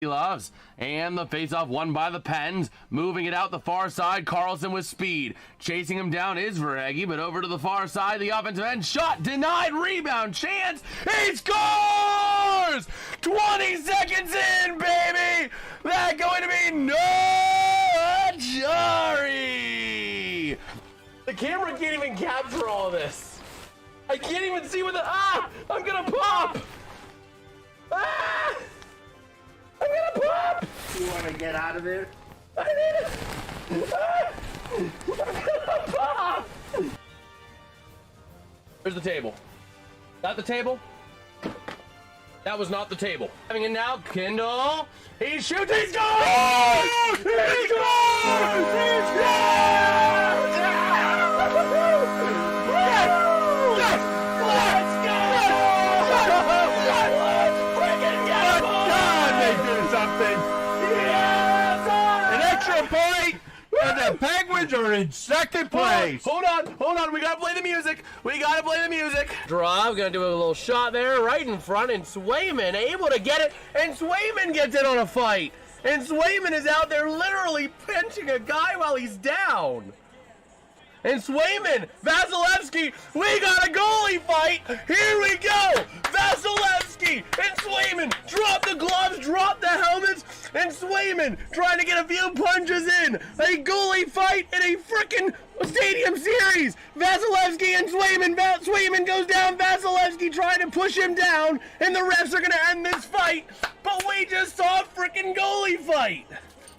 he loves. And the faceoff won by the Pens. Moving it out the far side. Carlson with speed. Chasing him down is Verhage, but over to the far side. The offensive end shot denied. Rebound chance. He scores! 20 seconds in, baby! That going to be no Jari! The camera can't even capture all of this. I can't even see what the I'm gonna pop! I'm gonna pop! You want to get out of there? I need it! I'm gonna pop! Where's the table? Not the table? That was not the table. Having it now, Kindle. He shoots, he scores! He scores! He scores! Let's go! Something. Yes! An extra point, and the Penguins are in second place. Hold on. We gotta play the music. Draw, gonna do a little shot there, right in front, and Swayman able to get it, and Swayman gets it on a fight. And Swayman is out there literally pinching a guy while he's down. And Swayman, Vasilevsky, we got a goalie fight. Here we go. Vasilevsky and Swayman drop the gloves, drop the helmets, and Swayman trying to get a few punches in. A goalie fight in a freaking stadium series. Vasilevsky and Swayman. Swayman goes down. Vasilevsky trying to push him down, and the refs are going to end this fight. But we just saw a freaking goalie fight.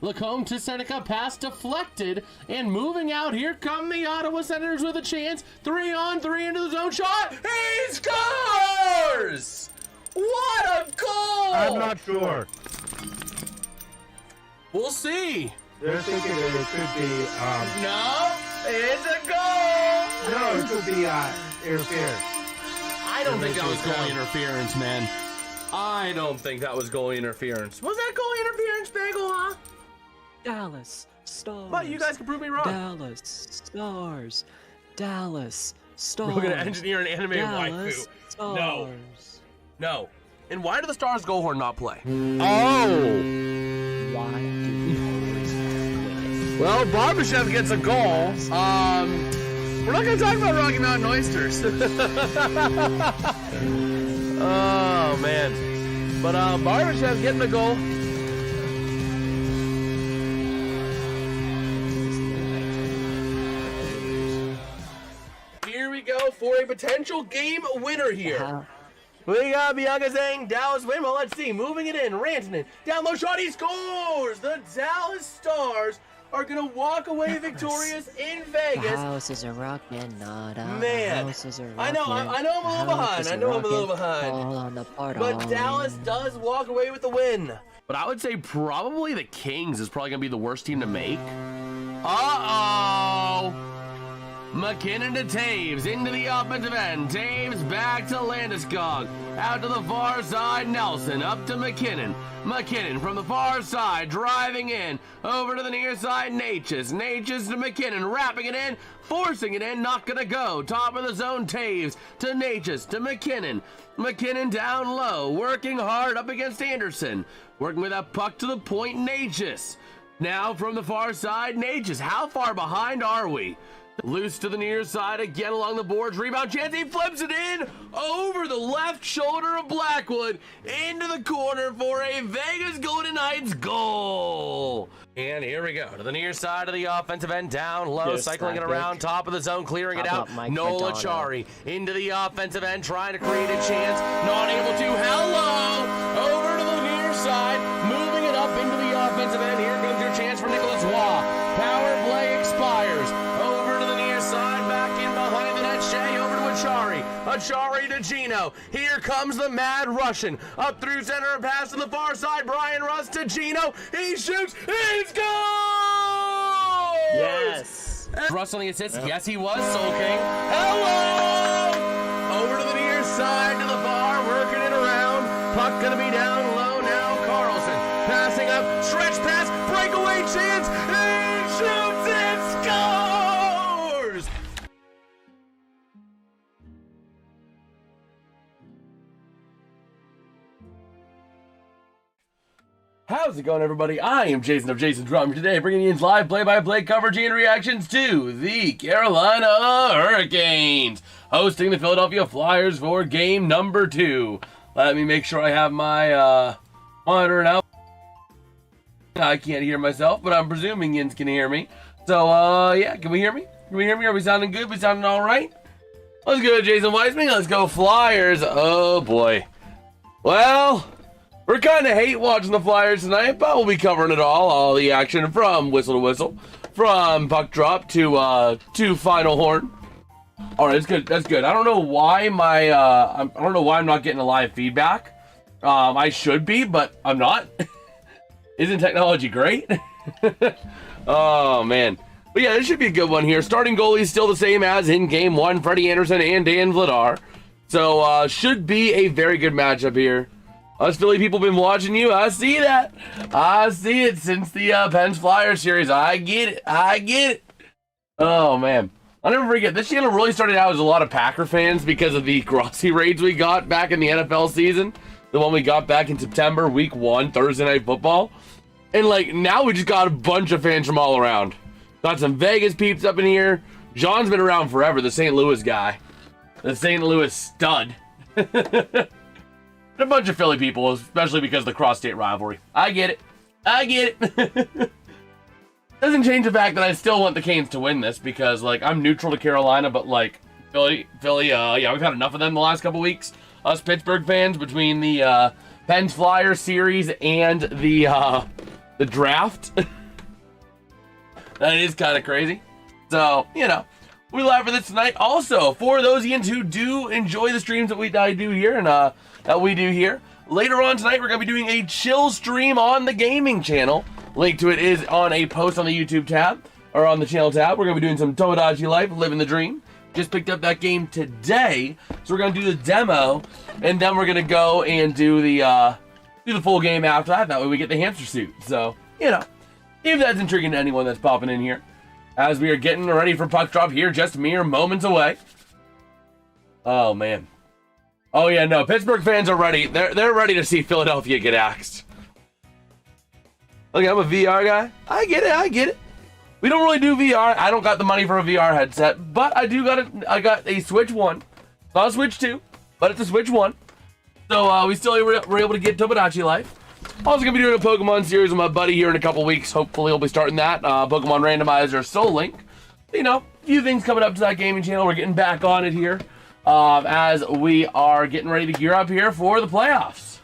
Lacombe to Seneca, pass deflected, and moving out, here come the Ottawa Senators with a chance. 3-on-3 into the zone shot. He scores! What a goal! I'm not sure. We'll see. They're thinking that it could be, No, it's a goal! no, it could be, interference. I don't think that was goalie interference, man. I don't think that was goalie interference. Was that goalie interference, Bagel, huh? Dallas Stars. But you guys can prove me wrong. Dallas Stars. Dallas Stars. We're gonna engineer an animated Dallas waifu. Stars. No. And why do the Stars goal horn not play? Oh! Why do you always win? Well, Barbashev gets a goal. We're not gonna talk about Rocky Mountain oysters. Oh man. But Barbashev's getting a goal. Here we go for a potential game winner here. We got Bianca saying Dallas win. Well, let's see. Moving it in. Rantanen. Down low shot. He scores. The Dallas Stars are going to walk away victorious in Vegas. The house is a rockin', not a Man, house is a rockin'. I know I'm a little behind. All on the part But Dallas does walk away with the win. But I would say probably the Kings is probably going to be the worst team to make. Uh-oh. McKinnon to Taves, into the offensive end. Taves back to Landeskog. Out to the far side, Nelson. Up to McKinnon. McKinnon from the far side, driving in. Over to the near side, Natchez. Natchez to McKinnon, wrapping it in. Forcing it in, not gonna go. Top of the zone, Taves to Natchez to McKinnon. McKinnon down low, working hard up against Anderson. Working with that puck to the point, Natchez. Now from the far side, Natchez. How far behind are we? Loose to the near side again along the boards. Rebound chance. He flips it in over the left shoulder of Blackwood into the corner for a Vegas Golden Knights goal. And here we go to the near side of the offensive end, down low, cycling it around, top of the zone, clearing it out. Nola Chari into the offensive end, trying to create a chance, not able to. Hello, over to the near side, moving it up into the offensive end. Here comes your chance for Nicholas Waugh. Power play expires. Over to the near side, back in behind the net. Shea over to Achari. Achari to Gino. Here comes the Mad Russian. Up through center and pass to the far side. Brian Rust to Gino. He shoots. He scores! Yes. Rust on the assist. Yes, he was. Soul King. Hello! Over to the near side to the bar. Working it around. Puck gonna be down low now. Carlson passing up. Stretch pass. Breakaway chance. He shoots and scores! How's it going, everybody? I am Jason of JasonsRealm today, bringing you live play-by-play coverage and reactions to the Carolina Hurricanes hosting the Philadelphia Flyers for game number 2. Let me make sure I have my monitor now. I can't hear myself, but I'm presuming Yins can hear me. So, yeah, can we hear me? Can we hear me? Are we sounding good? We sounding all right? Let's go, Jason Weissman. Let's go, Flyers. Oh, boy. Well, we're kind of hate watching the Flyers tonight, but we'll be covering it all the action from whistle to whistle, from puck drop to final horn. All right, that's good. That's good. I don't know why I don't know why I'm not getting a live feedback. I should be, but I'm not. Isn't technology great? Oh man. But yeah, this should be a good one here. Starting goalie is still the same as in game 1, Freddie Anderson and Dan Vladar. So should be a very good matchup here. Us Philly people been watching you. I see that. I see it since the Pens Flyers series. I get it. I get it. Oh, man. I'll never forget. This channel really started out as a lot of Packer fans because of the Grossi raids we got back in the NFL season. The one we got back in September, week 1, Thursday Night Football. And, like, now we just got a bunch of fans from all around. Got some Vegas peeps up in here. John's been around forever, the St. Louis guy. The St. Louis stud. A bunch of Philly people, especially because of the cross-state rivalry. I get it. I get it. Doesn't change the fact that I still want the Canes to win this because, like, I'm neutral to Carolina, but, like, Philly, yeah, we've had enough of them the last couple weeks. Us Pittsburgh fans, between the Pens Flyers series and the draft. That is kind of crazy. So, you know, we live for this tonight. Also, for those Ians who do enjoy the streams that I do here and that we do here, later on tonight we're going to be doing a chill stream on the gaming channel. Link to it is on a post on the YouTube tab, or on the channel tab. We're going to be doing some Tomodachi Life, Living the Dream. Just picked up that game today, so we're going to do the demo, and then we're going to go and do the full game after that. That way we get the hamster suit. So, you know, if that's intriguing to anyone that's popping in here, as we are getting ready for puck drop here, just mere moments away. Oh, man. Oh, yeah, no, Pittsburgh fans are ready. They're ready to see Philadelphia get axed. Look, I'm a VR guy. I get it, I get it. We don't really do VR. I don't got the money for a VR headset, but I got a Switch 1. Not a Switch 2, but it's a Switch 1. So we still were able to get Tomodachi Life. Also gonna be doing a Pokemon series with my buddy here in a couple weeks. Hopefully we'll be starting that. Pokemon Randomizer Soul Link. You know, a few things coming up to that gaming channel. We're getting back on it here as we are getting ready to gear up here for the playoffs.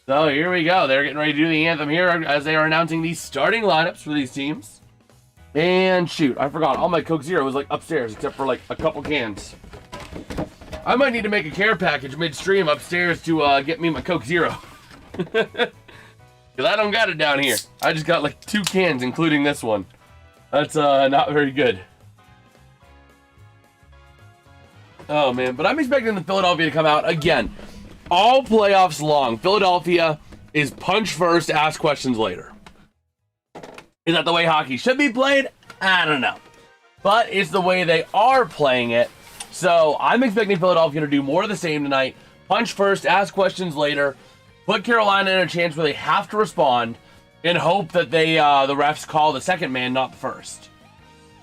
So here we go. They're getting ready to do the anthem here as they are announcing the starting lineups for these teams. And shoot, I forgot. All my Coke Zero was like upstairs except for like a couple cans. I might need to make a care package midstream upstairs to get me my Coke Zero. Because I don't got it down here. I just got like 2 cans, including this one. That's not very good. Oh, man. But I'm expecting the Philadelphia to come out again. All playoffs long, Philadelphia is punch first, ask questions later. Is that the way hockey should be played? I don't know. But it's the way they are playing it. So I'm expecting Philadelphia to do more of the same tonight. Punch first, ask questions later. Put Carolina in a chance where they have to respond and hope that the refs call the second man, not the first.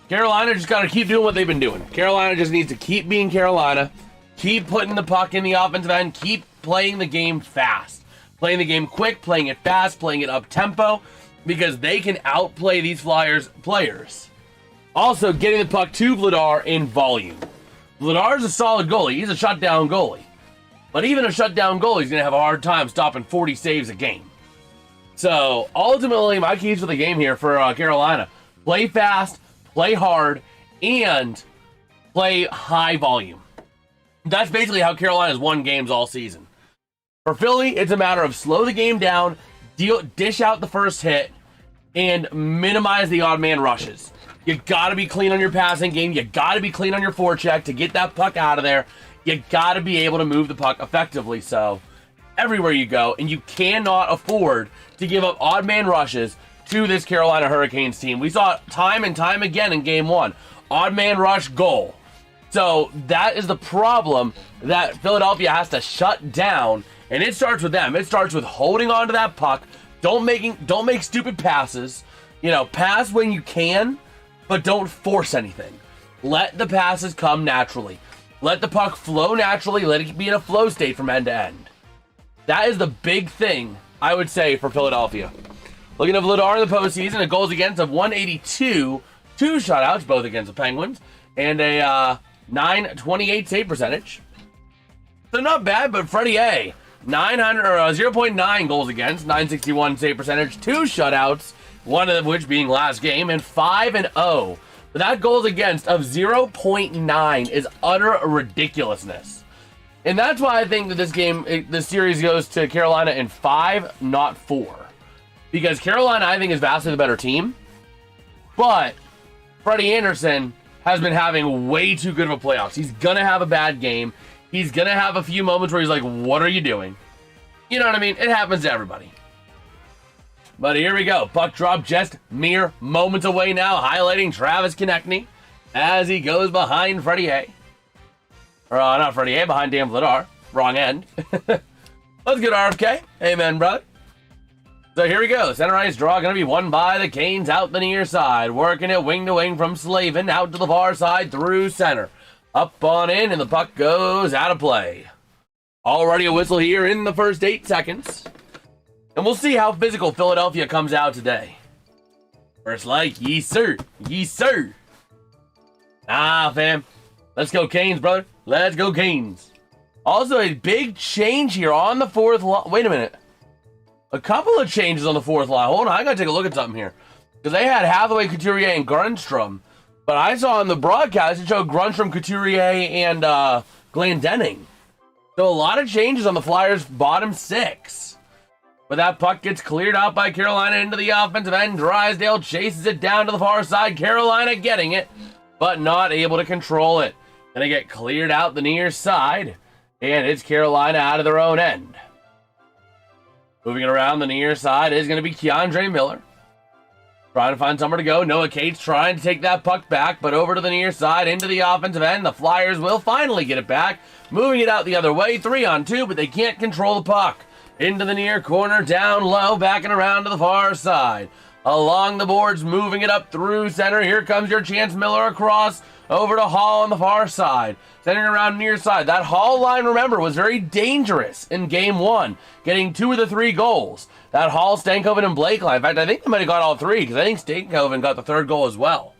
Carolina just got to keep doing what they've been doing. Carolina just needs to keep being Carolina. Keep putting the puck in the offensive end. Keep playing the game fast. Playing the game quick, playing it fast, playing it up-tempo. Because they can outplay these Flyers players. Also, getting the puck to Vladar in volume. Vladar's a solid goalie. He's a shutdown goalie. But even a shutdown goalie is going to have a hard time stopping 40 saves a game. So, ultimately, my keys for the game here for Carolina. Play fast, play hard, and play high volume. That's basically how Carolina's won games all season. For Philly, it's a matter of slow the game down, dish out the first hit, and minimize the odd man rushes. You got to be clean on your passing game. You got to be clean on your forecheck to get that puck out of there. You got to be able to move the puck effectively. So everywhere you go, and you cannot afford to give up odd man rushes to this Carolina Hurricanes team. We saw it time and time again in game 1. Odd man rush, goal. So that is the problem that Philadelphia has to shut down, and it starts with them. It starts with holding on to that puck, Don't make stupid passes. You know, pass when you can, but don't force anything. Let the passes come naturally. Let the puck flow naturally. Let it be in a flow state from end to end. That is the big thing, I would say, for Philadelphia. Looking at Vladar in the postseason, a goals against of 182, 2 shutouts, both against the Penguins, and a .928 save percentage. So not bad, but Freddie A, 0.9 goals against, .961 save percentage, 2 shutouts, one of which being last game, and 5-0. But that goals against of 0.9 is utter ridiculousness. And that's why I think that this series goes to Carolina in 5, not 4. Because Carolina, I think, is vastly the better team. But Freddie Anderson has been having way too good of a playoffs. He's going to have a bad game. He's going to have a few moments where he's like, what are you doing? You know what I mean? It happens to everybody. But here we go. Puck drop just mere moments away now, highlighting Travis Konechny as he goes behind Freddie A. Or not Freddie A, behind Dan Vladar. Wrong end. Let's get RFK. Amen, brother. So here we go. Center ice draw going to be won by the Canes out the near side. Working it wing to wing from Slavin out to the far side through center. Up on in, and the puck goes out of play. Already a whistle here in the first 8 seconds. And we'll see how physical Philadelphia comes out today. First like, yes sir, yes sir. Nah, fam. Let's go Canes, brother. Let's go Canes. Also, a big change here on the 4th line. Wait a minute. A couple of changes on the 4th line. Hold on, I gotta take a look at something here. Because they had Hathaway, Couturier, and Grundstrom. But I saw on the broadcast it showed Grundstrom, Couturier, and Glendening. So a lot of changes on the Flyers' bottom 6. But that puck gets cleared out by Carolina into the offensive end. Drysdale chases it down to the far side. Carolina getting it, but not able to control it. Gonna get cleared out the near side. And it's Carolina out of their own end. Moving it around the near side is going to be Keandre Miller. Trying to find somewhere to go. Noah Cates trying to take that puck back, but over to the near side, into the offensive end. The Flyers will finally get it back. Moving it out the other way, 3-on-2, but they can't control the puck. Into the near corner, down low, backing around to the far side. Along the boards, moving it up through center. Here comes your chance. Miller across, over to Hall on the far side. Centering around near side. That Hall line, remember, was very dangerous in Game 1, getting 2 of the 3 goals. That Hall, Stankoven, and Blake line. In fact, I think they might have got all 3, because I think Stankoven got the 3rd goal as well.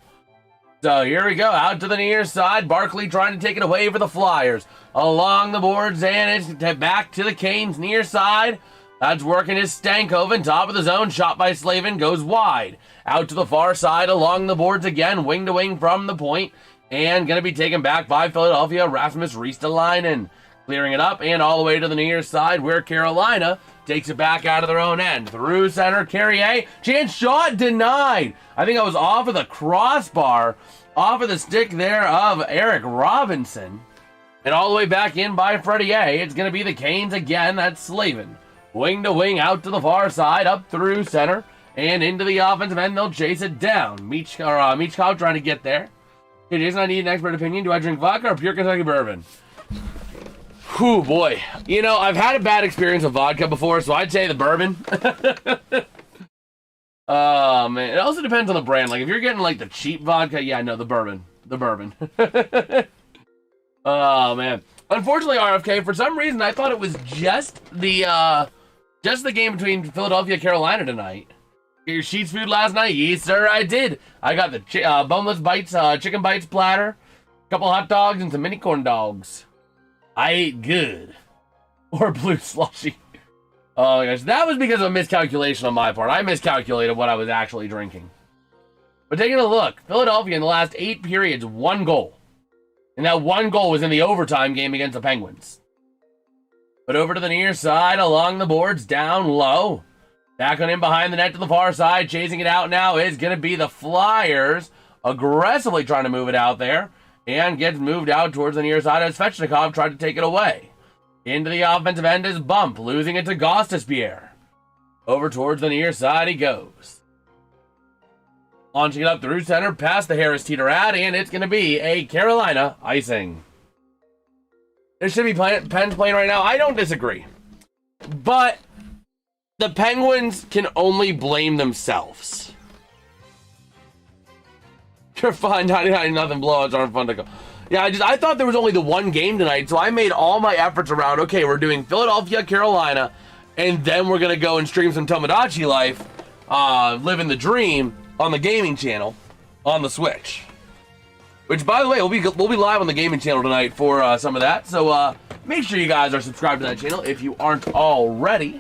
So here we go, out to the near side. Barkley trying to take it away for the Flyers. Along the boards, and it's back to the Canes near side. That's working his Stankoven, top of the zone, shot by Slavin, goes wide. Out to the far side, along the boards again, wing to wing from the point. And going to be taken back by Philadelphia, Rasmus Ristolainen. Clearing it up and all the way to the near side where Carolina takes it back out of their own end. Through center, Carrier. Chance shot denied. I think I was off of the crossbar, off of the stick there of Eric Robinson. And all the way back in by Freddie A. It's going to be the Canes again. That's Slavin. Wing to wing out to the far side, up through center, and into the offensive end. They'll chase it down. Michkov trying to get there. Hey, Jason, I need an expert opinion. Do I drink vodka or pure Kentucky bourbon? Whew, boy. You know, I've had a bad experience with vodka before, so I'd say the bourbon. Oh, man. It also depends on the brand. Like, if you're getting, like, the cheap vodka, yeah, no, the bourbon. The bourbon. Oh, man. Unfortunately, RFK, for some reason, I thought it was just the game between Philadelphia and Carolina tonight. Get your sheets food last night? Yes, sir, I did. I got the boneless bites, chicken bites platter, a couple hot dogs, and some mini corn dogs. I ate good. Or blue slushy. Oh my gosh, that was because of a miscalculation on my part. I miscalculated what I was actually drinking. But taking a look, Philadelphia in the last 8 periods, 1 goal. And that 1 goal was in the overtime game against the Penguins. But over to the near side, along the boards, down low. Back on in behind the net to the far side. Chasing it out now is going to be the Flyers. Aggressively trying to move it out there. And gets moved out towards the near side as Svechnikov tried to take it away. Into the offensive end is Bump, losing it to Gostisbehere. Over towards the near side he goes. Launching it up through center, past the Harris Teeter-Ad, and it's going to be a Carolina icing. There should be Pens playing right now. I don't disagree. But the Penguins can only blame themselves. You're fine, 99 nothing blowouts aren't fun to go. Yeah, I thought there was only the one game tonight, so I made all my efforts around, okay, we're doing Philadelphia, Carolina, and then we're going to go and stream some Tomodachi Life, living the dream on the gaming channel on the Switch. Which, by the way, we'll be live on the gaming channel tonight for some of that, so make sure you guys are subscribed to that channel if you aren't already.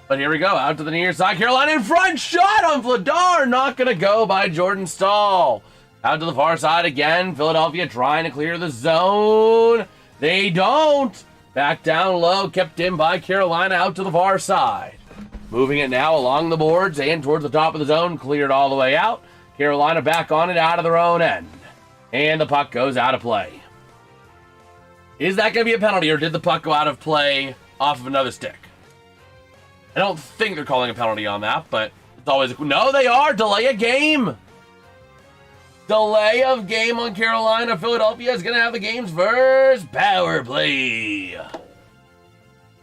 But here we go, out to the near side, Carolina in front, shot on Vladar, not going to go by Jordan Staal. Out to the far side again, Philadelphia trying to clear the zone. They don't. Back down low, kept in by Carolina out to the far side. Moving it now along the boards and towards the top of the zone, cleared all the way out. Carolina back on it out of their own end. And the puck goes out of play. Is that going to be a penalty, or did the puck go out of play off of another stick? I don't think they're calling a penalty on that, but it's always... No, they are! Delay a game! Delay of game on Carolina. Philadelphia is going to have the game's first power play.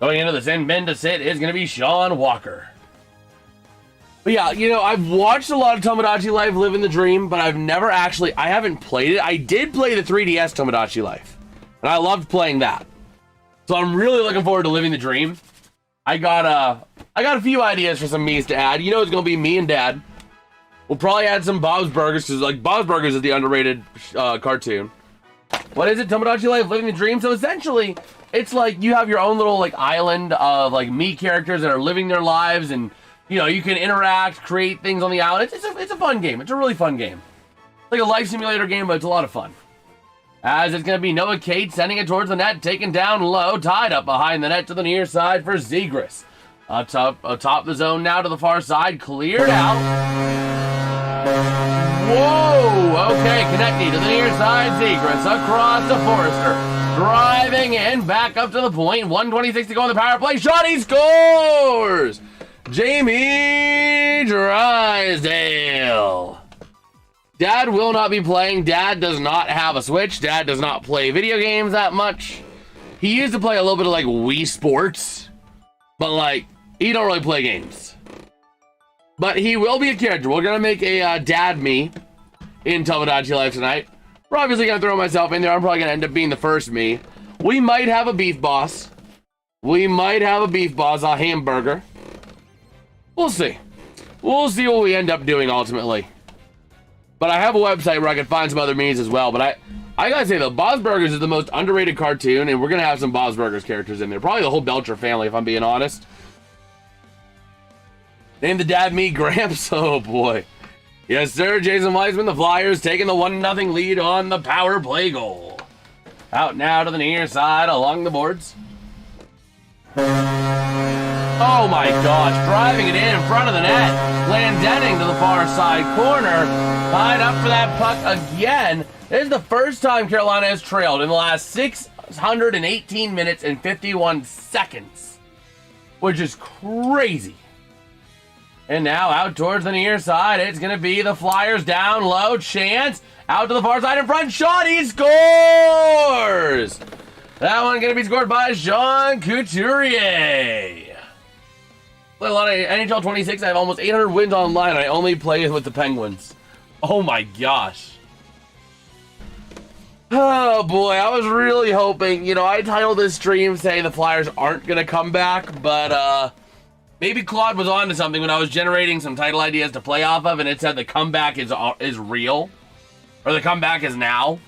Going into this end, men to sit is going to be Sean Walker. But yeah, you know, I've watched a lot of Tomodachi Life Living the Dream, but I've never actually, I haven't played it. I did play the 3DS Tomodachi Life, and I loved playing that. So I'm really looking forward to Living the Dream. I got a few ideas for some me's to add. You know, it's going to be me and Dad. We'll probably add some Bob's Burgers, because like Bob's Burgers is the underrated cartoon. What is it? Tomodachi Life Living the Dream. So essentially, it's like you have your own little like island of like me characters that are living their lives, and you know you can interact, create things on the island. It's a fun game. It's a really fun game. It's like a life simulator game, but it's a lot of fun. As it's going to be Noah Kate sending it towards the net, taken down low, tied up behind the net to the near side for Zegras. Atop the zone now to the far side, cleared out. Whoa! Okay, connecting to the near side, Zegras across to Forrester. Driving in, back up to the point. 1:26 to go on the power play. Shot, he scores! Jamie Drysdale. Dad will not be playing. Dad does not have a Switch. Dad does not play video games that much. He used to play a little bit of like Wii Sports, but like, he don't really play games. But he will be a character. We're going to make a dad me in Tomodachi Life tonight. We're obviously going to throw myself in there. I'm probably going to end up being the first me. We might have a beef boss. We might have a beef boss, a hamburger. We'll see. We'll see what we end up doing ultimately. But I have a website where I can find some other memes as well. But I gotta say, though, Bob's Burgers is the most underrated cartoon, and we're going to have some Bob's Burgers characters in there. Probably the whole Belcher family, if I'm being honest. Name the dad me Gramps. Oh boy. Yes, sir. Jason Weisman, the Flyers taking the 1-0 lead on the power play goal. Out now to the near side along the boards. Oh my gosh. Driving it in front of the net. Glendening to the far side corner. Tied up for that puck again. This is the first time Carolina has trailed in the last 618 minutes and 51 seconds. Which is crazy. And now out towards the near side, it's going to be the Flyers down low. Chance out to the far side in front. Shot, he scores! That one going to be scored by Jean Couturier. Play a lot of NHL 26. I have almost 800 wins online. I only play with the Penguins. Oh my gosh. Oh boy, I was really hoping, you know, I titled this stream saying the Flyers aren't going to come back, but maybe Claude was on to something when I was generating some title ideas to play off of, and it said the comeback is real, or the comeback is now.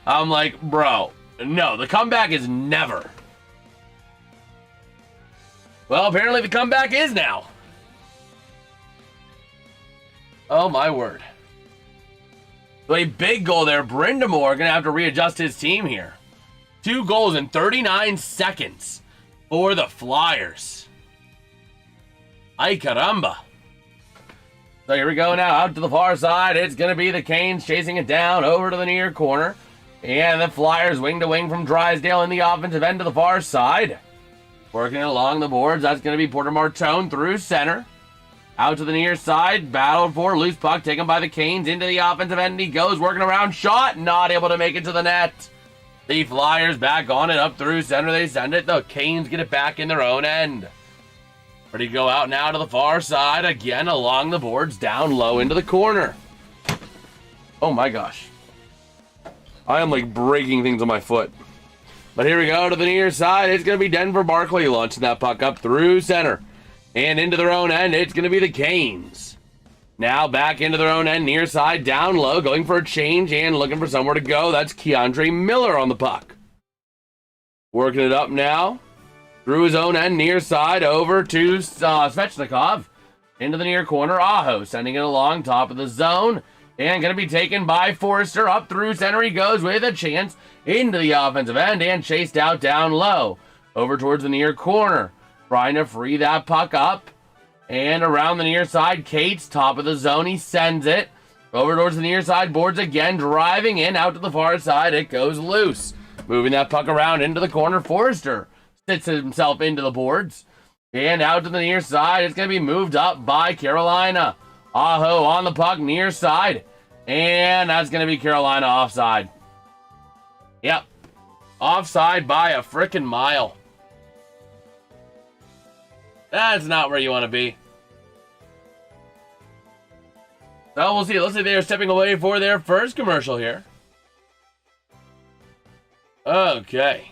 I'm like, bro, no, the comeback is never. Well, apparently the comeback is now. Oh my word. So a big goal there. Brindamore going to have to readjust his team here. 2 goals in 39 seconds for the Flyers. Ay caramba. So here we go now, out to the far side. It's going to be the Canes chasing it down over to the near corner. And the Flyers wing to wing from Drysdale in the offensive end to the far side. Working along the boards, that's going to be Porter Martone through center. Out to the near side, battled for, loose puck taken by the Canes into the offensive end. He goes, working around, shot, not able to make it to the net. The Flyers back on it, up through center, they send it. The Canes get it back in their own end. Ready to go out now to the far side. Again, along the boards, down low into the corner. Oh my gosh. I am like breaking things on my foot. But here we go to the near side. It's going to be Denver Barkley launching that puck up through center. And into their own end, it's going to be the Canes. Now back into their own end, near side, down low, going for a change and looking for somewhere to go. That's Keandre Miller on the puck. Working it up now. Through his own end, near side, over to Svechnikov. Into the near corner, Aho sending it along top of the zone. And going to be taken by Forrester. Up through center he goes with a chance into the offensive end and chased out down low. Over towards the near corner. Trying to free that puck up. And around the near side, Cates, top of the zone, he sends it. Over towards the near side boards again, driving in, out to the far side, it goes loose. Moving that puck around into the corner, Forrester sits himself into the boards. And out to the near side, it's going to be moved up by Carolina. Aho on the puck, near side. And that's going to be Carolina offside. Yep. Offside by a frickin' mile. That's not where you want to be. So we'll see. Looks like they are stepping away for their first commercial here. Okay.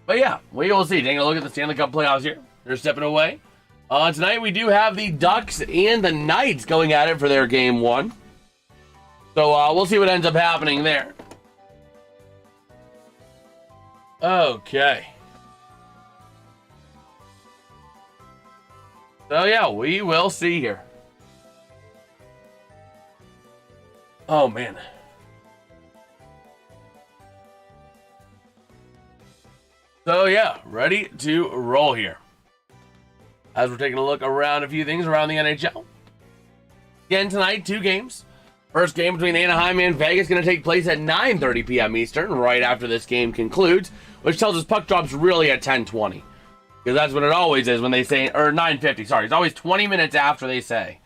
But yeah, we will see. Taking a look at the Stanley Cup Playoffs here. They're stepping away. Tonight we do have the Ducks and the Knights going at it for their game one. So we'll see what ends up happening there. Okay. So yeah, we will see here. Oh man. So yeah, ready to roll here. As we're taking a look around a few things around the NHL. Again tonight, 2 games. First game between Anaheim and Vegas going to take place at 9:30 p.m. Eastern, right after this game concludes, which tells us puck drops really at 10:20. Because that's what it always is when they say, or 9:50, sorry. It's always 20 minutes after they say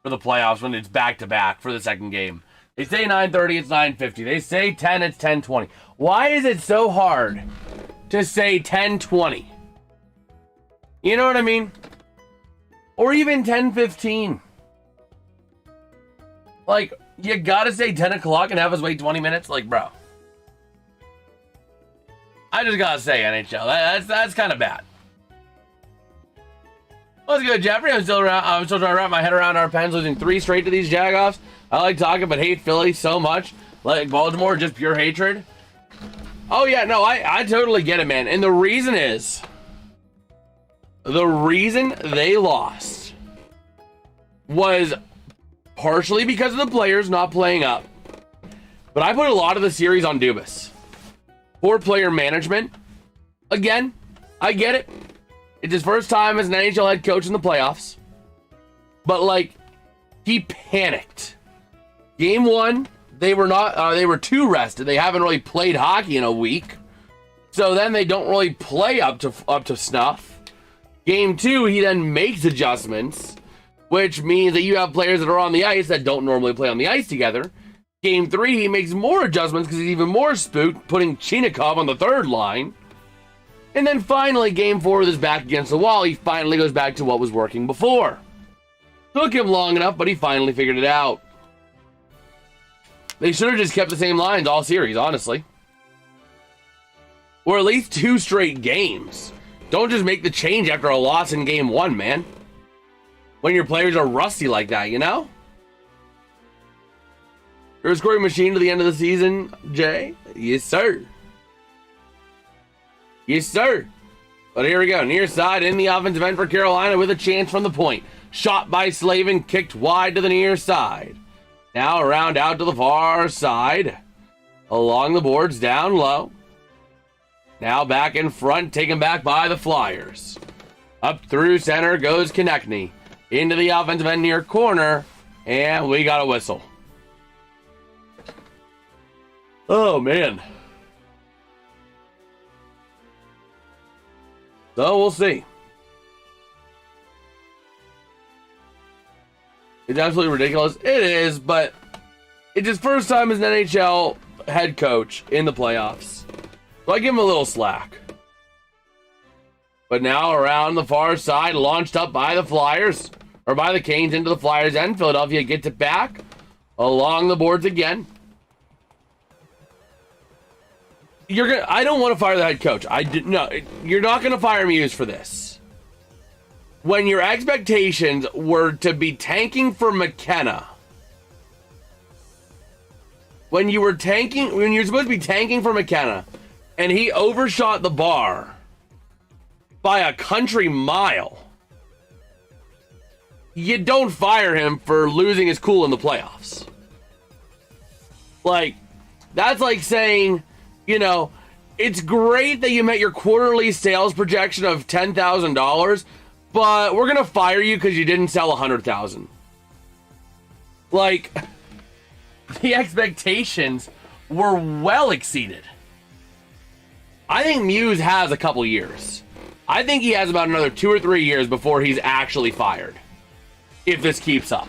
for the playoffs when it's back-to-back for the second game. They say 9:30, it's 9:50. They say 10, it's 10:20. Why is it so hard to say 10:20? You know what I mean? Or even 10:15. Like, you gotta say 10 o'clock and have us wait 20 minutes? Like, bro. I just gotta say, NHL, that's kind of bad. What's good, Jeffrey? I'm still trying to wrap my head around our Pens losing 3 straight to these Jagoffs. I like talking, but hate Philly so much. Like Baltimore, just pure hatred. Oh yeah, no, I totally get it, man. And the reason is, the reason they lost was partially because of the players not playing up. But I put a lot of the series on Dubas. Poor player management. Again, I get it. It's his first time as an NHL head coach in the playoffs. But like, he panicked. Game 1, they were too rested. They haven't really played hockey in a week. So then they don't really play up to snuff. Game 2, he then makes adjustments, which means that you have players that are on the ice that don't normally play on the ice together. Game 3, he makes more adjustments because he's even more spooked, putting Chinikov on the third line. And then finally, Game 4 with his back against the wall, he finally goes back to what was working before. Took him long enough, but he finally figured it out. They should have just kept the same lines all series, honestly. Or at least 2 straight games. Don't just make the change after a loss in Game 1, man. When your players are rusty like that, you know? You're a scoring machine to the end of the season, Jay? Yes, sir. Yes, sir. But here we go. Near side in the offensive end for Carolina with a chance from the point. Shot by Slavin, kicked wide to the near side. Now around out to the far side. Along the boards, down low. Now back in front, taken back by the Flyers. Up through center goes Konechny. Into the offensive end near corner. And we got a whistle. Oh, man. So we'll see. It's absolutely ridiculous. It is, but it's his first time as an NHL head coach in the playoffs. So I give him a little slack. But now around the far side, launched up by the Flyers, or by the Canes into the Flyers end. Philadelphia gets it back along the boards again. I don't want to fire the head coach. No, you're not going to fire Muse for this. When your expectations were to be tanking for McKenna, when you're supposed to be tanking for McKenna, and he overshot the bar by a country mile, you don't fire him for losing his cool in the playoffs. Like, that's like saying, you know, it's great that you met your quarterly sales projection of $10,000, but we're going to fire you because you didn't sell 100,000. Like, the expectations were well exceeded. I think Muse has a couple years. I think he has about another 2 or 3 years before he's actually fired, if this keeps up.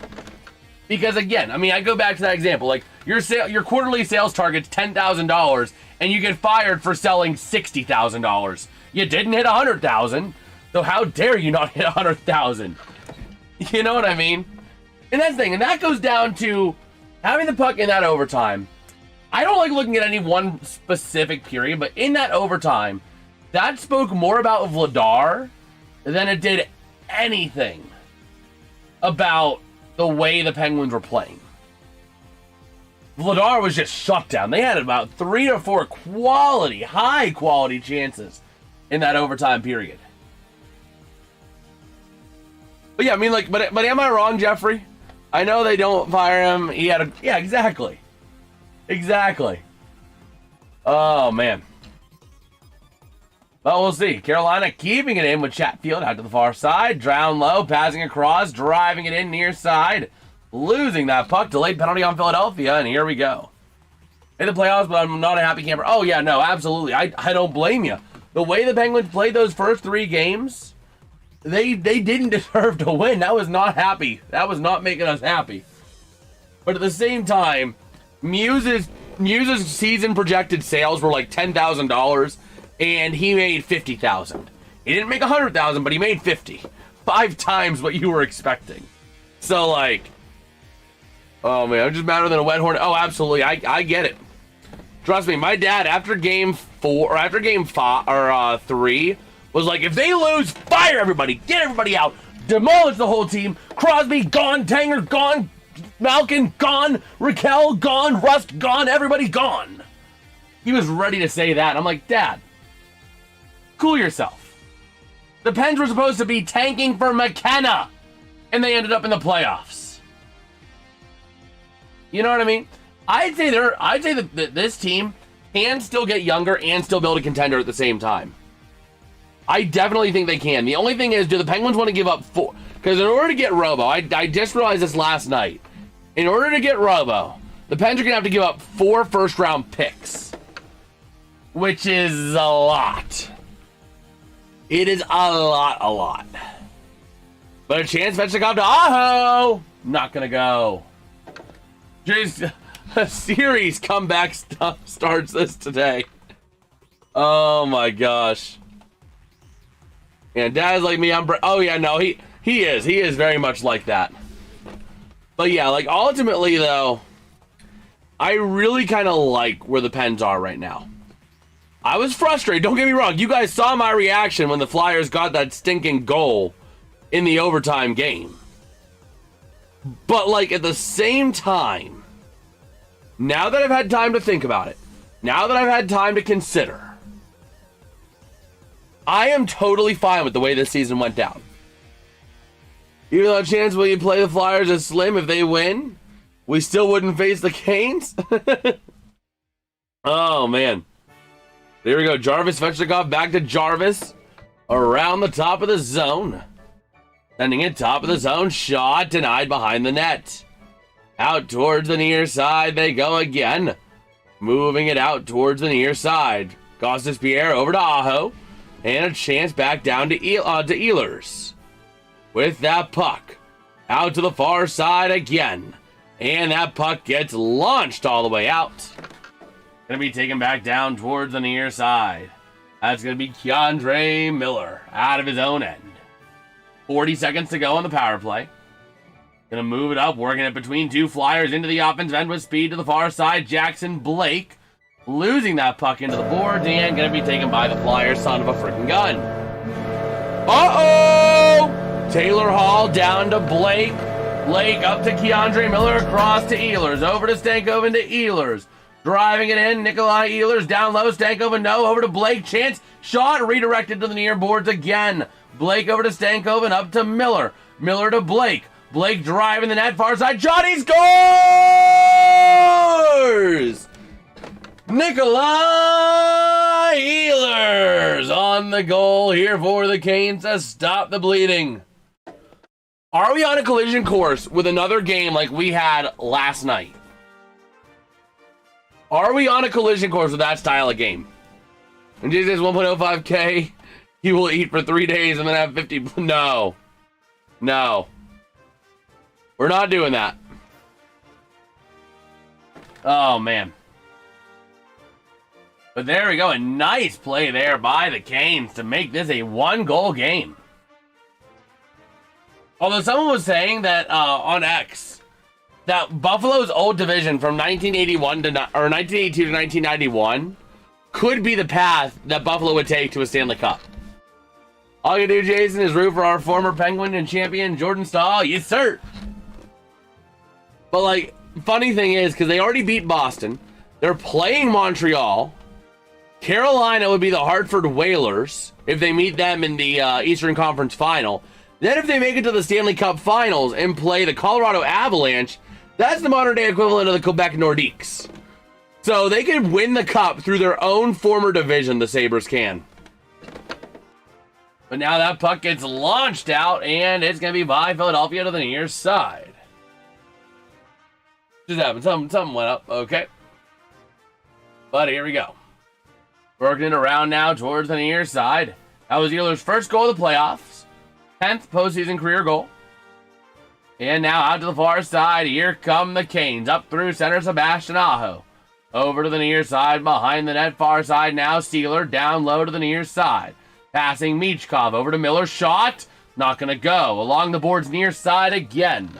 Because again, I mean, I go back to that example. Like, your quarterly sales target's $10,000, and you get fired for selling $60,000. You didn't hit 100,000, so how dare you not hit 100,000? You know what I mean? And that's the thing, and that goes down to having the puck in that overtime. I don't like looking at any one specific period, but in that overtime, that spoke more about Vladar than it did anything about the way the Penguins were playing. Vladar was just shut down. They had about 3 or 4 high quality chances in that overtime period. But yeah, I mean, like, but am I wrong, Jeffrey? I know they don't fire him. Yeah, exactly. Exactly. Oh, man. Well, we'll see. Carolina keeping it in with Chatfield out to the far side. Drown low, passing across, driving it in near side. Losing that puck. Delayed penalty on Philadelphia, and here we go. In the playoffs, but I'm not a happy camper. Oh, yeah, no, absolutely. I don't blame you. The way the Penguins played those first 3 games, they didn't deserve to win. That was not happy. That was not making us happy. But at the same time, Muse's season projected sales were like $10,000, and he made $50,000. He didn't make $100,000, but he made $50,000. 5 times what you were expecting. So, like, oh man, I'm just madder than a wet hornet. Oh, absolutely, I get it. Trust me, my dad after game 4 or after game 5 or 3 was like, if they lose, fire everybody, get everybody out, demolish the whole team. Crosby gone, Tanger gone, Malkin gone, Raquel gone, Rust gone, everybody gone. He was ready to say that. I'm like, Dad, cool yourself. The Pens were supposed to be tanking for McKenna, and they ended up in the playoffs. You know what I mean? I'd say that this team can still get younger and still build a contender at the same time. I definitely think they can. The only thing is, do the Penguins want to give up 4? Because in order to get Robo, I just realized this last night. In order to get Robo, the Pens are going to have to give up 4 first-round picks, which is a lot. It is a lot. But a chance Svechnikov to Aho! Not going to go. Just a series comeback stuff starts this today. Oh my gosh. And Dad's like me, oh yeah, no, he is very much like that. But yeah, like ultimately though, I really kind of like where the Pens are right now. I was frustrated, don't get me wrong, you guys saw my reaction when the Flyers got that stinking goal in the overtime game. But like at the same time, now that I've had time to think about it, now that I've had time to consider, I am totally fine with the way this season went down. Even though the chance when you play the Flyers is slim, if they win, we still wouldn't face the Canes. Oh, man. There we go. Jarvis Svechnikov back to Jarvis. Around the top of the zone. Sending it top of the zone. Shot denied behind the net. Out towards the near side they go again. Moving it out towards the near side. Costas Pierre over to Aho. And a chance back down to Ehlers. With that puck. Out to the far side again. And that puck gets launched all the way out. Gonna be taken back down towards the near side. That's going to be Keandre Miller out of his own end. 40 seconds to go on the power play. Going to move it up, working it between two flyers into the offensive end with speed to the far side. Jackson Blake losing that puck into the boards and going to be taken by the Flyers. Son of a freaking gun. Uh-oh! Taylor Hall down to Blake. Blake up to Keandre Miller, across to Ehlers. Over to Stankoven to Ehlers. Driving it in, Nikolai Ehlers down low, Stankoven no, over to Blake, chance, shot, redirected to the near boards again. Blake over to Stankoven, up to Miller. Miller to Blake. Blake driving the net, far side, shot, he scores! Nikolai Ehlers on the goal here for the Canes to stop the bleeding. Are we on a collision course with another game like we had last night? Are we on a collision course with that style of game? And Jesus 1.05K, he will eat for 3 days and then have 50. No. No. We're not doing that. Oh, man. But there we go. A nice play there by the Canes to make this a 1-goal game. Although someone was saying that on X, that Buffalo's old division from 1981 to 1982 to 1991 could be the path that Buffalo would take to a Stanley Cup. All you do, Jason, is root for our former Penguin and champion Jordan Stahl. Yes, sir. But like, funny thing is, because they already beat Boston, they're playing Montreal. Carolina would be the Hartford Whalers if they meet them in the Eastern Conference Final. Then if they make it to the Stanley Cup Finals and play the Colorado Avalanche, that's the modern-day equivalent of the Quebec Nordiques. So they could win the Cup through their own former division, the Sabres can. But now that puck gets launched out, and it's going to be by Philadelphia to the near side. Just happened. Something went up. Okay. But here we go. Working it around now towards the near side. That was Ehlers' first goal of the playoffs. 10th postseason career goal. And now out to the far side. Here come the Canes. Up through center, Sebastian Aho. Over to the near side. Behind the net, far side now. Steeler down low to the near side. Passing Michkov. Over to Miller. Shot. Not going to go. Along the boards near side again.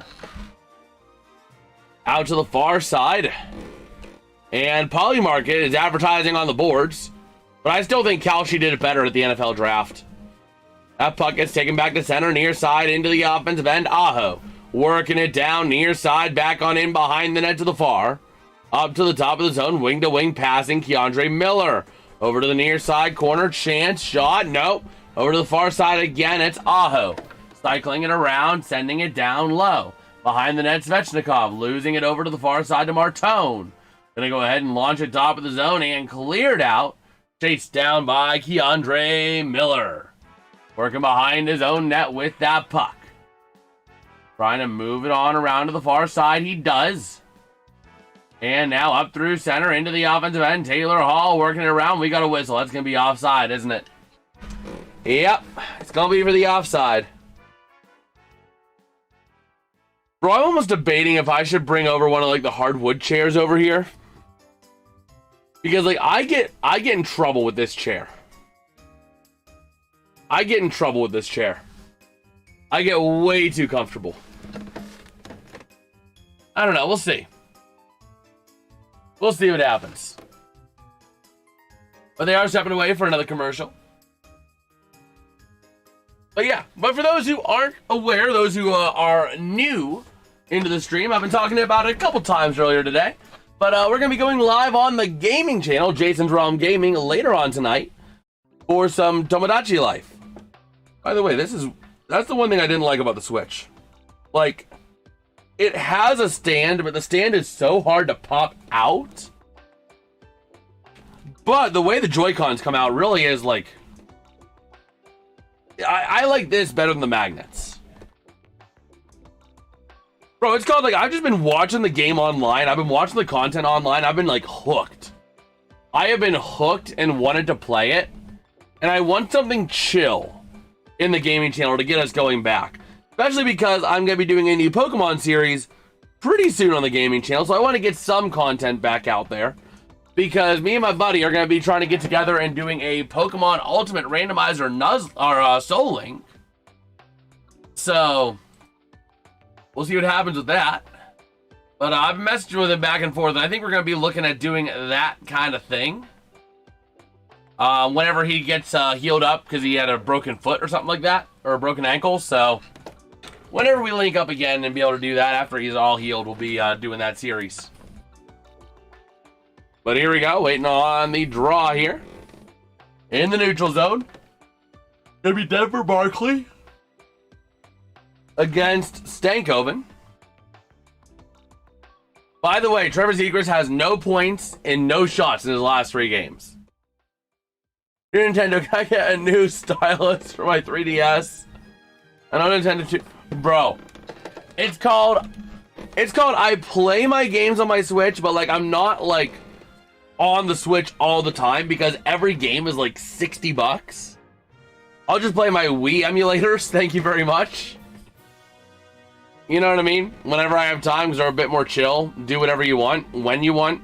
Out to the far side. And Polymarket is advertising on the boards. But I still think Kalshi did it better at the NFL draft. That puck gets taken back to center, near side, into the offensive end. Aho working it down, near side, back on in behind the net to the far. Up to the top of the zone, wing to wing, passing Keandre Miller. Over to the near side corner, chance, shot, nope. Over to the far side again, it's Aho. Cycling it around, sending it down low. Behind the net, Svechnikov, losing it over to the far side to Martone. Gonna go ahead and launch it top of the zone and cleared out. Chased down by Keandre Miller. Working behind his own net with that puck. Trying to move it on around to the far side. He does. And now up through center into the offensive end. Taylor Hall working it around. We got a whistle. That's going to be offside, isn't it? Yep. It's going to be for the offside. Bro, I'm almost debating if I should bring over one of like the hardwood chairs over here. Because like I get in trouble with this chair. I get in trouble with this chair. I get way too comfortable. I don't know. We'll see. We'll see what happens. But they are stepping away for another commercial. But yeah. But for those who aren't aware, those who are new into the stream, I've been talking about it a couple times earlier today. But we're going to be going live on the gaming channel, Jason's Realm Gaming, later on tonight for some Tomodachi Life. By the way, that's the one thing I didn't like about the Switch. Like, it has a stand, but the stand is so hard to pop out. But the way the Joy-Cons come out really is like... I like this better than the magnets. Bro, it's called like, I've just been watching the game online. I've been watching the content online. I've been like hooked. I have been hooked and wanted to play it. And I want something chill in the gaming channel to get us going back. Especially because I'm going to be doing a new Pokemon series pretty soon on the gaming channel. So I want to get some content back out there. because me and my buddy are going to be trying to get together and doing a Pokemon Ultimate Randomizer Soul Link. So, we'll see what happens with that. But I've messaged with him back and forth, and I think we're going to be looking at doing that kind of thing. Whenever he gets healed up, because he had a broken foot or something like that, or a broken ankle. So, whenever we link up again and be able to do that after he's all healed, we'll be doing that series. But here we go, waiting on the draw here. In the neutral zone. Gonna be Denver Barkley against Stankoven. By the way, Trevor Zegras has no points and no shots in his last 3 games. Here, Nintendo, can I get a new stylus for my 3DS? I know Nintendo 2. Bro, it's called I play my games on my Switch, but like I'm not like on the Switch all the time because every game is like $60. I'll just play my Wii emulators. Thank you very much. You know what I mean? Whenever I have time, because they're a bit more chill. Do whatever you want, when you want.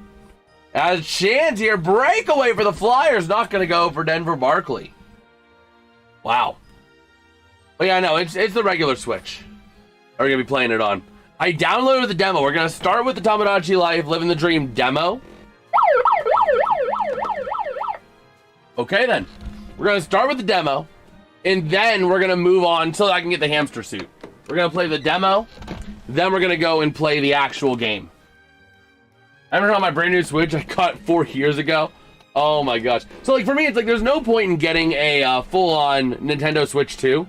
As chance here, breakaway for the Flyers. Not going to go for Denver Barkley. Wow. But yeah, no, it's the regular Switch. We're going to be playing it on. I downloaded the demo. We're going to start with the Tamagotchi Life Living the Dream demo. Okay, then. We're going to start with the demo. And then we're going to move on until I can get the hamster suit. We're going to play the demo, then we're going to go and play the actual game. I remember on my brand new Switch I got 4 years ago. Oh my gosh. So like for me, it's like there's no point in getting a full-on Nintendo Switch 2.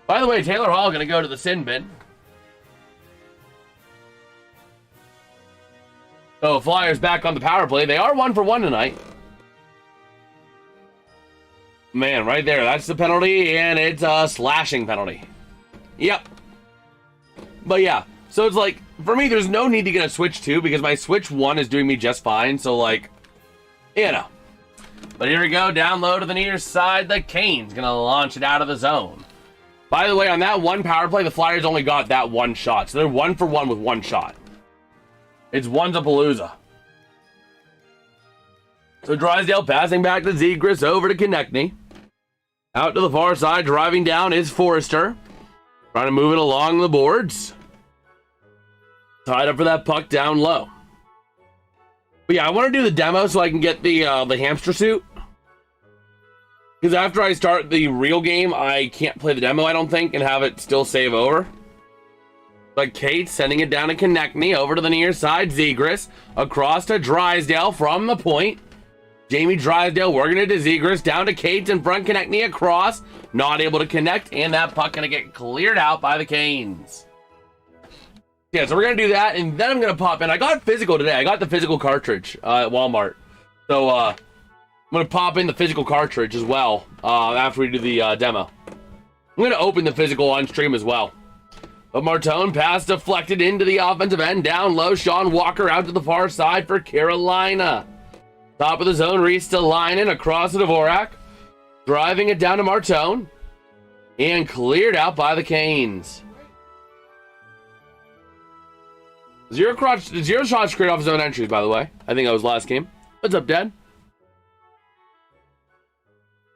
By the way, Taylor Hall going to go to the sin bin. So Flyers back on the power play. They are 1-for-1 tonight. Man, right there. That's the penalty, and it's a slashing penalty. Yep. But yeah, so it's like, for me, there's no need to get a Switch 2 because my Switch 1 is doing me just fine. So like, you know. But here we go, down low to the near side. The Canes going to launch it out of the zone. By the way, on that one power play, the Flyers only got that one shot. So they're 1-for-1 with one shot. It's One's-a-Palooza. So Drysdale passing back to Zegras over to Konechny. Out to the far side, driving down is Forrester. Trying to move it along the boards. Tied up for that puck down low. But yeah, I want to do the demo so I can get the hamster suit. Because after I start the real game, I can't play the demo, I don't think, and have it still save over. But Kate sending it down to Konechny, over to the near side. Zegras across to Drysdale from the point. Jamie Drysdale working it to Zegras, down to Cates in front, Konechny across, not able to connect, and that puck going to get cleared out by the Canes. Yeah, so we're going to do that, and then I'm going to pop in. I got physical today. I got the physical cartridge at Walmart. So, I'm going to pop in the physical cartridge as well after we do the demo. I'm going to open the physical on stream as well. But Martone pass deflected into the offensive end, down low. Sean Walker out to the far side for Carolina. Top of the zone, Ristolainen across to Dvorak. Driving it down to Martone. And cleared out by the Canes. Zero shots created off zone entries, by the way. I think that was last game. What's up, Dad?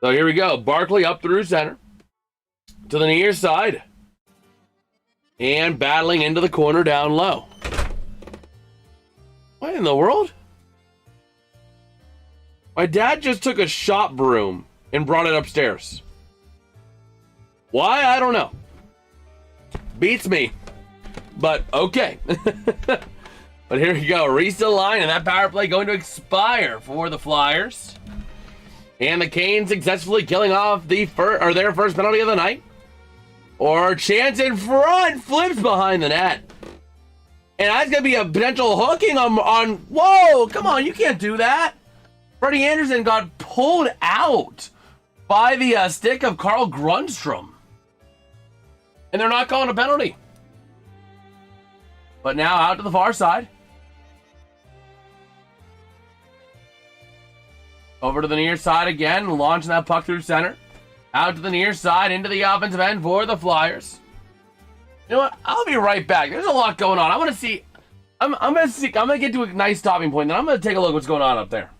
So here we go. Barkley up through center. To the near side. And battling into the corner down low. What in the world? My dad just took a shop broom and brought it upstairs. Why? I don't know. Beats me. But okay. But here we go. Ristolainen, and that power play going to expire for the Flyers. And the Canes successfully killing off their first penalty of the night. Or chance in front, flips behind the net. And that's going to be a potential hooking on... Whoa, come on, you can't do that. Freddie Anderson got pulled out by the stick of Carl Grundstrom. And they're not calling a penalty. But now out to the far side. Over to the near side again, launching that puck through center. Out to the near side, into the offensive end for the Flyers. You know what? I'll be right back. There's a lot going on. I want I'm gonna get to a nice stopping point, then I'm gonna take a look what's going on up there.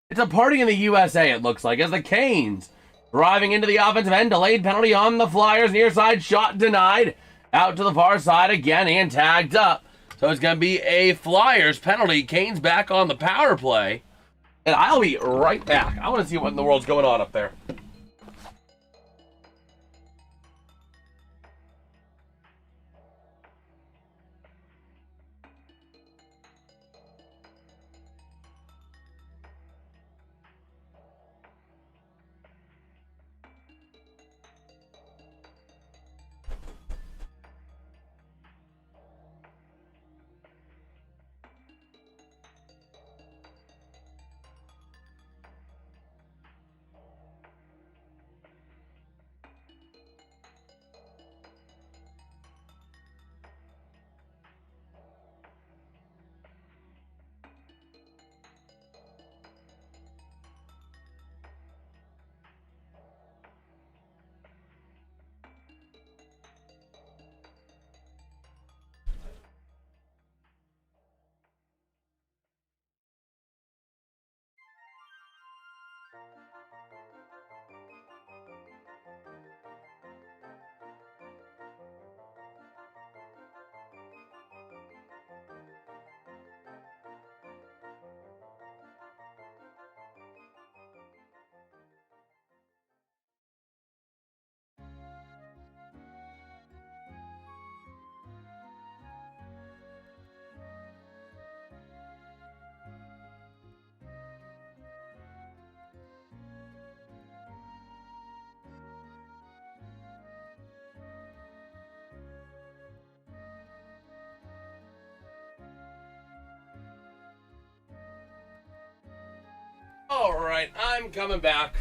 It's a party in the USA, it looks like, as the Canes driving into the offensive end, delayed penalty on the Flyers, near side shot denied, out to the far side again and tagged up. So it's gonna be a Flyers penalty. Canes back on the power play, and I'll be right back. I want to see what in the world's going on up there. Alright, I'm coming back.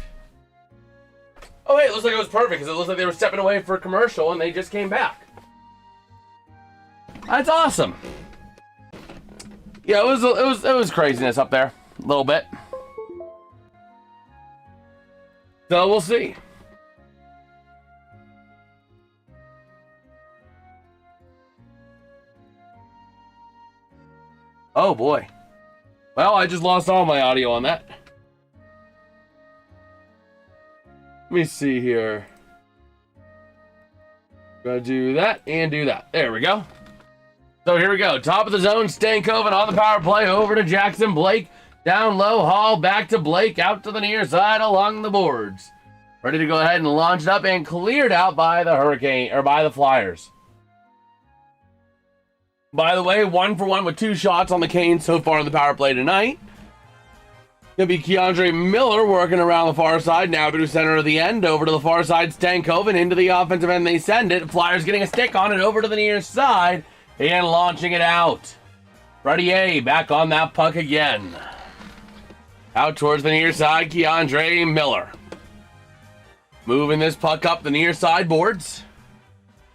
Oh, hey, it looks like it was perfect because it looks like they were stepping away for a commercial and they just came back. That's awesome. Yeah, it was craziness up there a little bit. So we'll see. Oh boy. Well, I just lost all my audio on that. Let me see here. Gotta do that and do that. There we go. So here we go. Top of the zone, Stankoven on the power play. Over to Jackson Blake. Down low, Hall back to Blake. Out to the near side along the boards. Ready to go ahead and launch it up and cleared out by the Hurricane, or by the Flyers. By the way, 1-for-1 with 2 shots on the Canes so far on the power play tonight. Gonna be Keandre Miller working around the far side, now through center of the end, over to the far side, Stankoven, into the offensive end, they send it. Flyers getting a stick on it, over to the near side, and launching it out. Freddie A back on that puck again. Out towards the near side, Keandre Miller. Moving this puck up the near side boards.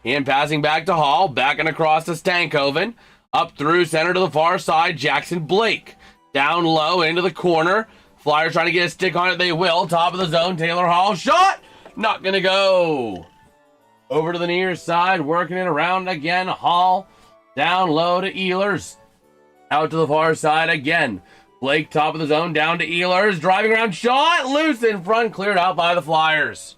And passing back to Hall, back and across to Stankoven. Up through center to the far side, Jackson Blake. Down low into the corner. Flyers trying to get a stick on it. They will. Top of the zone. Taylor Hall. Shot. Not going to go. Over to the near side. Working it around again. Hall. Down low to Ehlers. Out to the far side again. Blake top of the zone. Down to Ehlers. Driving around. Shot. Loose in front. Cleared out by the Flyers.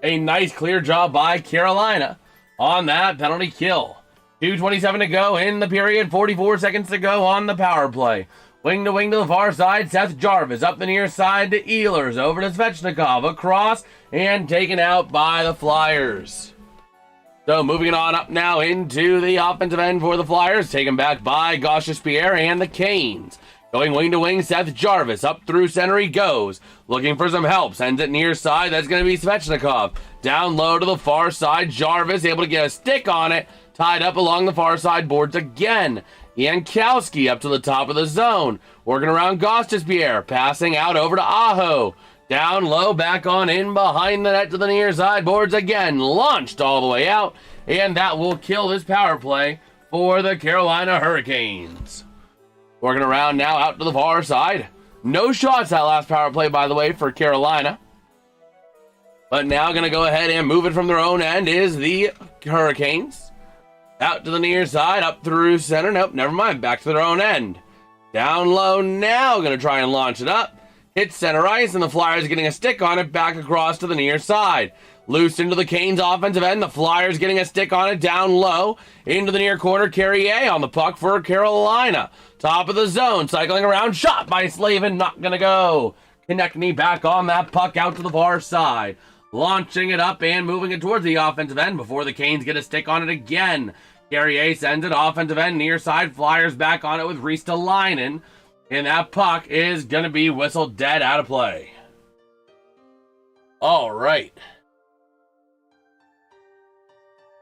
A nice clear job by Carolina on that penalty kill. 2:27 to go in the period. 44 seconds to go on the power play. Wing to the far side, Seth Jarvis up the near side to Ehlers, over to Svechnikov, across, and taken out by the Flyers. So moving on up now into the offensive end for the Flyers, taken back by Gauchespierre and the Canes. Going wing to wing, Seth Jarvis, up through center he goes, looking for some help, sends it near side, that's going to be Svechnikov. Down low to the far side, Jarvis able to get a stick on it, tied up along the far side boards again. Jankowski up to the top of the zone. Working around Gauchespierre. Passing out over to Aho. Down low, back on in behind the net to the near side boards again. Launched all the way out. And that will kill this power play for the Carolina Hurricanes. Working around now out to the far side. No shots that last power play, by the way, for Carolina. But now going to go ahead and move it from their own end is the Hurricanes. Out to the near side, up through center. Nope, never mind. Back to their own end. Down low now. Going to try and launch it up. Hits center ice, and the Flyers getting a stick on it back across to the near side. Loose into the Canes offensive end. The Flyers getting a stick on it down low. Into the near corner. Carrier on the puck for Carolina. Top of the zone. Cycling around. Shot by Slavin. Not going to go. Konechny back on that puck out to the far side. Launching it up and moving it towards the offensive end before the Canes get a stick on it again. Carrier sends it offensive end near side. Flyers back on it with Ristolainen. And that puck is going to be whistled dead out of play. All right.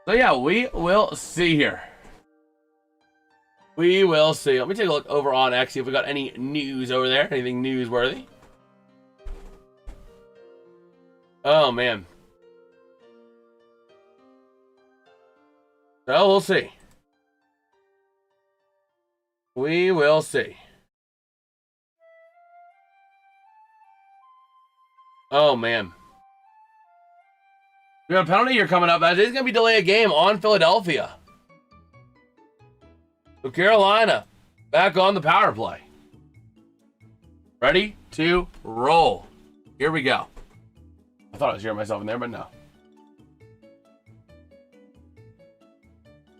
So yeah, we will see here. We will see. Let me take a look over on X, see if we got any news over there. Anything newsworthy. Oh, man. So we'll see. We will see. Oh, man. We got a penalty here coming up. That is going to be delay a game on Philadelphia. So Carolina back on the power play. Ready to roll. Here we go. I thought I was hearing myself in there, but no.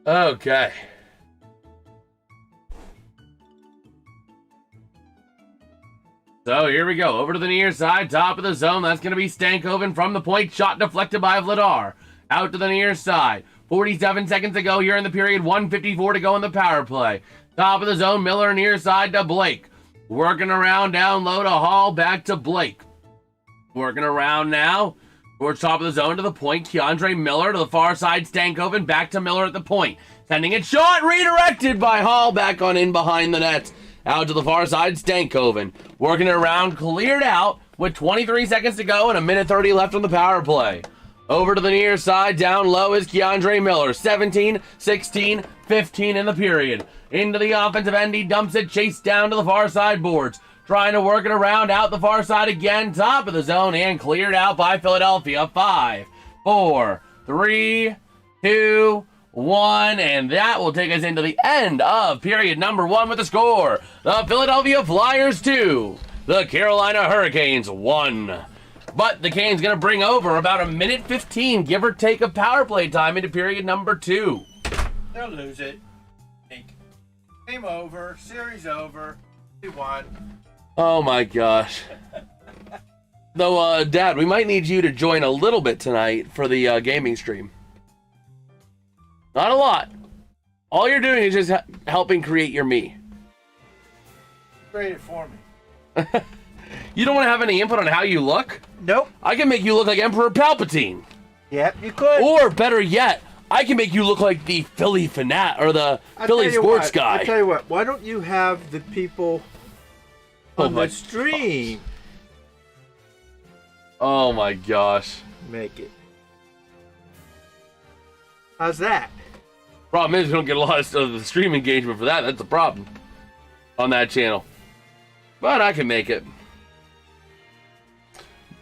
Okay. So here we go. Over to the near side, top of the zone. That's going to be Stankoven from the point. Shot deflected by Vladar. Out to the near side. 47 seconds to go here in the period. 1:54 to go in the power play. Top of the zone, Miller near side to Blake. Working around down low to Hall, back to Blake. Working around now. Towards top of the zone to the point. Keandre Miller to the far side. Stankoven back to Miller at the point. Sending it shot. Redirected by Hall. Back on in behind the net. Out to the far side. Stankoven. Working it around. Cleared out with 23 seconds to go and 1:30 left on the power play. Over to the near side. Down low is Keandre Miller. 17, 16, 15 in the period. Into the offensive end. He dumps it. Chased down to the far side boards. Trying to work it around out the far side again. Top of the zone and cleared out by Philadelphia. 5, 4, 3, 2, 1. And that will take us into the end of period number 1 with the score. The Philadelphia Flyers 2. The Carolina Hurricanes 1. But the Canes going to bring over about 1:15, give or take, of power play time into period number 2. They'll lose it. Game over. Series over. We won. Oh my gosh. Though, Dad, we might need you to join a little bit tonight for the gaming stream. Not a lot. All you're doing is just helping create your me. Create it for me. You don't want to have any input on how you look? Nope. I can make you look like Emperor Palpatine. Yep, you could. Or, better yet, I can make you look like the Philly fanat or the Philly sports guy. I'll tell you what. Why don't you have the people on the stream Oh my gosh. make it? How's that? Problem is, we don't get a lot of the stream engagement for that. That's the problem on that channel. But I can make it.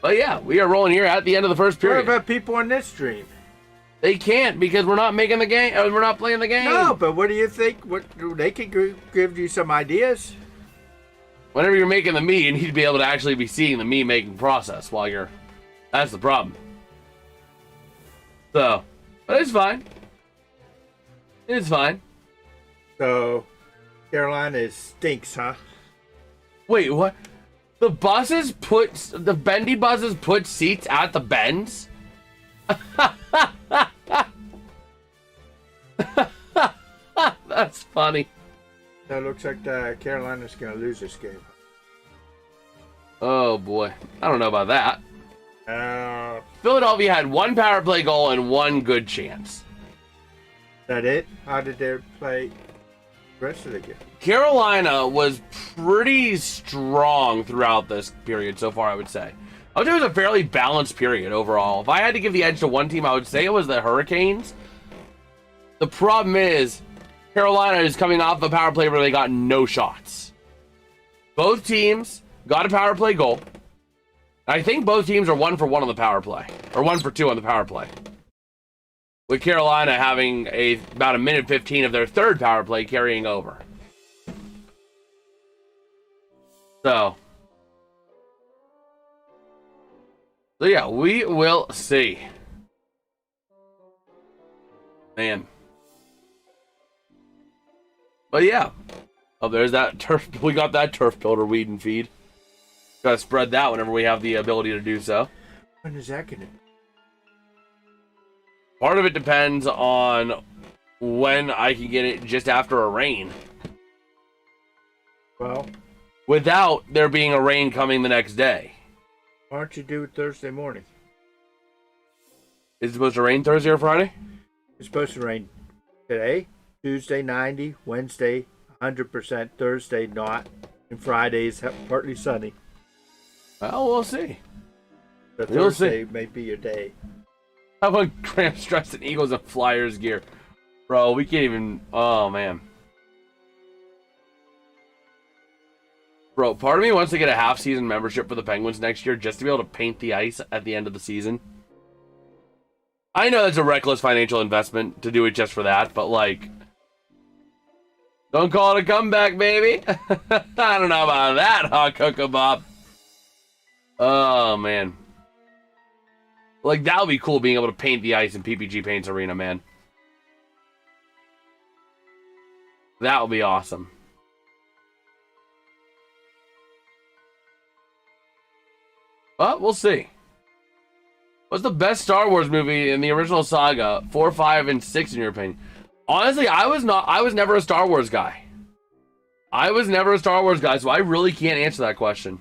But yeah, we are rolling here at the end of the first What period. about people on this stream? They can't because we're not making the game. We're not playing the game. No, but what do you think? What they could give you some ideas? Whenever you're making the me, you need to be able to actually be seeing the me making process while you're. That's the problem. So, but it's fine. It's fine. So, Carolina stinks, huh? Wait, what? The bendy buses put seats at the bends? That's funny. That looks like Carolina's going to lose this game. Oh boy, I don't know about that. Is Philadelphia had 1 power play goal and 1 good chance. that it? How did they play the rest of the game? Carolina was pretty strong throughout this period so far, I would say. I would say it was a fairly balanced period overall. If I had to give the edge to one team, I would say it was the Hurricanes. The problem is, Carolina is coming off a power play where they got no shots. Both teams got a power play goal. I think both teams are 1 for 1 on the power play. Or 1 for 2 on the power play. with Carolina having about a minute 15 of their third power play carrying over. So yeah, we will see. Man. But yeah. Oh, there's that turf. We got that turf builder weed and feed. Gotta spread that whenever we have the ability to do so. When is that gonna? Part of it depends on when I can get it just after a rain. Well, without there being a rain coming the next day. Why don't you do it Thursday morning? Is it supposed to rain Thursday or Friday? It's supposed to rain today, Tuesday 90, Wednesday 100%, Thursday not, and Friday is partly sunny. Well, we'll see. So We'll Thursday see. may be your day. How about Gramps dressed in Eagles and Flyers gear? Bro, we can't even... Oh, man. Bro, part of me wants to get a half-season membership for the Penguins next year just to be able to paint the ice at the end of the season. I know that's a reckless financial investment to do it just for that, but, like... Don't call it a comeback, baby. I don't know about that, hot cocoa Bob. Oh, man. Like, that would be cool, being able to paint the ice in PPG Paints Arena, man. That would be awesome. But we'll see. What's the best Star Wars movie in the original saga? 4, 5, and 6, in your opinion? Honestly, I was never a Star Wars guy. I was never a Star Wars guy, so I really can't answer that question.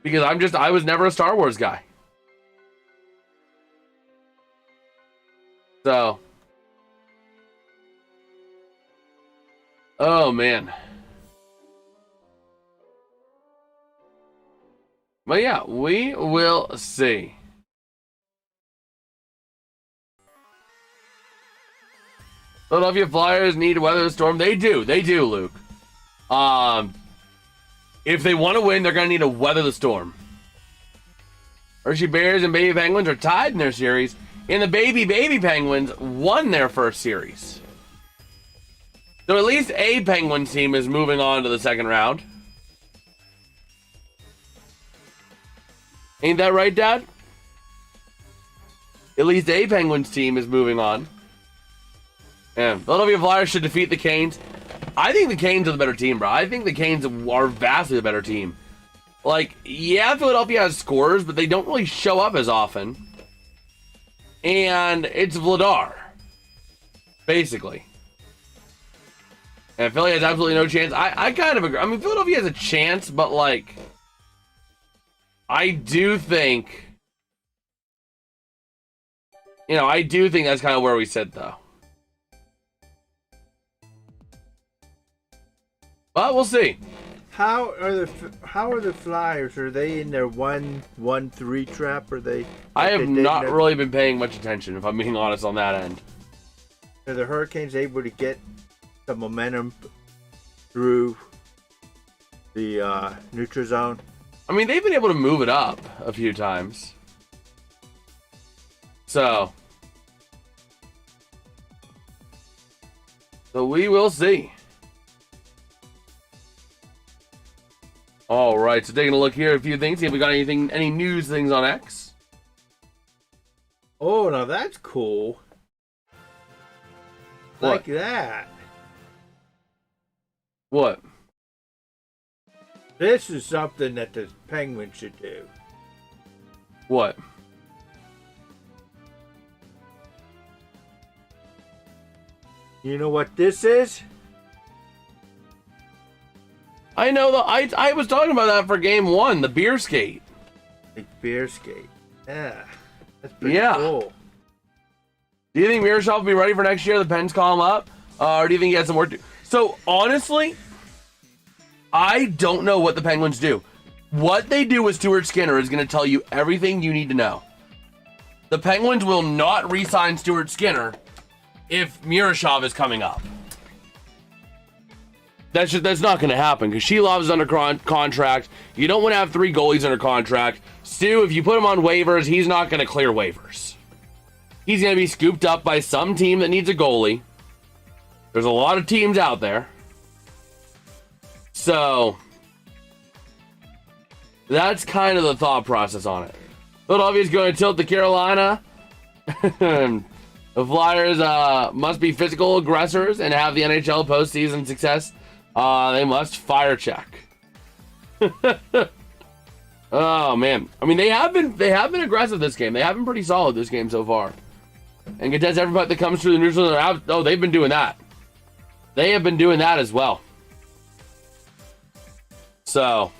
Because I was never a Star Wars guy. So. Oh, man. But yeah, we will see. Philadelphia Flyers need to weather the storm. They do, Luke. If they want to win, they're going to need to weather the storm. Hershey Bears and Baby Penguins are tied in their series, and the Baby Penguins won their first series. So at least a Penguins team is moving on to the second round. Ain't that right, Dad? At least a Penguins team is moving on. And Philadelphia Flyers should defeat the Canes. I think the Canes are the better team, bro. I think the Canes are vastly the better team. Like, yeah, Philadelphia has scorers, but they don't really show up as often. And it's Vladar. Basically. And Philly has absolutely no chance. I kind of agree. I mean, Philadelphia has a chance, but, like... I do think... You know, I do think that's kind of where we sit, though. But we'll see. How are the Flyers? Are they in their 1-1-3 trap? Or they? I have not really been paying much attention, if I'm being honest on that end. Are the Hurricanes able to get the momentum through the neutral zone? I mean, they've been able to move it up a few times. So we will see. All right, so taking a look here at a few things. See if we got any news things on X. Oh, now that's cool. What? Like that. What? This is something that the Penguins should do. What? You know what this is? I know I was talking about that for game 1, the beer skate. Like beer skate. Yeah. That's pretty cool. Do you think Miroshov will be ready for next year? The Pens call him up? Or do you think he has some work to do? So, honestly, I don't know what the Penguins do. What they do with Stuart Skinner is going to tell you everything you need to know. The Penguins will not re-sign Stuart Skinner if Miroshov is coming up. That's not going to happen because Sheilov is under contract. You don't want to have 3 goalies under contract. Stu, if you put him on waivers, he's not going to clear waivers. He's going to be scooped up by some team that needs a goalie. There's a lot of teams out there. So, that's kind of the thought process on it. Philadelphia is going to tilt to Carolina. The Flyers must be physical aggressors and have the NHL postseason success. They must fire check. Oh man, I mean they have been aggressive this game. They have been pretty solid this game so far, and contest everybody that comes through the neutral zone. Oh, they've been doing that. They have been doing that as well. So,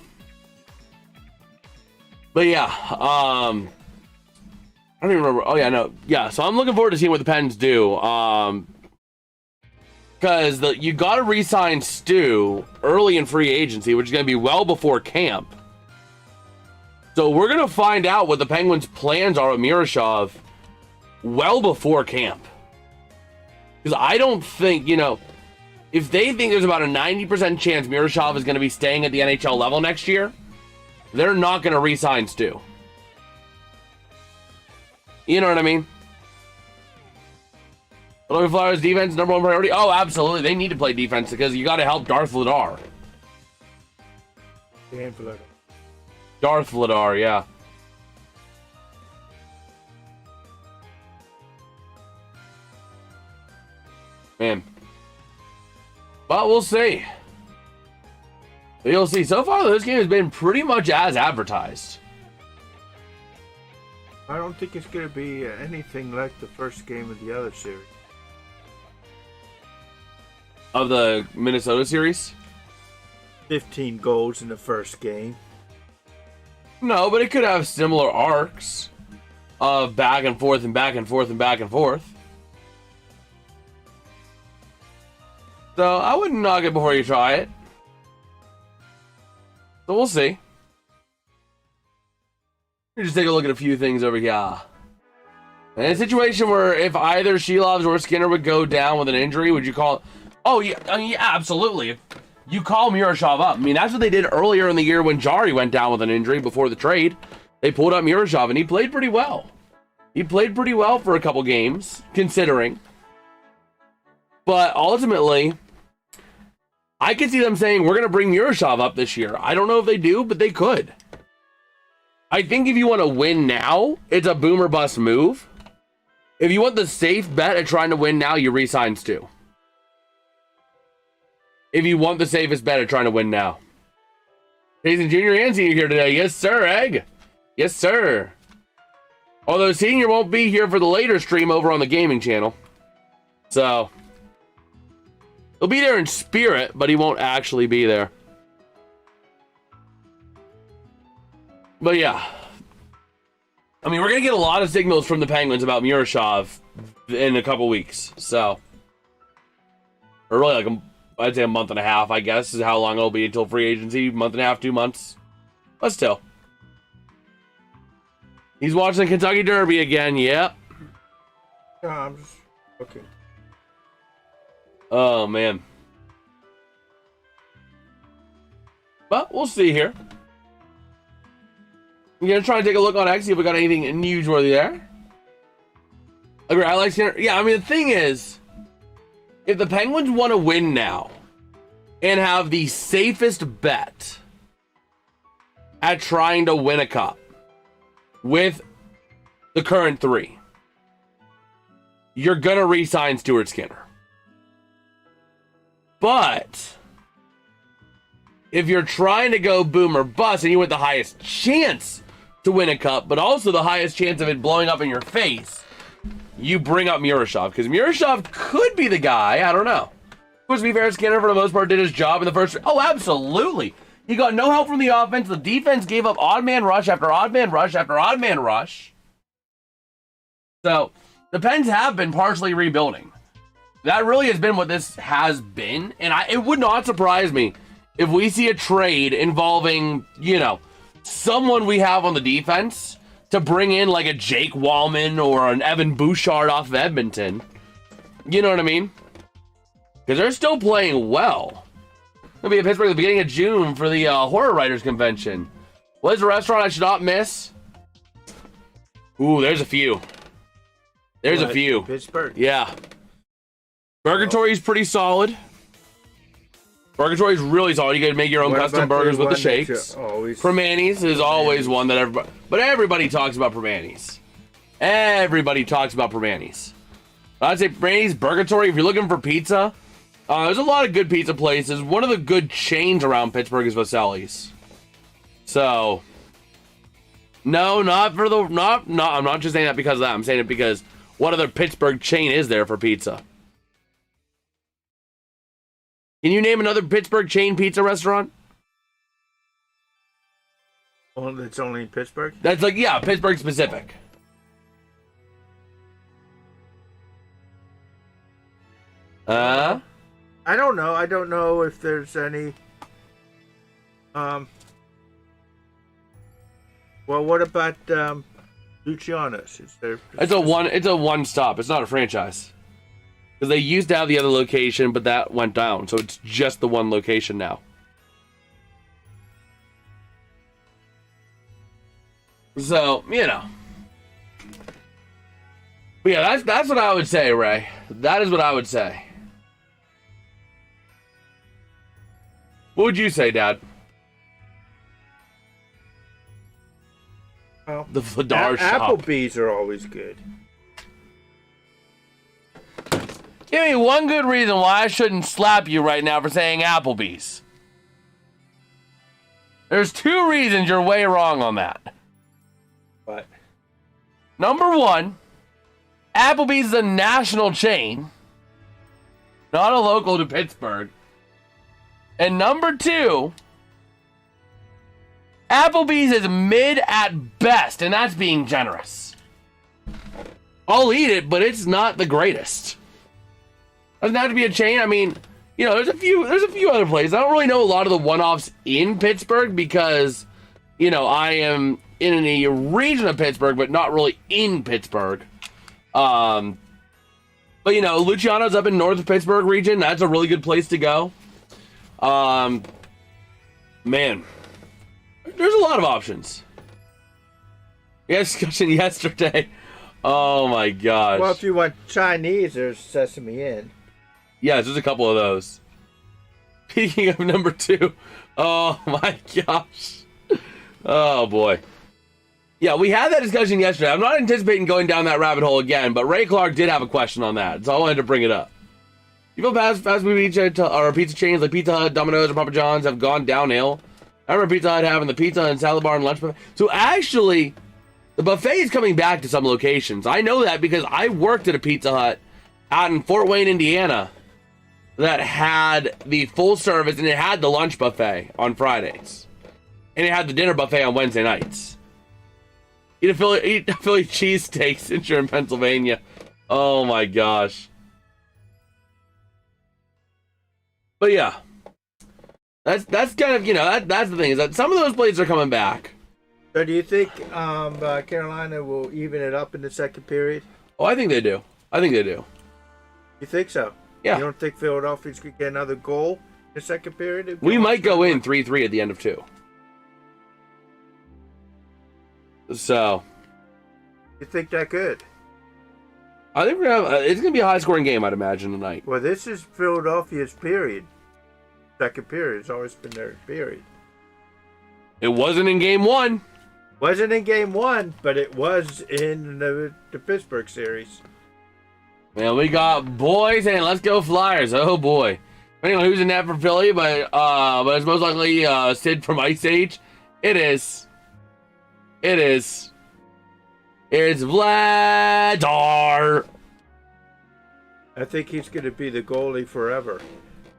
but yeah, I don't even remember. Oh yeah, no, yeah. So I'm looking forward to seeing what the Pens do. Because you got to re-sign Stu early in free agency, which is going to be well before camp. So we're going to find out what the Penguins' plans are with Miroshov well before camp. Because I don't think, if they think there's about a 90% chance Miroshov is going to be staying at the NHL level next year, they're not going to re-sign Stu. You know what I mean? Philadelphia Flyers defense, number one priority. Oh, absolutely. They need to play defense because you got to help Darth Vladar. Dan Vladar. Darth Vladar, yeah. Man. But we'll see. You'll see. So far, this game has been pretty much as advertised. I don't think it's going to be anything like the first game of the other series. Of the Minnesota series? 15 goals in the first game. No, but it could have similar arcs of back and forth and back and forth and back and forth. So I wouldn't knock it before you try it. So we'll see. Let me just take a look at a few things over here. In a situation where if either Shelovs or Skinner would go down with an injury, would you call... Oh, yeah, yeah, absolutely. If you call Miroshov up. I mean, that's what they did earlier in the year when Jari went down with an injury before the trade. They pulled up Miroshov, and he played pretty well. He played pretty well for a couple games, considering. But ultimately, I could see them saying, we're going to bring Miroshov up this year. I don't know if they do, but they could. I think if you want to win now, it's a boom or bust move. If you want the safe bet at trying to win now, you re-sign Stu. If you want the safest bet at trying to win now. Jason Jr. and Senior here today. Yes, sir, Egg. Yes, sir. Although Senior won't be here for the later stream over on the gaming channel. So, he'll be there in spirit, but he won't actually be there. But yeah. I mean, we're going to get a lot of signals from the Penguins about Miroshov in a couple weeks. So, or really like I'd say a month and a half, I guess, is how long it'll be until free agency. Month and a half, 2 months. But still. He's watching the Kentucky Derby again. Yep. Yeah, I'm just... Okay. Oh, man. But we'll see here. I'm going to try and take a look on X, see if we got anything newsworthy there. Agree, I like Skinner. Yeah, I mean, the thing is, if the Penguins want to win now and have the safest bet at trying to win a cup with the current three, you're going to re-sign Stuart Skinner. But if you're trying to go boom or bust and you want the highest chance to win a cup, but also the highest chance of it blowing up in your face, you bring up Miroshov, because Miroshov could be the guy. I don't know. To be fair, Skinner for the most part did his job in the first. Oh, absolutely. He got no help from the offense. The defense gave up odd man rush after odd man rush after odd man rush. So the Pens have been partially rebuilding. That really has been what this has been, and it would not surprise me if we see a trade involving, someone we have on the defense to bring in like a Jake Wallman or an Evan Bouchard off of Edmonton. You know what I mean? Because they're still playing well. Gonna be in Pittsburgh at the beginning of June for the Horror Writers Convention. What is a restaurant I should not miss? Ooh, there's a few. There's a What, few. Pittsburgh. Yeah. Purgatory's pretty solid. Purgatory's really solid. You can make your own What custom about burgers with the one that you shakes. always- Primanti's is always one that everybody... But everybody talks about Primanti's. Everybody talks about Primanti's. I'd say Primanti's, Purgatory, if you're looking for pizza, there's a lot of good pizza places. One of the good chains around Pittsburgh is Vaselli's. So... No, not for the... I'm not just saying that because of that. I'm saying it because what other Pittsburgh chain is there for pizza? Can you name another Pittsburgh chain pizza restaurant? One that's only in Pittsburgh? That's like, yeah, Pittsburgh specific. I don't know. I don't know if there's any. Well, what about Luciano's? Is there? It's a one stop. It's not a franchise. Because they used to have the other location, but that went down. So it's just the one location now. So, you know. But yeah, that's what I would say, Ray. That is what I would say. What would you say, Dad? Well, The Fladar shop. Applebee's are always good. Give me one good reason why I shouldn't slap you right now for saying Applebee's. There's two reasons you're way wrong on that. But Number one, Applebee's is a national chain, not a local to Pittsburgh. And number two, Applebee's is mid at best, and that's being generous. I'll eat it, but it's not the greatest. Doesn't have to be a chain. I mean, you know, there's a few other places. I don't really know a lot of the one-offs in Pittsburgh because, you know, I am in a region of Pittsburgh, but not really in Pittsburgh. But you know, Luciano's up in North Pittsburgh region. That's a really good place to go. Man, there's a lot of options. We had a discussion yesterday. Oh my gosh. well, if you want Chinese, there's Sesame Inn. Yes, there's a couple of those. Speaking of number two, oh my gosh. Oh boy. Yeah, we had that discussion yesterday. I'm not anticipating going down that rabbit hole again, but Ray Clark did have a question on that, so I wanted to bring it up. You feel fast food pizza chains like Pizza Hut, Domino's, or Papa John's have gone downhill? I remember Pizza Hut having the pizza and salad bar and lunch buffet. So actually, the buffet is coming back to some locations. I know that because I worked at a Pizza Hut out in Fort Wayne, Indiana, that had the full service, and it had the lunch buffet on Fridays. And it had the dinner buffet on Wednesday nights. Eat a Philly cheesesteak since you're in Pennsylvania. Oh my gosh. But yeah. That's kind of, you know, that's the thing, is that some of those places are coming back. So do you think Carolina will even it up in the second period? Oh, I think they do. You think so? Yeah. You don't think Philadelphia's going to get another goal in the second period? We might go in 3-3 at the end of 2. So, You think that good? I think we're gonna have, it's going to be a high-scoring game, I'd imagine, tonight. Well, this is Philadelphia's period. Second period. It's always been their period. It wasn't in game 1. Wasn't in game 1, but it was in the Pittsburgh series. Man, we got boys saying, let's go Flyers. Oh, boy. Depending on who's in that for Philly, but it's most likely Sid from Ice Age. It is. It's Vladar. I think he's going to be the goalie forever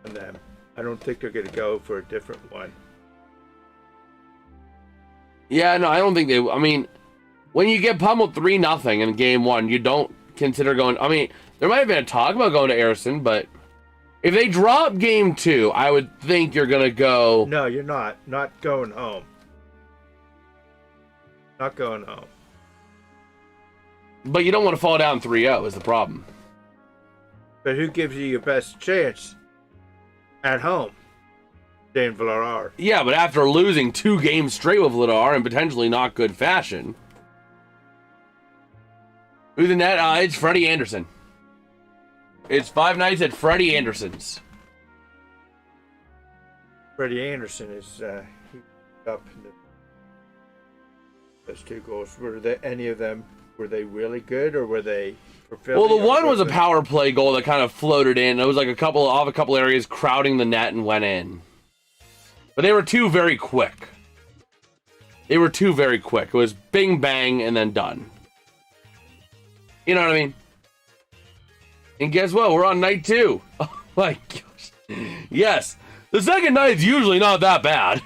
on them. I don't think they're going to go for a different one. Yeah, no, I don't think they... I mean, when you get pummeled 3-0 in game 1, you don't consider going... I mean, there might have been a talk about going to Harrison, but if they drop game 2, I would think you're going to go... No, you're not. Not going home. Not going home. But you don't want to fall down 3-0 is the problem. But who gives you your best chance at home? Dan Vladar. Yeah, but after losing 2 games straight with Vladar in potentially not good fashion... Who's in net? It's Freddie Anderson. It's 5 nights at Freddie Anderson's. Freddie Anderson is he up in those 2 goals. Were they any of them? Were they really good, or were they for Philly? Well, the one was a power play goal that kind of floated in. It was like a couple areas crowding the net and went in. But they were 2 very quick. They were 2 very quick. It was bing bang and then done. You know what I mean? And guess what? We're on night 2. Oh my gosh. Yes. The second night's usually not that bad.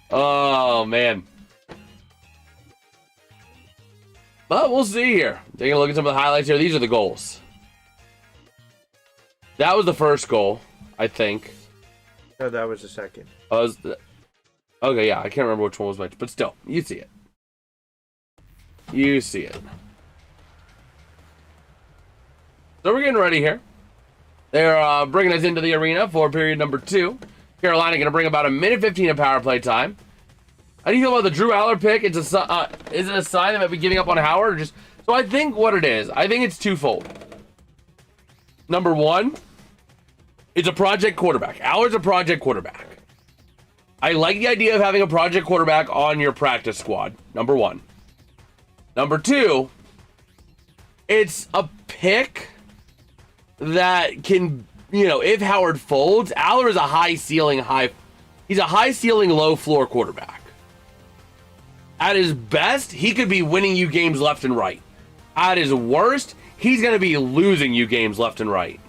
Oh, man. But we'll see here. Taking a look at some of the highlights here. These are the goals. That was the first goal, I think. No, that was the second. Okay, yeah. I can't remember which one was which. But still, you see it. You see it. So we're getting ready here. They're bringing us into the arena for period number 2. Carolina going to bring about 1:15 of power play time. How do you feel about the Drew Aller pick? Is it a sign they might be giving up on Howard? Or just so I think what it is, I think it's twofold. Number 1, it's a project quarterback. Aller's a project quarterback. I like the idea of having a project quarterback on your practice squad. Number 1. Number 2, it's a pick that can, if Howard folds, Aller is a he's a high ceiling, low floor quarterback. At his best, he could be winning you games left and right. At his worst, he's going to be losing you games left and right.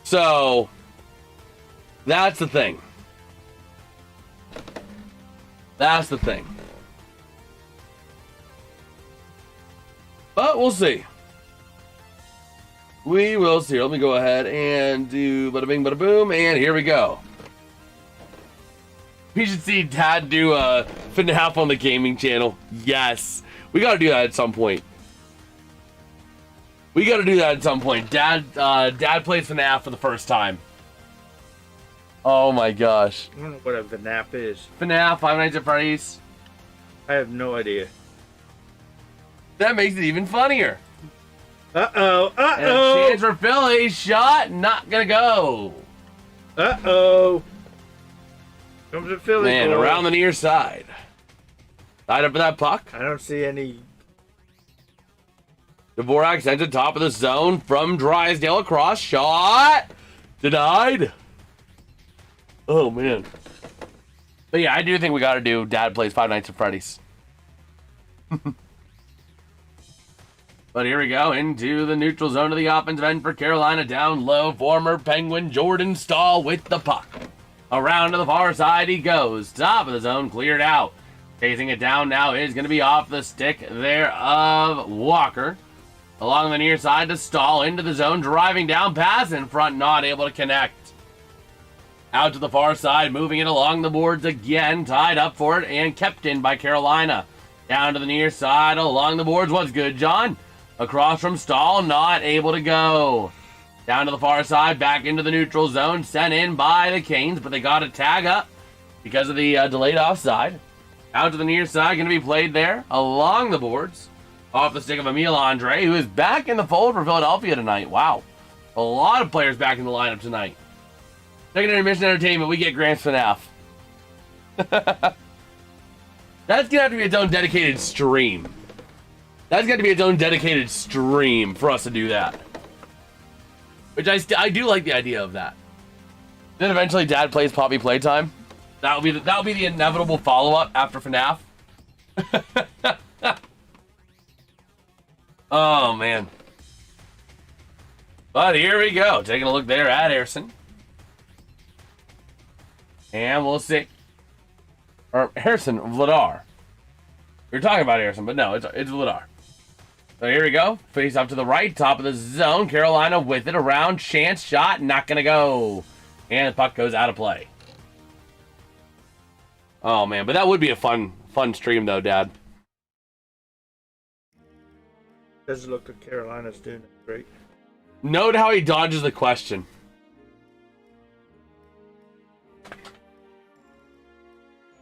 So, that's the thing. That's the thing. But we'll see. We will see. Let me go ahead and do bada bing, bada boom, and here we go. We should see Dad do a FNAF on the gaming channel. Yes. We got to do that at some point. Dad plays FNAF for the first time. Oh my gosh. I don't know what a FNAF is. FNAF, Five Nights at Freddy's. I have no idea. That makes it even funnier. Uh-oh. And a chance for Philly. Shot. Not going to go. Uh-oh. Comes a Philly. Man, goal. around the near side. Tied up for that puck. I don't see any. Dvorak sends it top of the zone from Drysdale across. Shot. Denied. Oh, man. But yeah, I do think we got to do Dad plays Five Nights at Freddy's. But here we go into the neutral zone of the offensive end for Carolina. Down low, former Penguin Jordan Stahl with the puck. Around to the far side he goes. Top of the zone, cleared out. Chasing it down now is going to be off the stick there of Walker. Along the near side to Stahl into the zone, driving down, pass in front, not able to connect. Out to the far side, moving it along the boards again, tied up for it and kept in by Carolina. Down to the near side, along the boards, what's good, John? Across from Stahl, not able to go. Down to the far side, back into the neutral zone, sent in by the Canes, but they got a tag up because of the delayed offside. Out to the near side, going to be played there, along the boards. Off the stick of Emile Andre, who is back in the fold for Philadelphia tonight. Wow. A lot of players back in the lineup tonight. Second Intermission Entertainment, we get Grant's FNAF. That's going to have to be its own dedicated stream. That's got to be its own dedicated stream for us to do that. Which I do like the idea of that. Then eventually Dad plays Poppy Playtime. That'll be the inevitable follow-up after FNAF. Oh man. But here we go. Taking a look there at Harrison. And we'll see. Or Harrison Vladar. We were talking about Harrison, but no, it's Vladar. So here we go. Face up to the right, top of the zone. Carolina with it around. Chance shot, not going to go. And the puck goes out of play. Oh, man. But that would be a fun stream, though, Dad. Doesn't look like Carolina's doing it great. Note how he dodges the question.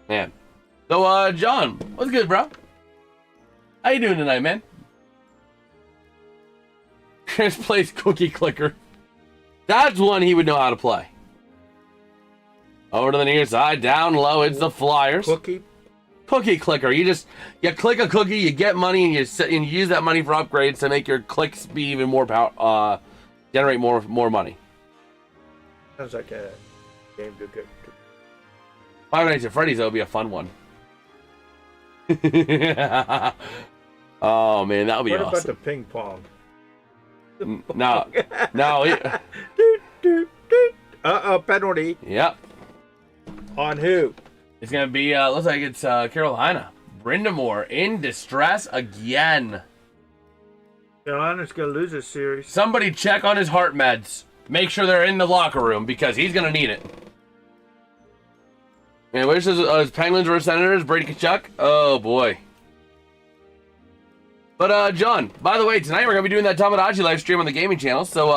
Man. So, John, what's good, bro? How you doing tonight, man? Chris plays Cookie Clicker. That's one he would know how to play. Over to the near side, down low, it's the Flyers. Cookie Clicker. You click a cookie, you get money, and you use that money for upgrades to make your clicks be even more power, generate more money. Sounds like a game to get. Five Nights at Freddy's, that would be a fun one. Oh man, that would be awesome. What about the ping pong? No. Penalty. Yep. On who? It's gonna be. Looks like it's Carolina. Brindamore in distress again. Carolina's gonna lose this series. Somebody check on his heart meds. Make sure they're in the locker room because he's gonna need it. And which is Penguins versus Senators? Brady Tkachuk. Oh boy. But John, by the way, tonight we're gonna be doing that Tomodachi live stream on the gaming channel. So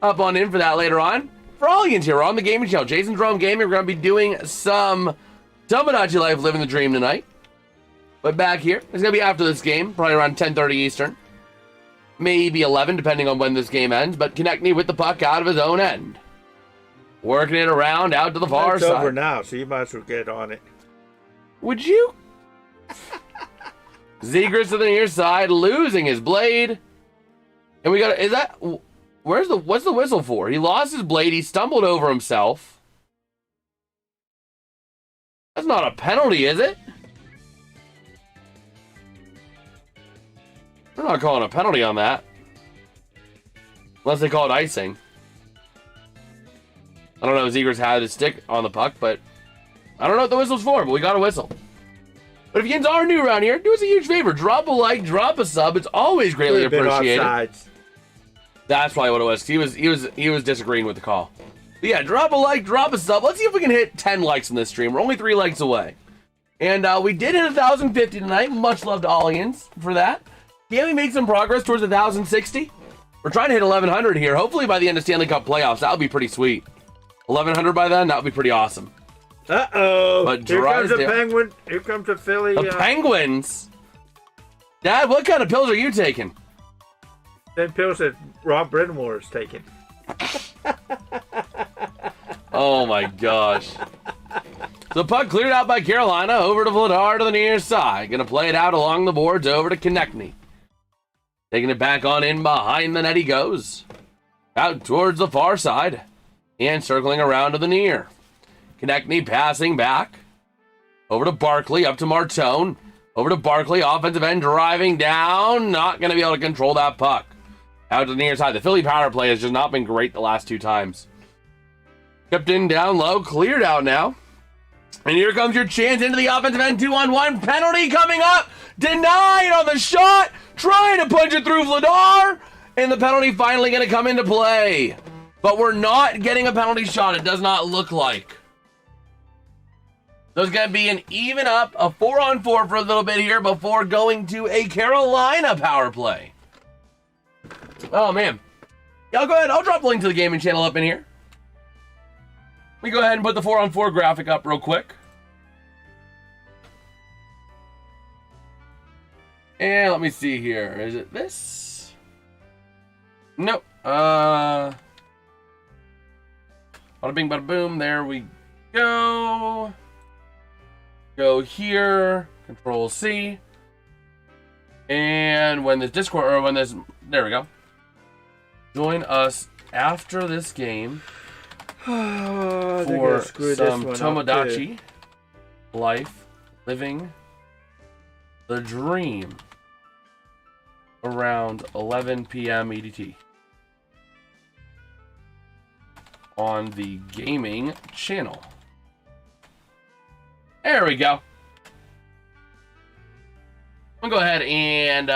hop on in for that later on. For all you here on the gaming channel, JasonsRealm Gaming, we're gonna be doing some Tomodachi Life Living the Dream tonight. But back here, it's gonna be after this game, probably around 10:30 Eastern. Maybe 11, depending on when this game ends. But Konechny with the puck out of his own end. Working it around out to the far side. It's over now, so you might as well get on it. Would you? Zegras to the near side, losing his blade. And we got, what's the whistle for? He lost his blade, he stumbled over himself. That's not a penalty, is it? We're not calling a penalty on that. Unless they call it icing. I don't know if Zegras had his stick on the puck, but I don't know what the whistle's for, but we got a whistle. But if you guys are new around here, do us a huge favor. Drop a like, drop a sub. It's always greatly appreciated. That's probably what it was. He was disagreeing with the call. But yeah, drop a like, drop a sub. Let's see if we can hit 10 likes in this stream. We're only 3 likes away. And we did hit 1,050 tonight. Much love to Allians for that. Can we make some progress towards 1,060? We're trying to hit 1,100 here. Hopefully by the end of Stanley Cup Playoffs. That would be pretty sweet. 1,100 by then? That would be pretty awesome. Uh-oh. But Here comes the Penguin. Here comes the Philly. The Penguins? Dad, what kind of pills are you taking? Same pills that Rob Brindamore is taking. Oh my gosh. The puck cleared out by Carolina. Over to Vladar to the near side. Gonna play it out along the boards over to Konechny. Taking it back on in behind the net he goes. Out towards the far side. And circling around to the near. Konechny passing back. Over to Barkley, up to Martone. Over to Barkley, offensive end driving down. Not going to be able to control that puck. Out to the near side. The Philly power play has just not been great the last 2 times. Kept in down low, cleared out now. And here comes your chance into the offensive end. 2-on-1 penalty coming up. Denied on the shot. Trying to punch it through Vladar. And the penalty finally going to come into play. But we're not getting a penalty shot. It does not look like. There's going to be an even up, a 4-on-4 for a little bit here before going to a Carolina power play. Oh, man. Yeah, I'll go ahead. I'll drop the link to the gaming channel up in here. Let me go ahead and put the 4-on-4 graphic up real quick. And let me see here. Is it this? Nope. Bada bing, bada boom. There we go. Go here. Control C. And when this Discord, or when this, there we go. Join us after this game for some Tomodachi Life Living the Dream around 11 p.m. EDT on the gaming channel. There we go. I'm gonna go ahead and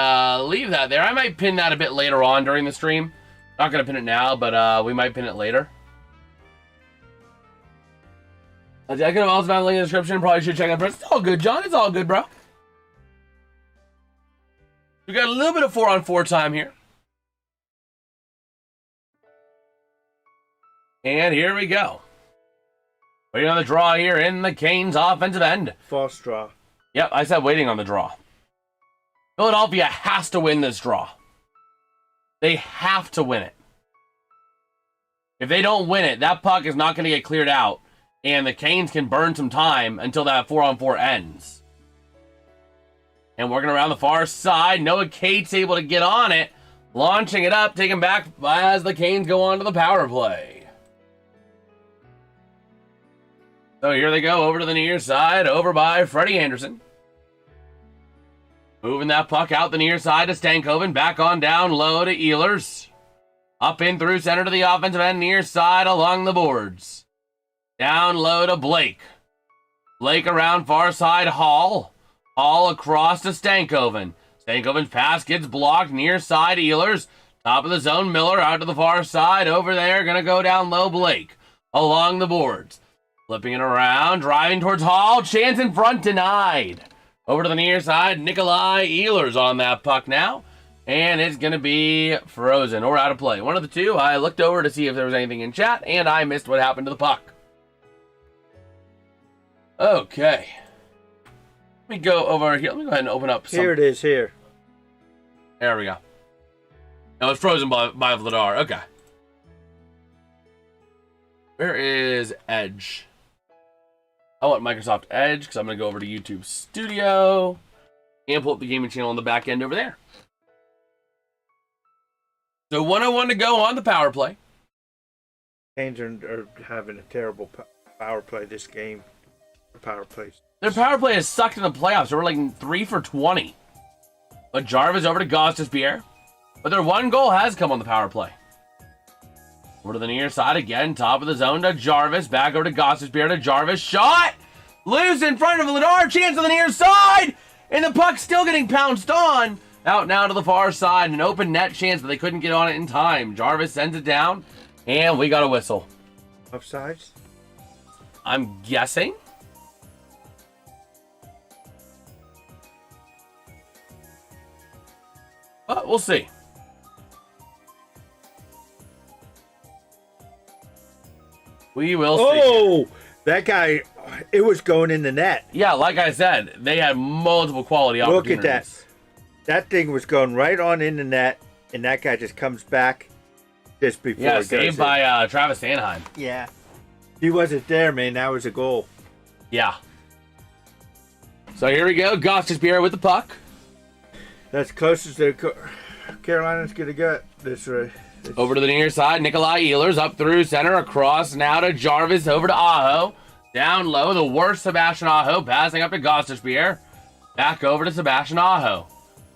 leave that there. I might pin that a bit later on during the stream. Not gonna pin it now, but we might pin it later. I could have also found a link in the description. Probably should check out first. It's all good, John. It's all good, bro. We got a little bit of 4-on-4 time here. And here we go. Waiting on the draw here in the Canes offensive end. False draw. Yep, I said waiting on the draw. Philadelphia has to win this draw. They have to win it. If they don't win it, that puck is not going to get cleared out, and the Canes can burn some time until that 4-on-4 ends. And working around the far side, Noah Cates able to get on it, launching it up, taken back as the Canes go on to the power play. So here they go over to the near side, over by Freddie Anderson. Moving that puck out the near side to Stankoven, back on down low to Ehlers. Up in through center to the offensive end, near side along the boards. Down low to Blake. Blake around far side, Hall. Hall across to Stankoven. Stankoven's pass gets blocked, near side Ehlers. Top of the zone, Miller out to the far side. Over there, gonna go down low, Blake. Along the boards. Flipping it around, driving towards Hall. Chance in front, denied. Over to the near side, Nikolai Ehlers on that puck now. And it's going to be frozen or out of play. One of the two. I looked over to see if there was anything in chat, and I missed what happened to the puck. Okay. Let me go over here. Let me go ahead and open up some. Here it is, here. There we go. No, it's frozen by Vladar. Okay. Where is Edge? I want Microsoft Edge because I'm going to go over to YouTube Studio and pull up the gaming channel on the back end over there. So 101 to go on the power play. Canes are having a terrible power play this game. Power plays. Their power play has sucked in the playoffs. They were like 3 for 20. But Jarvis over to Gostisbehere. But their one goal has come on the power play. Over to the near side again. Top of the zone to Jarvis. Back over to Gostisbehere to Jarvis. Shot! Loose in front of Vladar. Chance on the near side! And the puck's still getting pounced on. Out now to the far side. An open net chance, but they couldn't get on it in time. Jarvis sends it down. And we got a whistle. Offsides? I'm guessing. But we'll see. We will see. Oh, that guy, it was going in the net. Yeah, like I said, they had multiple quality opportunities. Look at that. That thing was going right on in the net, and that guy just comes back just before it goes saved by Travis Sanheim. Yeah. He wasn't there, man. That was a goal. Yeah. So here we go. Gostisbehere with the puck. That's closest to Carolina's going to get this right. Over to the near side, Nikolai Ehlers up through center, across now to Jarvis, over to Aho. Down low, the worst Sebastian Aho, passing up to Gostisbehere. Back over to Sebastian Aho.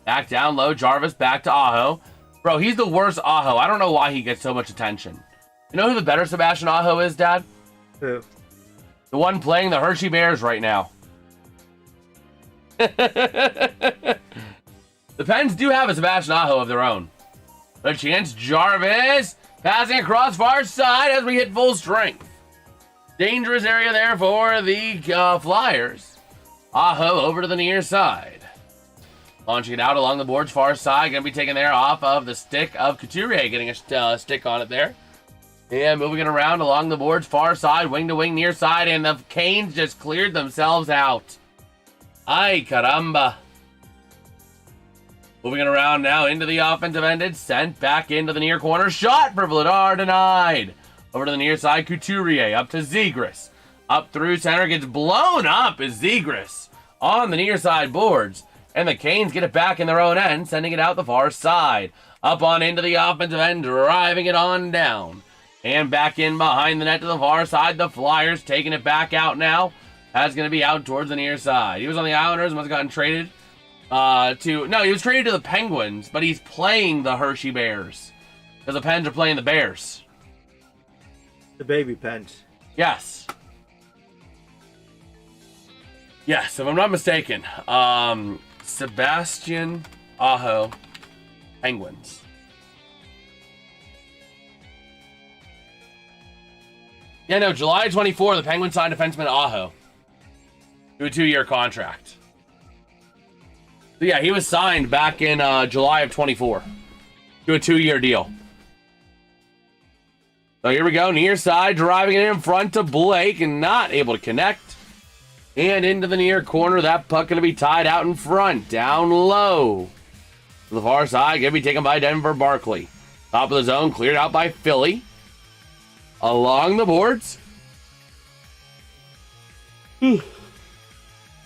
Back down low, Jarvis back to Aho. Bro, he's the worst Aho. I don't know why he gets so much attention. You know who the better Sebastian Aho is, Dad? Who? The one playing the Hershey Bears right now. The Pens do have a Sebastian Aho of their own. A chance, Jarvis passing across far side as we hit full strength. Dangerous area there for the Flyers. Aho over to the near side. Launching it out along the boards far side. Going to be taken there off of the stick of Couturier. Getting a stick on it there. And moving it around along the boards far side. Wing to wing near side. And the Canes just cleared themselves out. Ay caramba. Moving it around now into the offensive end. It's sent back into the near corner. Shot for Vladar, denied. Over to the near side, Couturier up to Zegras. Up through center, gets blown up as Zegras on the near side boards. And the Canes get it back in their own end, sending it out the far side. Up on into the offensive end, driving it on down. And back in behind the net to the far side. The Flyers taking it back out now. That's going to be out towards the near side. He was on the Islanders, must have gotten traded. He was traded to the Penguins, but he's playing the Hershey Bears. Because the Pens are playing the Bears. The baby Pens. Yes. Yes, if I'm not mistaken. Sebastian Aho, Penguins. Yeah, no, July 24, the Penguins signed defenseman Aho to a 2-year contract. So yeah, he was signed back in July of 24 to a 2-year deal. So here we go, near side, driving it in front to Blake and not able to connect. And into the near corner. That puck going to be tied out in front. Down low. To the far side. Going to be taken by Denver Barkley. Top of the zone. Cleared out by Philly. Along the boards.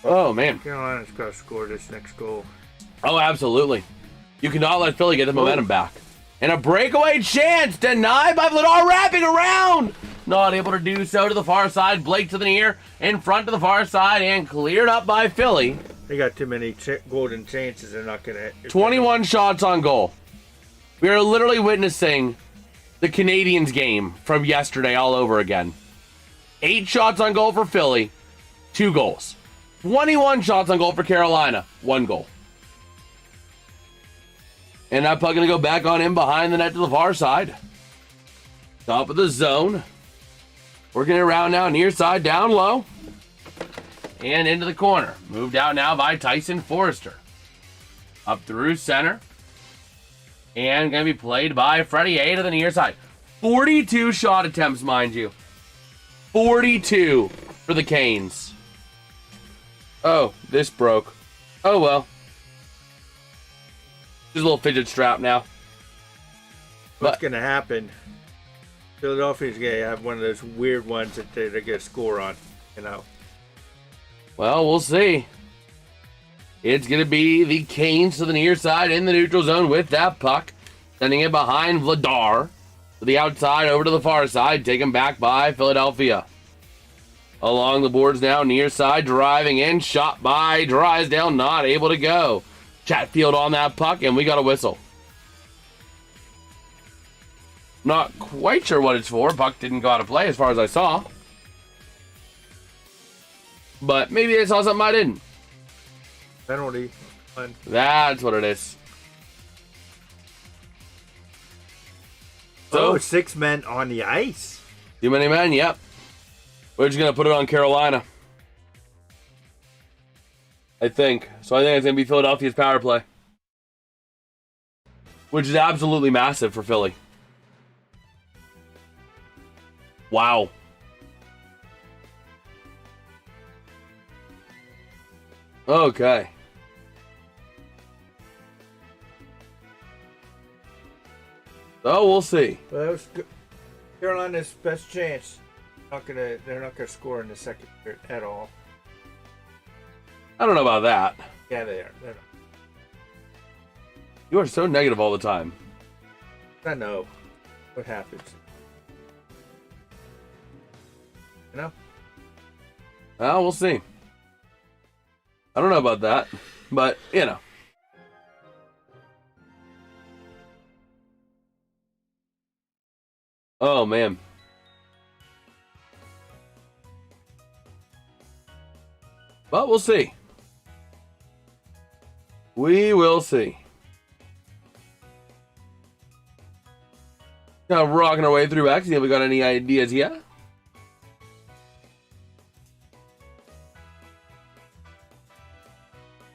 Oh, man. Carolina's got to score this next goal. Oh, absolutely. You cannot let Philly get the momentum back. And a breakaway chance denied by Vladar, wrapping around. Not able to do so to the far side. Blake to the near, in front to the far side, and cleared up by Philly. They got too many golden chances. They're not going to... 21 shots on goal. We are literally witnessing the Canadiens game from yesterday all over again. 8 shots on goal for Philly, 2 goals. 21 shots on goal for Carolina, 1 goal. And that puck going to go back on in behind the net to the far side. Top of the zone. Working it around now, near side, down low. And into the corner. Moved out now by Tyson Forrester. Up through center. And going to be played by Freddie A to the near side. 42 shot attempts, mind you. 42 for the Canes. Oh, this broke. Oh, well. Just a little fidget strap now. What's going to happen? Philadelphia's going to have one of those weird ones that they're going to score on, you know. Well, we'll see. It's going to be the Canes to the near side in the neutral zone with that puck. Sending it behind Vladar. To the outside, over to the far side. Taken back by Philadelphia. Along the boards now, near side, driving in. Shot by Drysdale, not able to go. Chatfield on that puck, and we got a whistle. Not quite sure what it's for. Puck didn't go out of play as far as I saw. But maybe they saw something I didn't. Penalty. That's what it is. So, 6 men on the ice. Too many men, yep. We're just going to put it on Carolina. I think. So I think it's going to be Philadelphia's power play. Which is absolutely massive for Philly. Wow. Okay. So we'll see. Well, that was Carolina's best chance. They're not gonna score in the second period at all. I don't know about that. Yeah, they are. They're not. You are so negative all the time. I know what happens. You know? Well, we'll see. I don't know about that, but you know. Oh man. But we'll see. We will see. Kind of rocking our way through X. Have we got any ideas yet?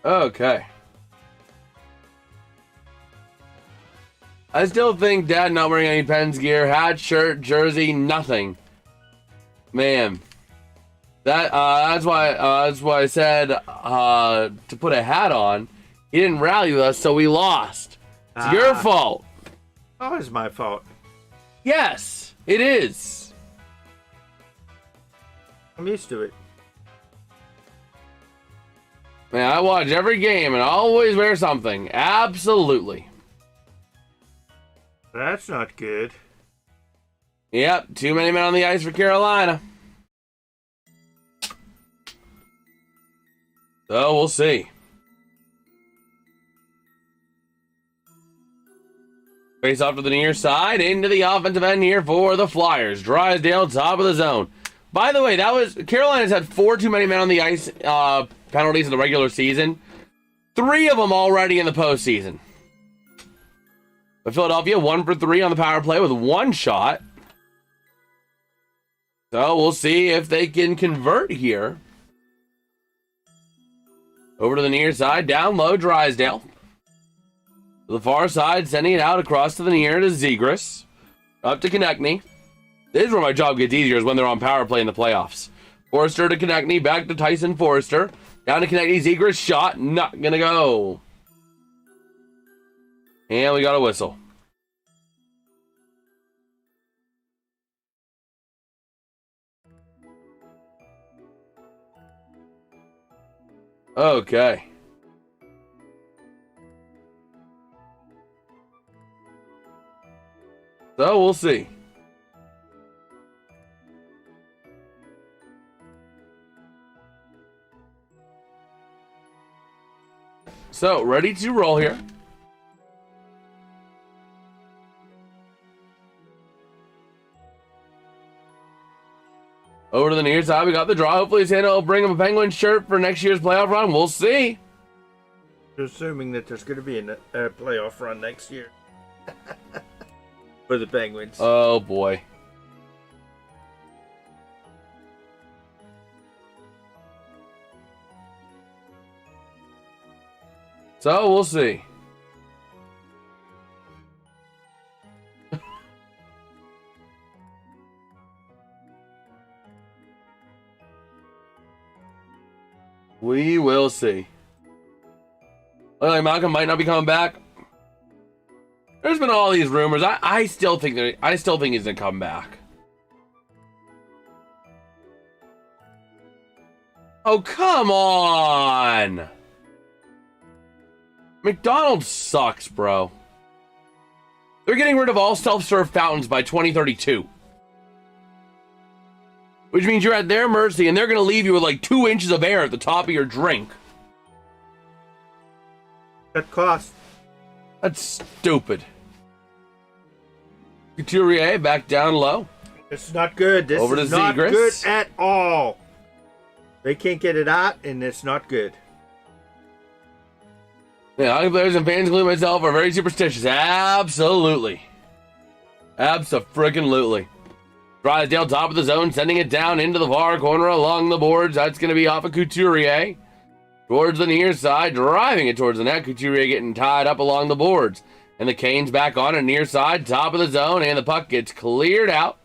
Okay. I still think Dad not wearing any Pens gear, hat, shirt, jersey, nothing. Man. That's why I said to put a hat on. He didn't rally with us, so we lost. It's your fault. Oh, it's my fault. Yes, it is. I'm used to it. Man, I watch every game and I always wear something. Absolutely. That's not good. Yep, too many men on the ice for Carolina. So we'll see. Face off to the near side, into the offensive end here for the Flyers. Drysdale, top of the zone. By the way, Carolina's had 4 too many men on the ice penalties in the regular season. 3 of them already in the postseason. But Philadelphia 1 for 3 on the power play with 1 shot. So we'll see if they can convert here. Over to the near side, down low, Drysdale. To the far side, sending it out across to the near to Zegras. Up to Konechny. This is where my job gets easier, is when they're on power play in the playoffs. Forster to Konechny, back to Tyson Forster. Down to Konechny, Zegras shot, not gonna go. And we got a whistle. Okay. So we'll see. So, ready to roll here. Over to the near side, we got the draw. Hopefully Santa will bring him a Penguin shirt for next year's playoff run. We'll see. Assuming that there's going to be a playoff run next year. For the Penguins. Oh, boy. So, we'll see. We will see. Well, like Malcolm might not be coming back. There's been all these rumors. I still think he's gonna come back. Oh, come on! McDonald's sucks, bro. They're getting rid of all self-serve fountains by 2032. Which means you're at their mercy and they're going to leave you with like 2 inches of air at the top of your drink. Cut cost. That's stupid. Couturier back down low. It's not good. This Over to is not Zegras. good at all. They can't get it out, and it's not good. Yeah, hockey players and fans, including myself, are very superstitious. Absolutely. Abso-friggin-lutely. Drysdale, top of the zone, sending it down into the far corner along the boards. That's going to be off of Couturier. Towards the near side, driving it towards the net. Couturier getting tied up along the boards. And the Canes back on it, near side, top of the zone, and the puck gets cleared out.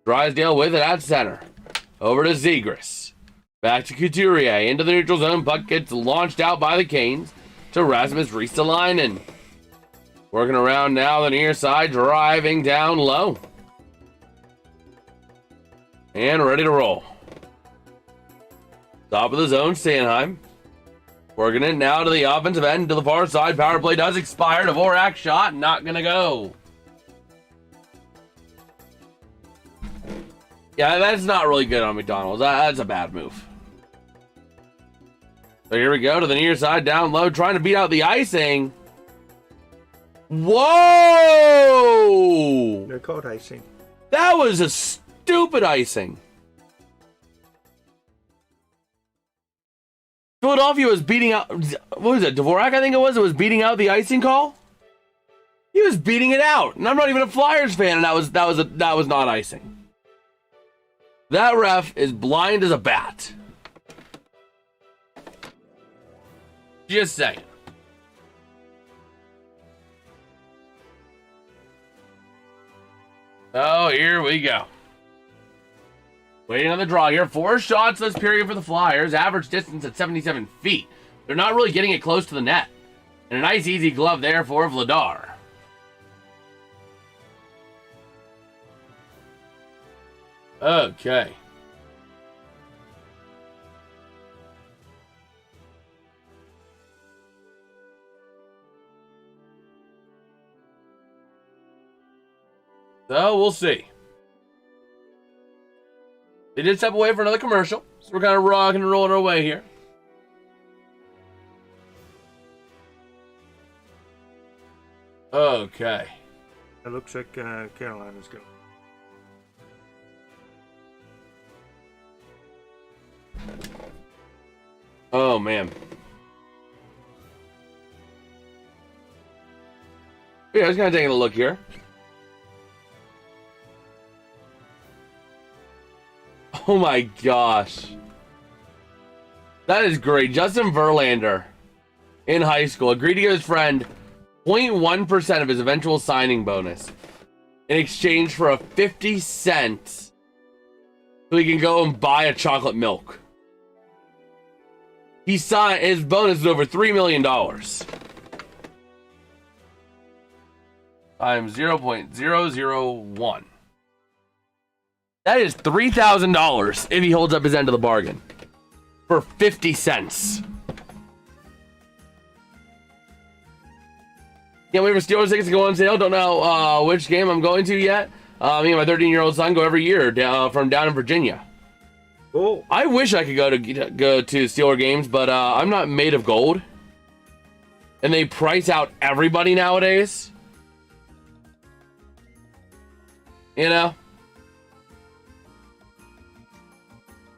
Drysdale with it at center. Over to Zegras. Back to Couturier, into the neutral zone. Puck gets launched out by the Canes to Rasmus Ristolainen. Working around now the near side, driving down low. And ready to roll. Top of the zone, Sanheim. Working it now to the offensive end, to the far side. Power play does expire. Dvorak shot, not gonna go. Yeah, that's not really good on McDonald's. That's a bad move. So here we go to the near side, down low, trying to beat out the icing. Whoa! They're called icing. That was a stupid icing. Philadelphia was beating out, what was it, Dvorak I think it was beating out the icing call? He was beating it out, and I'm not even a Flyers fan, and that was not icing. That ref is blind as a bat. Just saying. Oh, here we go. Waiting on the draw here. 4 shots this period for the Flyers. Average distance at 77 feet. They're not really getting it close to the net. And a nice easy glove there for Vladar. Okay. So we'll see. They did step away for another commercial, so we're kind of rocking and rolling our way here. Okay. It looks like Carolina's going. Oh, man. Yeah, I was kind of taking a look here. Oh my gosh. That is great. Justin Verlander, in high school, agreed to give his friend 0.1% of his eventual signing bonus in exchange for a 50-cent so he can go and buy a chocolate milk. He signed, his bonus is over $3 million. Times 0.001. That is $3,000 if he holds up his end of the bargain. For 50 cents. Can't wait for Steelers tickets to go on sale. Don't know which game I'm going to yet. Me and my 13-year-old son go every year from down in Virginia. Cool. I wish I could go to Steeler games, but I'm not made of gold. And they price out everybody nowadays. You know?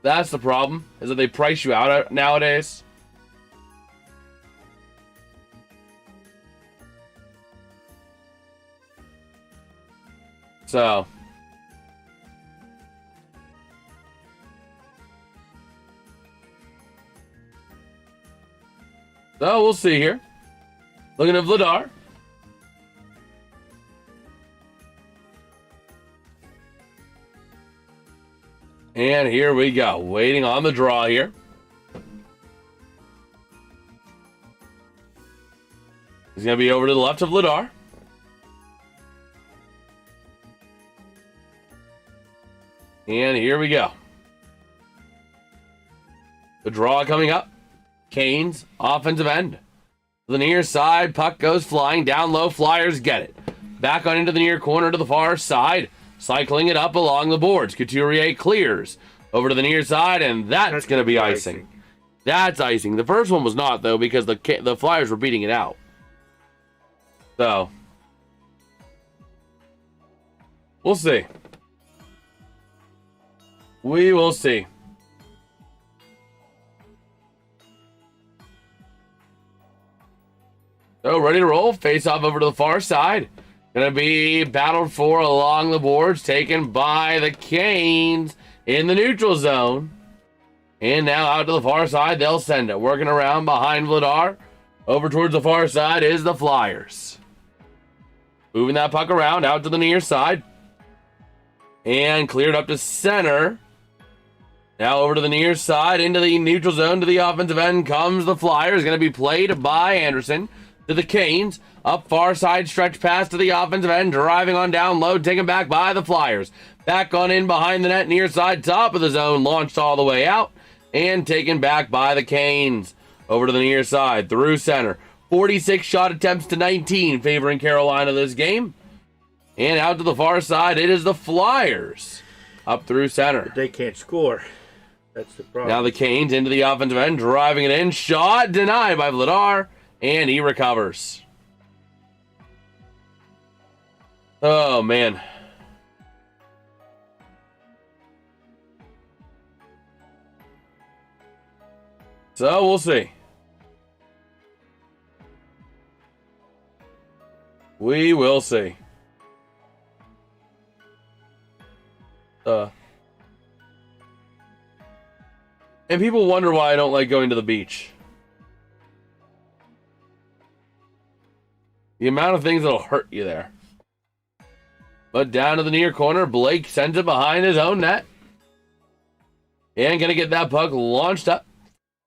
That's the problem, is that they price you out nowadays. So we'll see here. Looking at Vladar. And here we go. Waiting on the draw here. He's going to be over to the left of Vladar. And here we go. The draw coming up. Canes, offensive end. To the near side, puck goes flying. Down low, Flyers get it. Back on into the near corner to the far side. Cycling it up along the boards. Couturier clears. Over to the near side, and that's going to be icing. That's icing. The first one was not, though, because the Flyers were beating it out. So, we'll see. We will see. So, ready to roll. Face off over to the far side. Gonna be battled for along the boards. Taken by the Canes in the neutral zone. And now out to the far side. They'll send it. Working around behind Vladar. Over towards the far side is the Flyers. Moving that puck around out to the near side. And cleared up to center. Now over to the near side, into the neutral zone, to the offensive end comes the Flyers. Going to be played by Anderson to the Canes. Up far side, stretch pass to the offensive end, driving on down low, taken back by the Flyers. Back on in behind the net, near side, top of the zone, launched all the way out, and taken back by the Canes. Over to the near side, through center. 46 shot attempts to 19, favoring Carolina this game. And out to the far side, it is the Flyers. Up through center. But they can't score. That's the problem. Now the Canes into the offensive end, driving it in. Shot denied by Vladar, and he recovers. Oh, man. So, we'll see. We will see. And people wonder why I don't like going to the beach. The amount of things that'll hurt you there. But down to the near corner, Blake sends it behind his own net. And gonna get that puck launched up.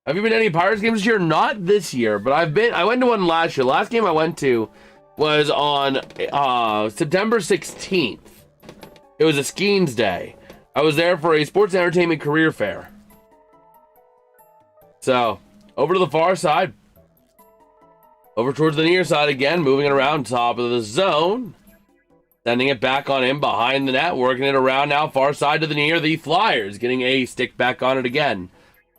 Have you been to any Pirates games this year? Not this year, but I went to one last year. Last game I went to was on September 16th. It was a Skeens Day. I was there for a sports entertainment career fair. So, over to the far side. Over towards the near side again, moving it around top of the zone. Sending it back on in behind the net, working it around now, far side to the near, the Flyers getting a stick back on it again.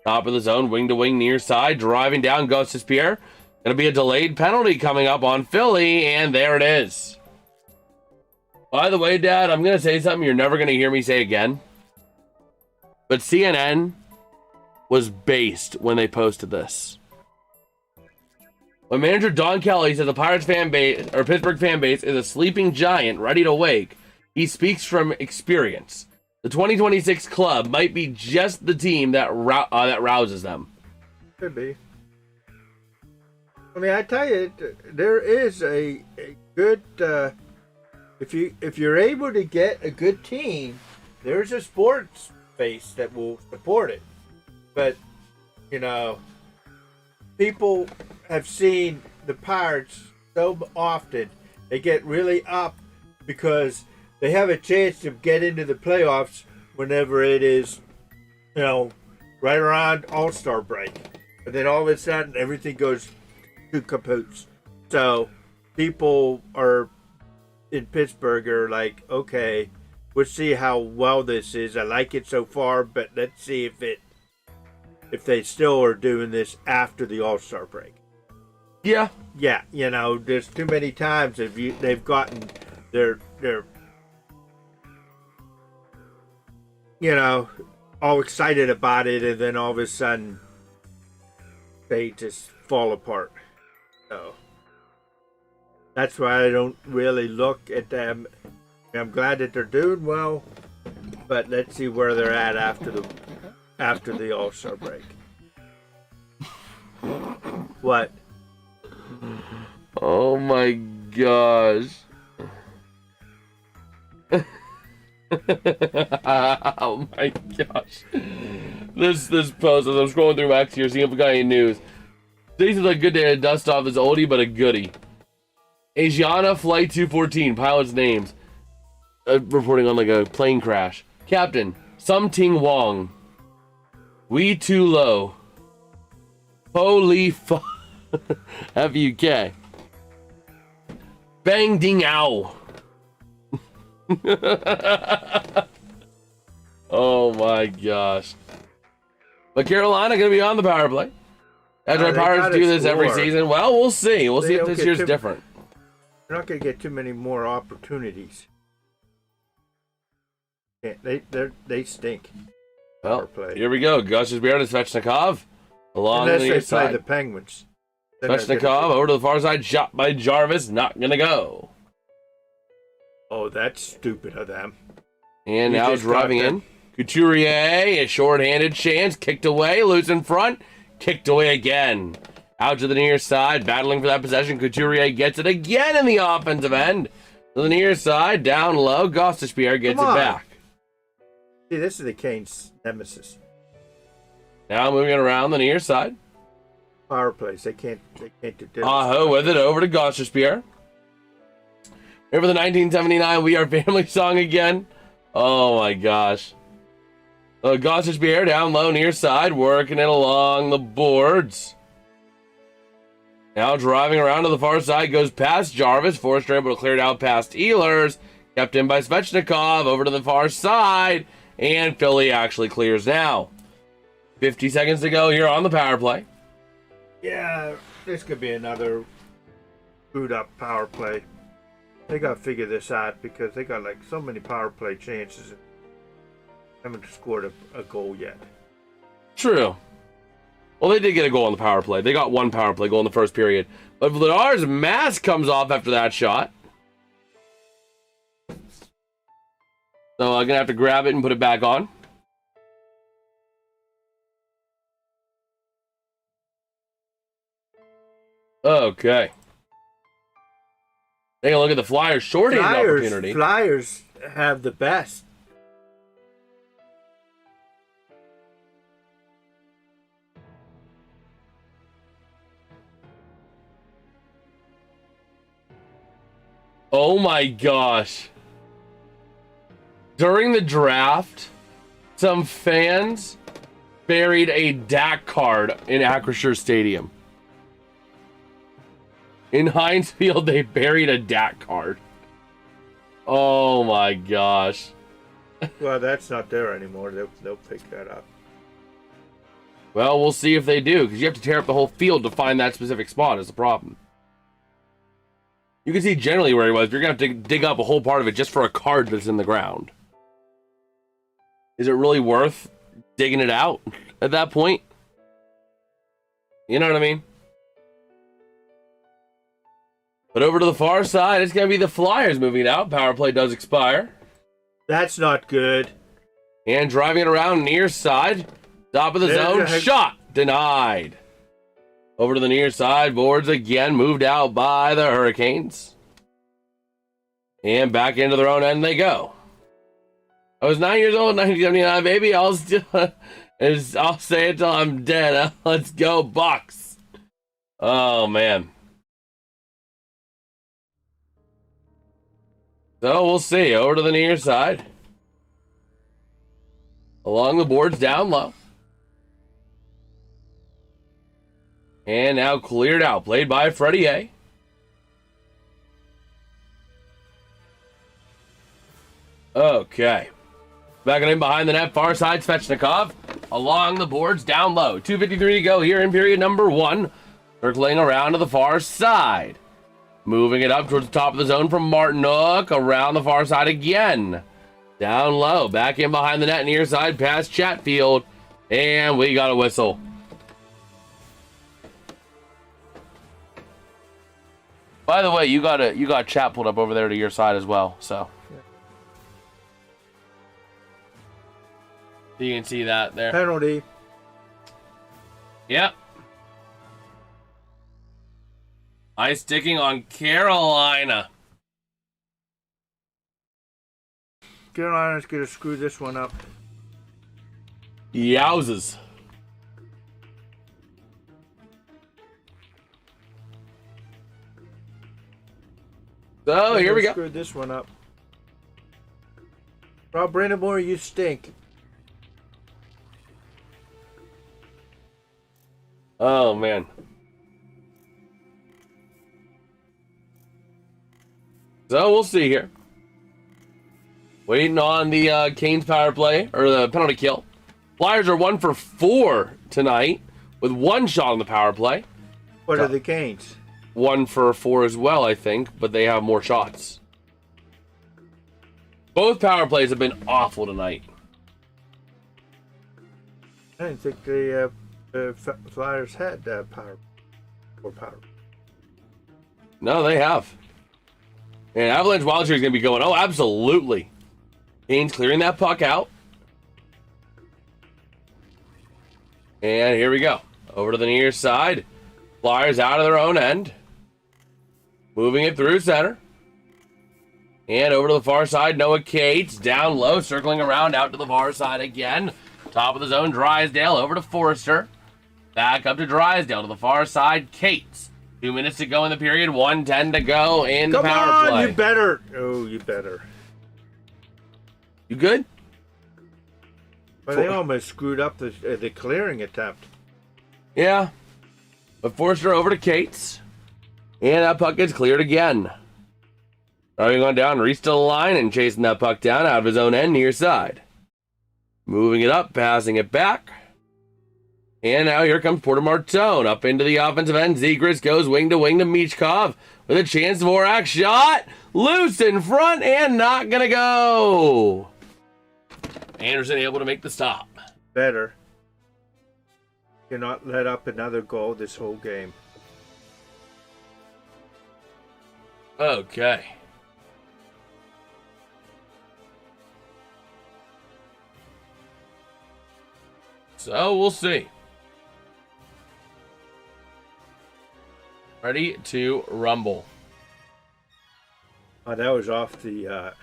Top of the zone, wing to wing, near side, driving down, goes to Pierre. Gonna be a delayed penalty coming up on Philly, and there it is. By the way, Dad, I'm gonna say something you're never gonna hear me say again. But CNN was based when they posted this. When manager Don Kelly says the Pirates fan base or Pittsburgh fan base is a sleeping giant ready to wake, he speaks from experience. The 2026 club might be just the team that rouses them. Could be. I mean, I tell you, there is a good. If you're able to get a good team, there's a sports base that will support it. But, you know, people have seen the Pirates so often. They get really up because they have a chance to get into the playoffs whenever it is, you know, right around All-Star break. But then all of a sudden, everything goes to kaput. So people are in Pittsburgh are like, okay, we'll see how well this is. I like it so far, but let's see if they still are doing this after the All-Star break. Yeah. Yeah, you know, there's too many times they've gotten their you know, all excited about it, and then all of a sudden they just fall apart. So that's why I don't really look at them. I'm glad that they're doing well, but let's see where they're at after the All-Star break. What? Oh my gosh. Oh my gosh. This post, as I'm scrolling through X here, seeing if we got any news. Today seems like a good day to dust off this oldie but a goodie. Asiana Flight 214, pilot's names. Reporting on like a plane crash. Captain, Something Wong. We too low. Holy fuck. FUK. Bang ding ow. Oh my gosh. But Carolina gonna be on the power play. After our Pirates do this every season. Well, we'll see. We'll see if this year's different. They're not gonna get too many more opportunities. They stink. Well, here we go. Gus is behind Svechnikov. Along the near side. Play the Penguins. Svechnikov over to the far side. Shot by Jarvis. Not gonna go. Oh, that's stupid of them. And now driving in. Couturier, a short-handed chance. Kicked away. Loose in front. Kicked away again. Out to the near side. Battling for that possession. Couturier gets it again in the offensive end. To the near side. Down low. Gostisbehere gets it back. See, this is the Canes' nemesis. Now moving it around the near side. Power plays. They can't do this. Aho with it over to Gostisbehere. Here for the 1979 We Are Family song again. Oh my gosh. Gostisbehere down low near side, working it along the boards. Now driving around to the far side, goes past Jarvis. Forster able to clear it out past Ehlers. Kept in by Svechnikov over to the far side. And Philly actually clears now. 50 seconds to go here on the power play. Yeah, this could be another boot up power play. They got to figure this out because they got like so many power play chances and haven't scored a goal yet. True. Well, they did get a goal on the power play. They got one power play goal in the first period. But Vladar's mask comes off after that shot. So I'm going to have to grab it and put it back on. Okay. Take a look at the Flyers' short-handed opportunity. Flyers have the best. Oh my gosh. During the draft, some fans buried a DAC card in Acrisure Stadium. In Heinz Field, they buried a DAC card. Oh my gosh. Well, that's not there anymore. They'll pick that up. Well, we'll see if they do, because you have to tear up the whole field to find that specific spot is the problem. You can see generally where he was. You're going to have to dig up a whole part of it just for a card that's in the ground. Is it really worth digging it out at that point? You know what I mean? But over to the far side, it's going to be the Flyers moving it out. Power play does expire. That's not good. And driving it around near side. Top of the zone. Shot. Denied. Over to the near side. Boards again. Moved out by the Hurricanes. And back into their own end they go. I was 9 years old in 1979, baby. I'll say it till I'm dead. Let's go, Bucks. Oh, man. So we'll see. Over to the near side. Along the boards, down low. And now cleared out. Played by Freddie A. Okay. Backing in behind the net, far side, Svechnikov. Along the boards, down low. 2:53 to go here in period number 1. Circling around to the far side. Moving it up towards the top of the zone from Martinook. Around the far side again. Down low. Back in behind the net, near side, past Chatfield. And we got a whistle. By the way, you got Chat pulled up over there to your side as well, so. You can see that there. Penalty. Yep. Eye sticking on Carolina. Carolina's going to screw this one up. Yowzes. So, here we go. Screwed this one up. Rob Brandamore, you stink. Oh, man. So, we'll see here. Waiting on the Canes power play, or the penalty kill. Flyers are 1 for 4 tonight, with 1 shot on the power play. What are the Canes? 1 for 4 as well, I think, but they have more shots. Both power plays have been awful tonight. I didn't think the Flyers had power. No, they have. And Avalanche Wild Series is going to be going. Oh, absolutely. Canes clearing that puck out. And here we go. Over to the near side. Flyers out of their own end. Moving it through center. And over to the far side, Noah Cates. Down low, circling around out to the far side again. Top of the zone, Drysdale over to Forrester. Back up to Drysdale to the far side, Cates. 2 minutes to go in the period, 1:10 to go in the power play. You better. Oh, you better. You good? But they almost screwed up the clearing attempt. Yeah. But Forrester over to Cates. And that puck gets cleared again. Driving on down, Reese to the line and chasing that puck down out of his own end near side. Moving it up, passing it back. And now here comes Porter Martone up into the offensive end. Zegras goes wing to Michkov with a chance. Dvorak shot. Loose in front and not going to go. Anderson able to make the stop. Better. Cannot let up another goal this whole game. Okay. So we'll see. Ready to rumble. Oh, that was off the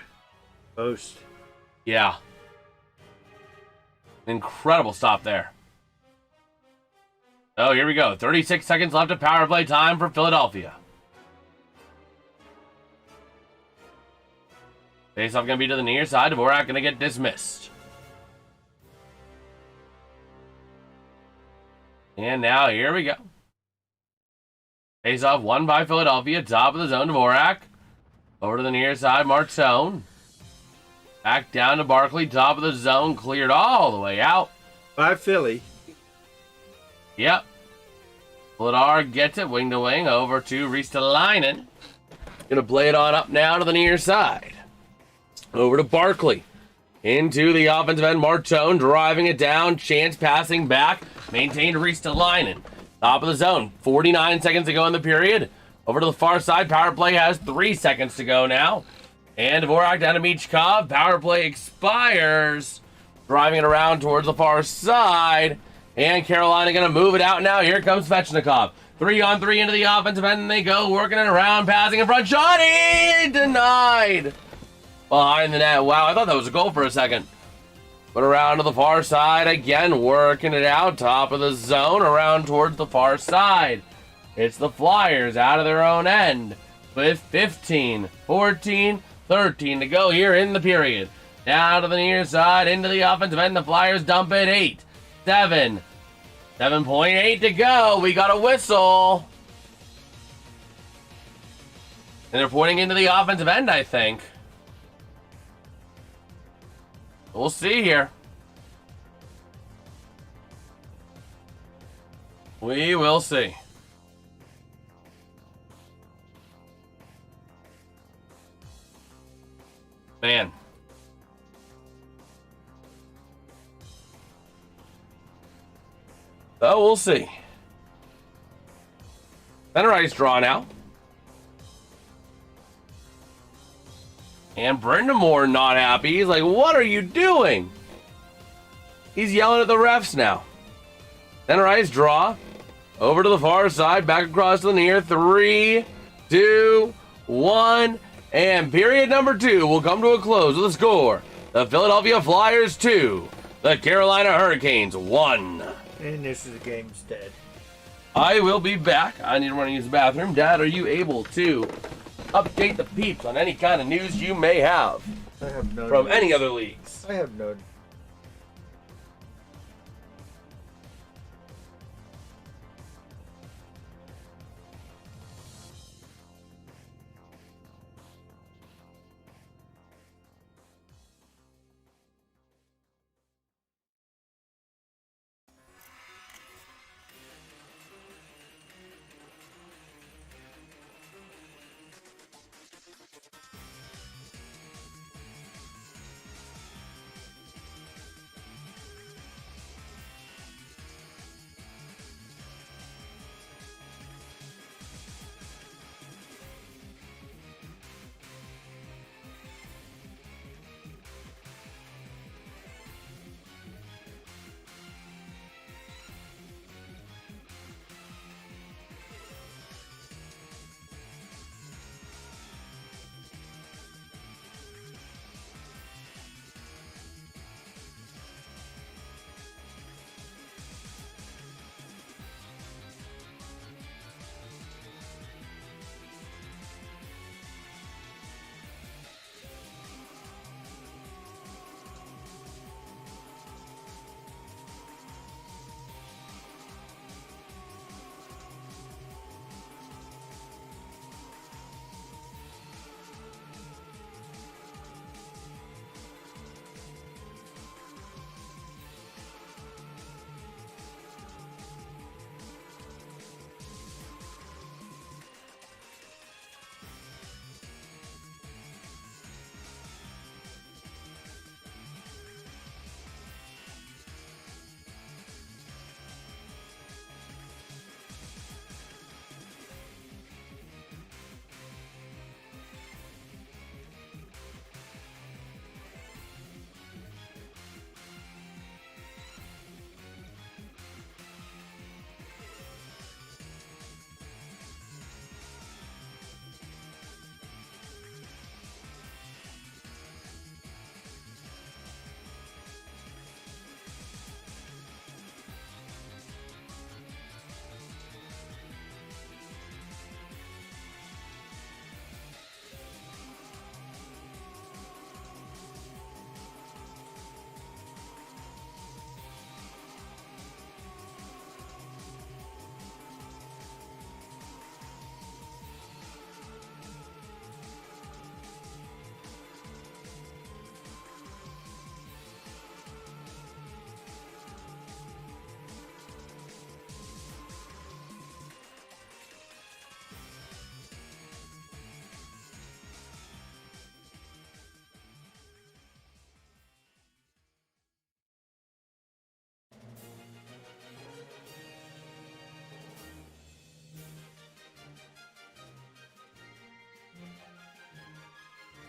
post. Yeah. Incredible stop there. Oh, here we go. 36 seconds left of power play time for Philadelphia. Face-off going to be to the near side. Dvorak going to get dismissed. And now, here we go. Face-off won by Philadelphia. Top of the zone, Dvorak. Over to the near side, Martone. Back down to Barkley. Top of the zone, cleared all the way out. By Philly. Yep. Vladar gets it, wing to wing, over to Ristolainen. Gonna play it on up now to the near side. Over to Barkley. Into the offensive end, Martone driving it down. Chance passing back. Maintained Ristolainen. Top of the zone. 49 seconds to go in the period. Over to the far side. Power play has 3 seconds to go now. And Dvorak down to Michkov. Power play expires. Driving it around towards the far side. And Carolina going to move it out now. Here comes Svechnikov. 3-on-3 into the offensive end. And they go working it around. Passing in front. Shot. Denied. behind the net. Wow, I thought that was a goal for a second. But around to the far side again, working it out. Top of the zone, around towards the far side. It's the Flyers out of their own end with 15, 14, 13 to go here in the period. Down to the near side, into the offensive end. The Flyers dump it. 8, 7, 7.8 to go. We got a whistle. And they're pointing into the offensive end, I think. We'll see here. We will see. Man. So we'll see. Center ice draw now. And Brindamore not happy. He's like, what are you doing? He's yelling at the refs now. Center ice draw. Over to the far side. Back across the near. 3, 2, 1. And period number 2 will come to a close with a score. The Philadelphia Flyers 2. The Carolina Hurricanes 1. And this is the game instead. I will be back. I need to run to use the bathroom. Dad, are you able to update the peeps on any kind of news you may have I have no from news. any other leagues? I have no.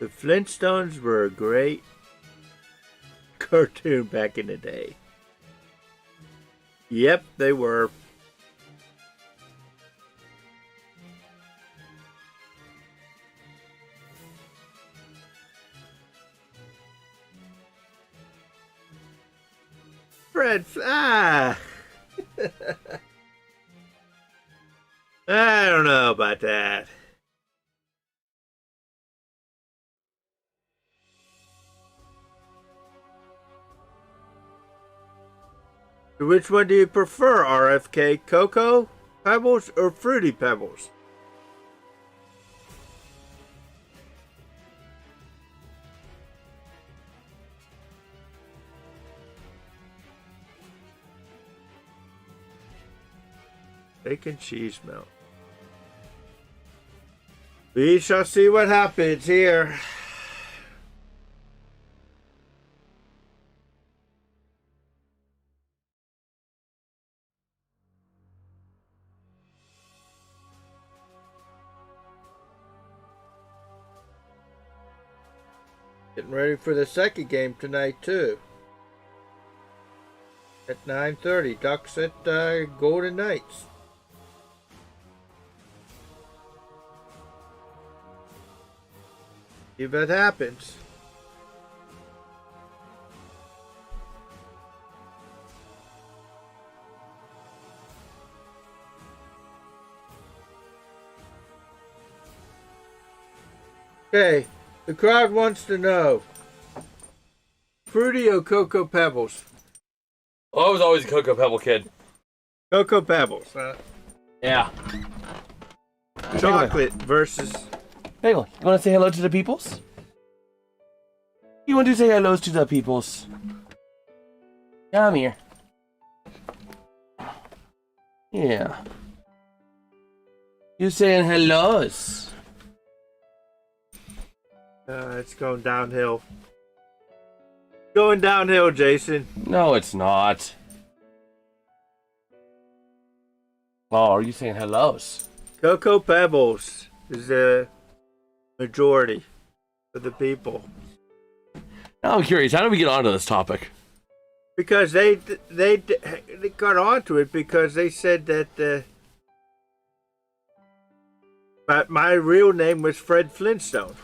The Flintstones were a great cartoon back in the day. Yep, they were. I don't know about that. Which one do you prefer, RFK? Cocoa Pebbles or Fruity Pebbles? Bacon cheese melt. We shall see what happens here. Getting ready for the second game tonight too. At 9:30, Ducks at Golden Knights. See if that happens. Okay, the crowd wants to know. Fruity or Cocoa Pebbles? Well, I was always a Cocoa Pebble kid. Cocoa Pebbles. Yeah. Chocolate versus... Bagel, you want to say hello to the peoples? You want to say hello to the peoples? Come here. Yeah. You saying hellos? It's going downhill. Going downhill, Jason. No, it's not. Oh, are you saying hellos? Cocoa Pebbles is the majority of the people. Now I'm curious, how did we get onto this topic? Because they got onto it because they said that but my real name was Fred Flintstone.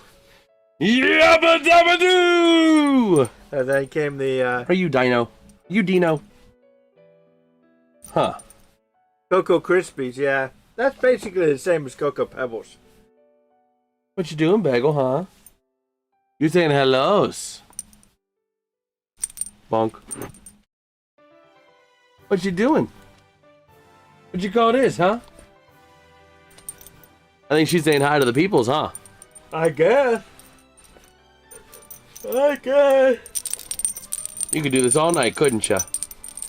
Yabba dabba doo! And then came the Are you Dino? You Dino? Huh. Cocoa Krispies, yeah. That's basically the same as Cocoa Pebbles. What you doing, Bagel, huh? You saying hellos? Bonk. What you doing? What you call this, huh? I think she's saying hi to the peoples, huh? I guess. You could do this all night, couldn't you?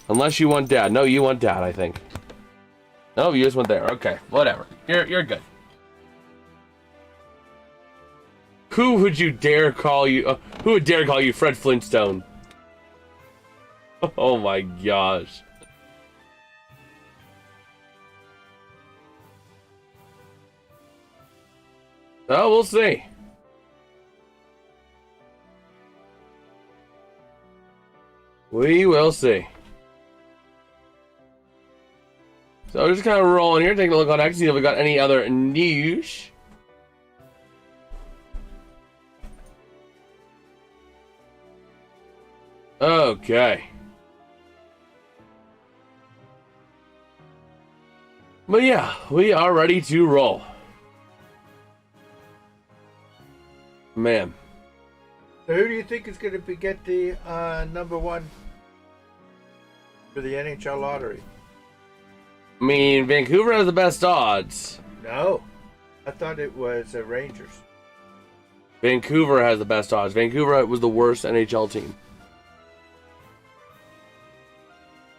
Unless you want Dad. No, you want Dad, I think. No, you just went there. Okay, whatever. You're good. Who would you dare call you? Who would dare call you Fred Flintstone? Oh my gosh. Oh, we'll see. We will see. So we're just kind of rolling here, taking a look on X, see if we got any other news. Okay. But yeah, we are ready to roll. Man. So who do you think is going to get the number one for the NHL lottery? I mean, Vancouver has the best odds. No. I thought it was Rangers. Vancouver has the best odds. Vancouver was the worst NHL team.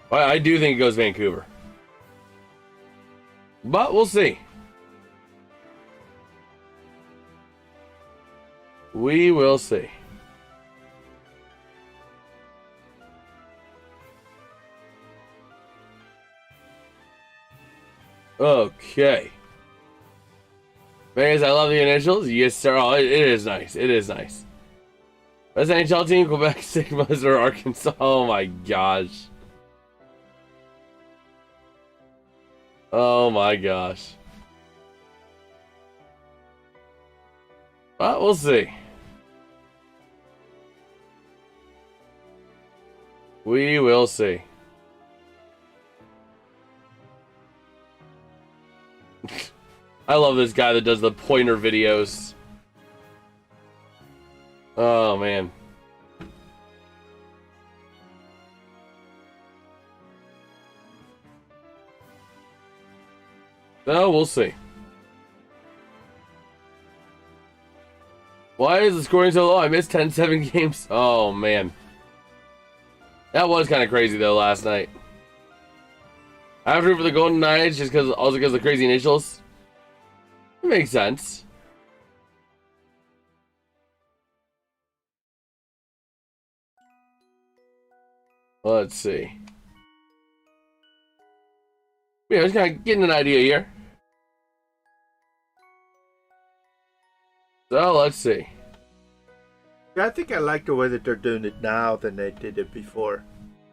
Well, I do think it goes Vancouver. But we'll see. We will see. Okay. Guys, I love the initials. Yes, sir. Oh, it is nice. It is nice. Best NHL team, Quebec, Sigmas, or Arkansas. Oh my gosh. Oh my gosh. But we'll see. We will see. I love this guy that does the pointer videos. Oh, man. No, we'll see. Why is the scoring so low? I missed 10-7 games. Oh, man. That was kind of crazy, though, last night. I have to root for the Golden Knights just because of the crazy initials. It makes sense. Let's see. Yeah, just kind of getting an idea here. So, let's see. I think I like the way that they're doing it now than they did it before.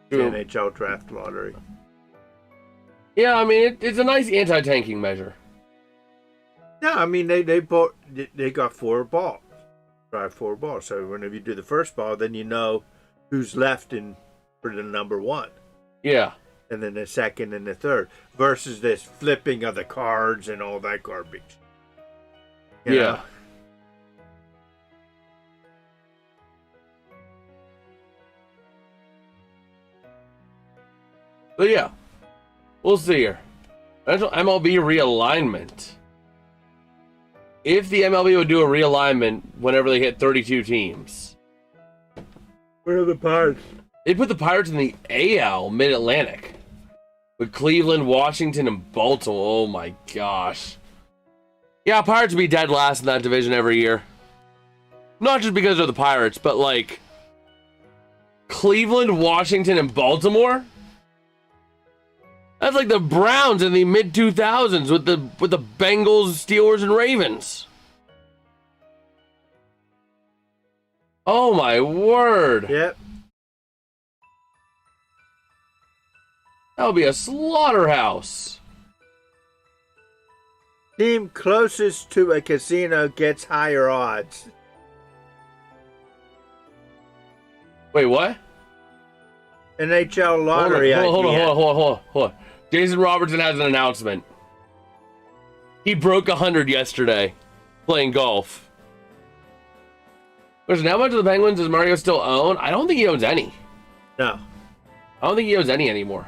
The True. NHL draft lottery. Yeah, I mean, it's a nice anti-tanking measure. Yeah, I mean they got 4 balls. Drive 4 balls. So whenever you do the first ball, then you know who's left in for the number 1. Yeah. And then the second and the third. Versus this flipping of the cards and all that garbage. You Yeah. know? But yeah, we'll see here. Potential MLB realignment. If the MLB would do a realignment whenever they hit 32 teams, Where are the Pirates? they put the Pirates in the AL Mid-Atlantic with Cleveland, Washington, and Baltimore. Oh my gosh. Yeah, Pirates would be dead last in that division every year. Not just because they're the Pirates, but like Cleveland, Washington, and Baltimore. That's like the Browns in the mid-2000s with the Bengals, Steelers, and Ravens. Oh my word. Yep. That would be a slaughterhouse. Team closest to a casino gets higher odds. Wait, what? NHL lottery Hold idea. on. Jason Robertson has an announcement. He broke 100 yesterday playing golf. Listen, how much of the Penguins does Mario still own? I don't think he owns any. No. I don't think he owns any anymore.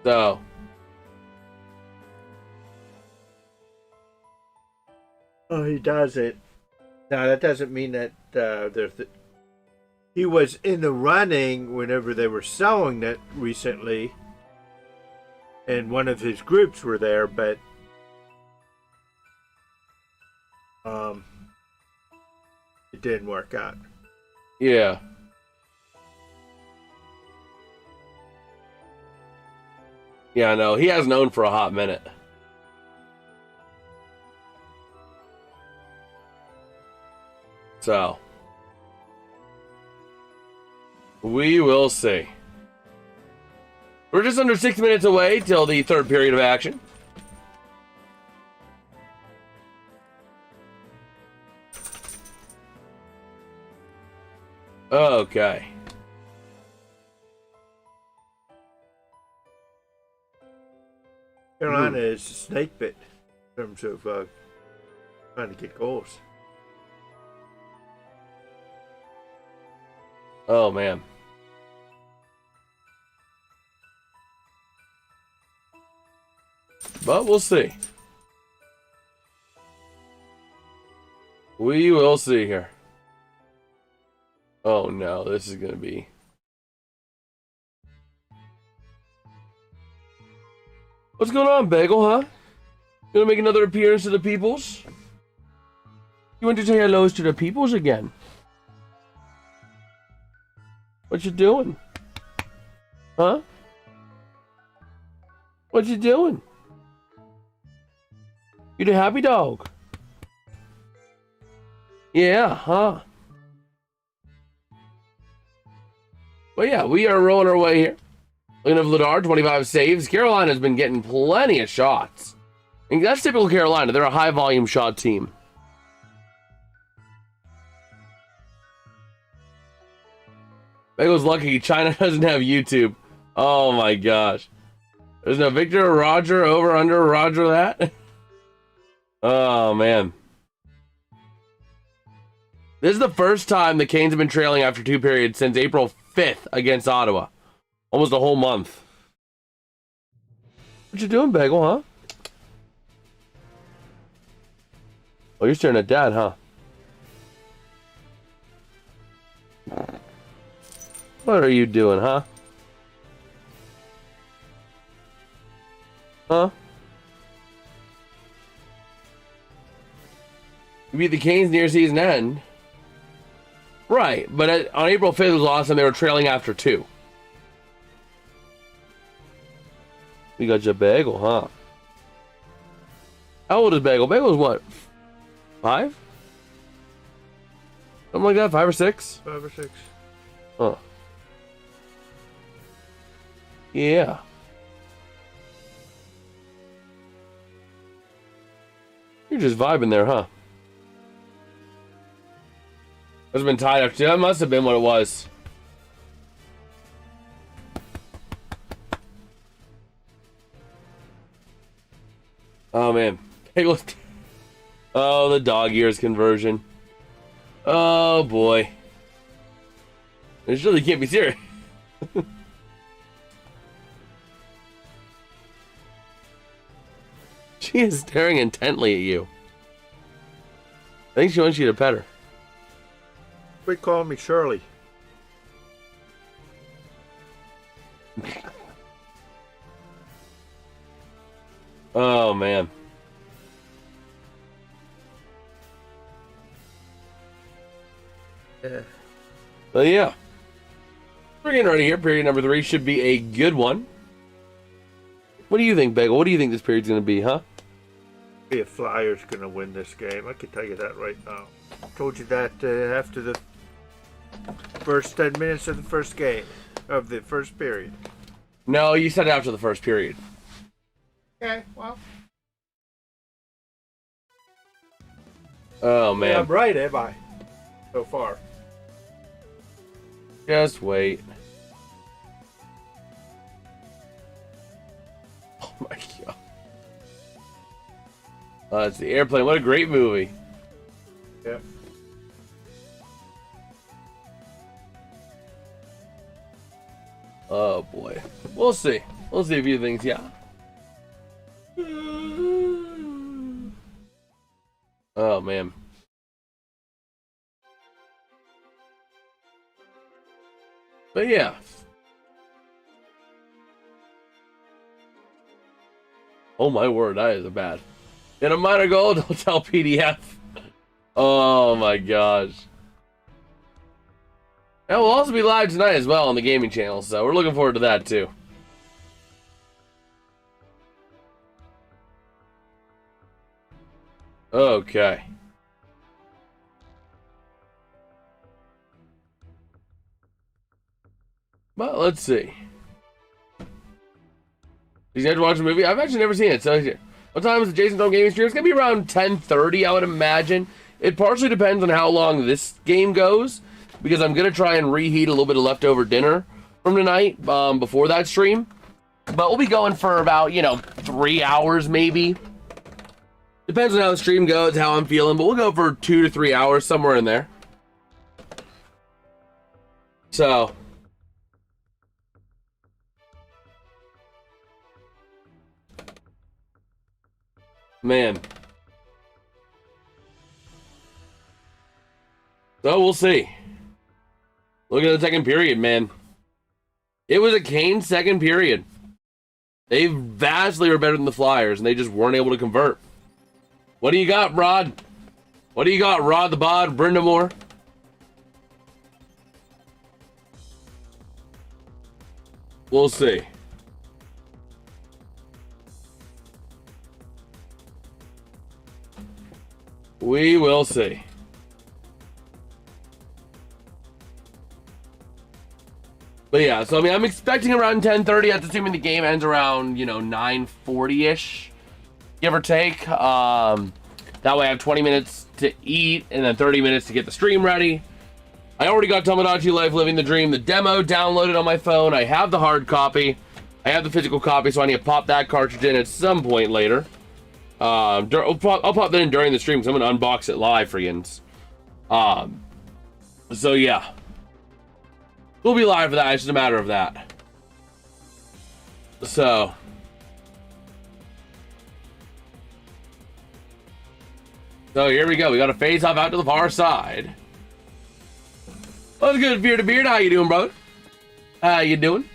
So. Oh, he does it. Now, that doesn't mean that he was in the running whenever they were selling it recently. And one of his groups were there, but it didn't work out. Yeah. Yeah, no, he hasn't owned for a hot minute. So. We will see. We're just under 6 minutes away till the third period of action. Okay. Carolina is snake bit in terms of trying to get goals. Oh, man. But we'll see. We will see here. Oh no, this is going to be... What's going on, Bagel, huh? Gonna make another appearance to the peoples? You want to say hellos to the peoples again? What you doing? Huh? What you doing? You the happy dog? Yeah, huh? Well, yeah, we are rolling our way here. Looking at Vladar, 25 saves. Carolina's been getting plenty of shots. And that's typical Carolina. They're a high-volume shot team. Bagel's lucky China doesn't have YouTube. Oh, my gosh. There's no Victor or Roger, over, under, Roger that. Oh, man. This is the first time the Canes have been trailing after 2 periods since April 5th against Ottawa. Almost a whole month. What you doing, Bagel, huh? Oh, you're staring at Dad, huh? What are you doing, huh? Huh? You beat the Canes near season end. Right, but on April 5th was the last time they were trailing after 2. We got your Bagel, huh? How old is Bagel? Bagel's what? 5? Something like that? 5 or 6? 5 or 6. Huh. Yeah. You're just vibing there, huh? It's been tied up. That must have been what it was. Oh, man. Hey, look. Oh, the dog ears conversion. Oh, boy. This really can't be serious. She is staring intently at you. I think she wants you to pet her. Quit calling me Shirley. Oh, man. Yeah. Well, yeah. We're getting ready here. Period number 3 should be a good one. What do you think, Bagel? What do you think this period's going to be, huh? The Flyers going to win this game. I can tell you that right now. I told you that after the first 10 minutes of the first game, of the first period. No, you said after the first period. Okay, well. Oh, man. Yeah, I'm right, am I? So far. Just wait. Oh, my God. It's the Airplane. What a great movie. Yeah. Oh, boy. We'll see. We'll see a few things, yeah. Oh, man. But, yeah. Oh, my word. That is a bad. In a minor goal, don't tell PDF. Oh, my gosh. And we'll also be live tonight as well on the gaming channel, so we're looking forward to that, too. Okay. But let's see. You guys watch the movie? I've actually never seen it. So, what time is the JasonsRealm gaming stream? It's gonna be around 10:30, I would imagine. It partially depends on how long this game goes, because I'm gonna try and reheat a little bit of leftover dinner from tonight before that stream. But we'll be going for about 3 hours maybe. Depends on how the stream goes, how I'm feeling, but we'll go for 2 to 3 hours, somewhere in there. So, man. So we'll see. Look at the second period, man. It was a Canes second period. They vastly were better than the Flyers, and they just weren't able to convert. What do you got, Rod? What do you got, Rod the Bod, Brindamore? We'll see. We will see. But yeah, so I mean, I'm expecting around 10:30. That's assuming the game ends around 9:40ish, give or take. That way I have 20 minutes to eat and then 30 minutes to get the stream ready. I already got Tomodachi Life Living the Dream, the demo downloaded on my phone. I have the hard copy. I have the physical copy, so I need to pop that cartridge in at some point later. I'll pop that in during the stream because I'm going to unbox it live for yins. So yeah. We'll be live for that. It's just a matter of that. So here we go. We got a face off out to the far side. What's good, Beard to Beard? How you doing, brother? How you doing?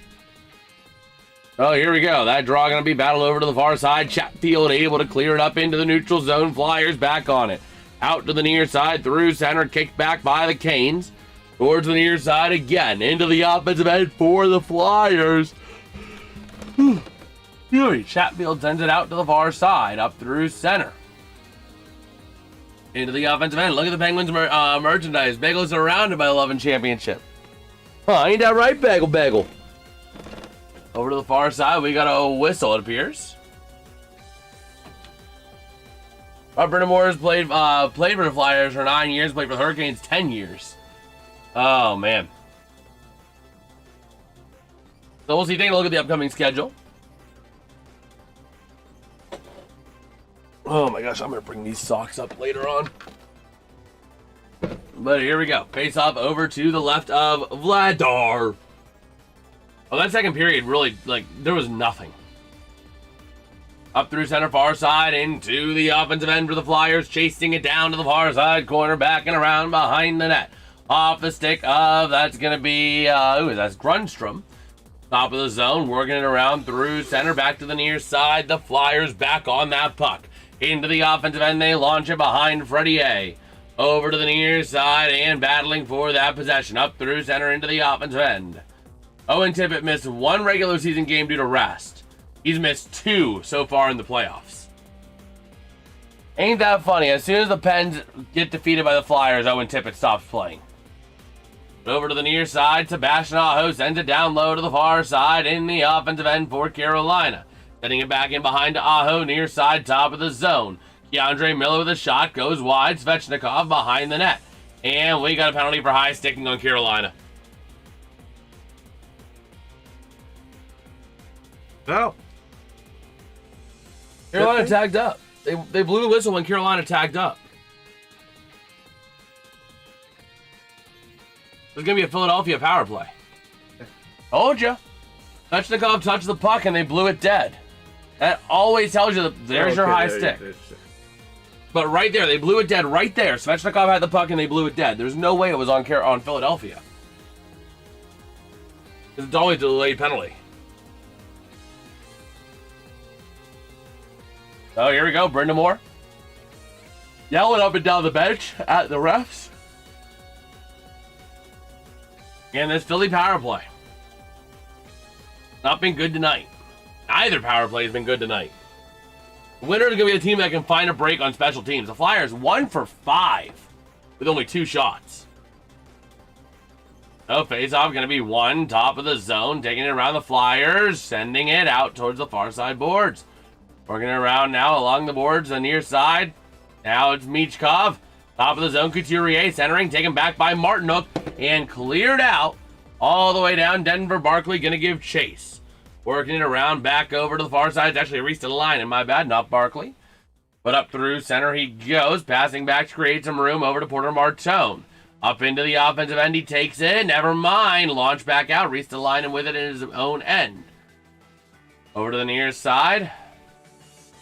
Oh, here we go. That draw going to be battled over to the far side. Chatfield able to clear it up into the neutral zone. Flyers back on it. Out to the near side, through center, kicked back by the Canes. Towards the near side again. Into the offensive end for the Flyers. Chatfield sends it out to the far side. Up through center. Into the offensive end. Look at the Penguins merchandise. Bagel surrounded by the Love and Championship. Huh, ain't that right, Bagel? Over to the far side, we got a whistle, it appears. Brendan Moore has played for the Flyers for 9 years, played for the Hurricanes 10 years. Oh, man. So we'll see. Taking a look at the upcoming schedule. Oh my gosh, I'm going to bring these socks up later on. But here we go. Face off over to the left of Vladar. Oh, that second period really, there was nothing. Up through center, far side, into the offensive end for the Flyers, chasing it down to the far side corner, backing around behind the net. Off the stick of, that's going to be, that's Grundstrom. Top of the zone, working it around through center, back to the near side. The Flyers back on that puck. Into the offensive end, they launch it behind Freddie A. Over to the near side and battling for that possession. Up through center into the offensive end. Owen Tippett missed one regular season game due to rest. He's missed 2 so far in the playoffs. Ain't that funny? As soon as the Pens get defeated by the Flyers, Owen Tippett stops playing. Over to the near side, Sebastian Aho sends it down low to the far side in the offensive end for Carolina. Sending it back in behind to Aho, near side, top of the zone. Keandre Miller with a shot, goes wide, Svechnikov behind the net. And we got a penalty for high sticking on Carolina. No. Carolina tagged up. They blew the whistle when Carolina tagged up. There's going to be a Philadelphia power play. Told ya. Svechnikov touched the puck and they blew it dead. That always tells you that there's your high stick. But right there, they blew it dead right there. Svechnikov had the puck and they blew it dead. There's no way it was on Philadelphia. It's always a delayed penalty. Oh, here we go. Brendan Moore yelling up and down the bench at the refs. And this Philly power play. Not been good tonight. Neither power play has been good tonight. The winner is going to be a team that can find a break on special teams. The Flyers 1 for 5 with only 2 shots. So face-off going to be 1, top of the zone, taking it around the Flyers, sending it out towards the far side boards. Working it around now along the boards, the near side. Now it's Michkov. Top of the zone, Couturier centering, taken back by Martinook, and cleared out all the way down. Denver Barkley going to give chase. Working it around back over to the far side. It's actually Reese to the line, and my bad, not Barkley. But up through center he goes, passing back to create some room over to Porter Martone. Up into the offensive end, he takes it. Never mind. Launch back out. Reese to the line and with it in his own end. Over to the near side.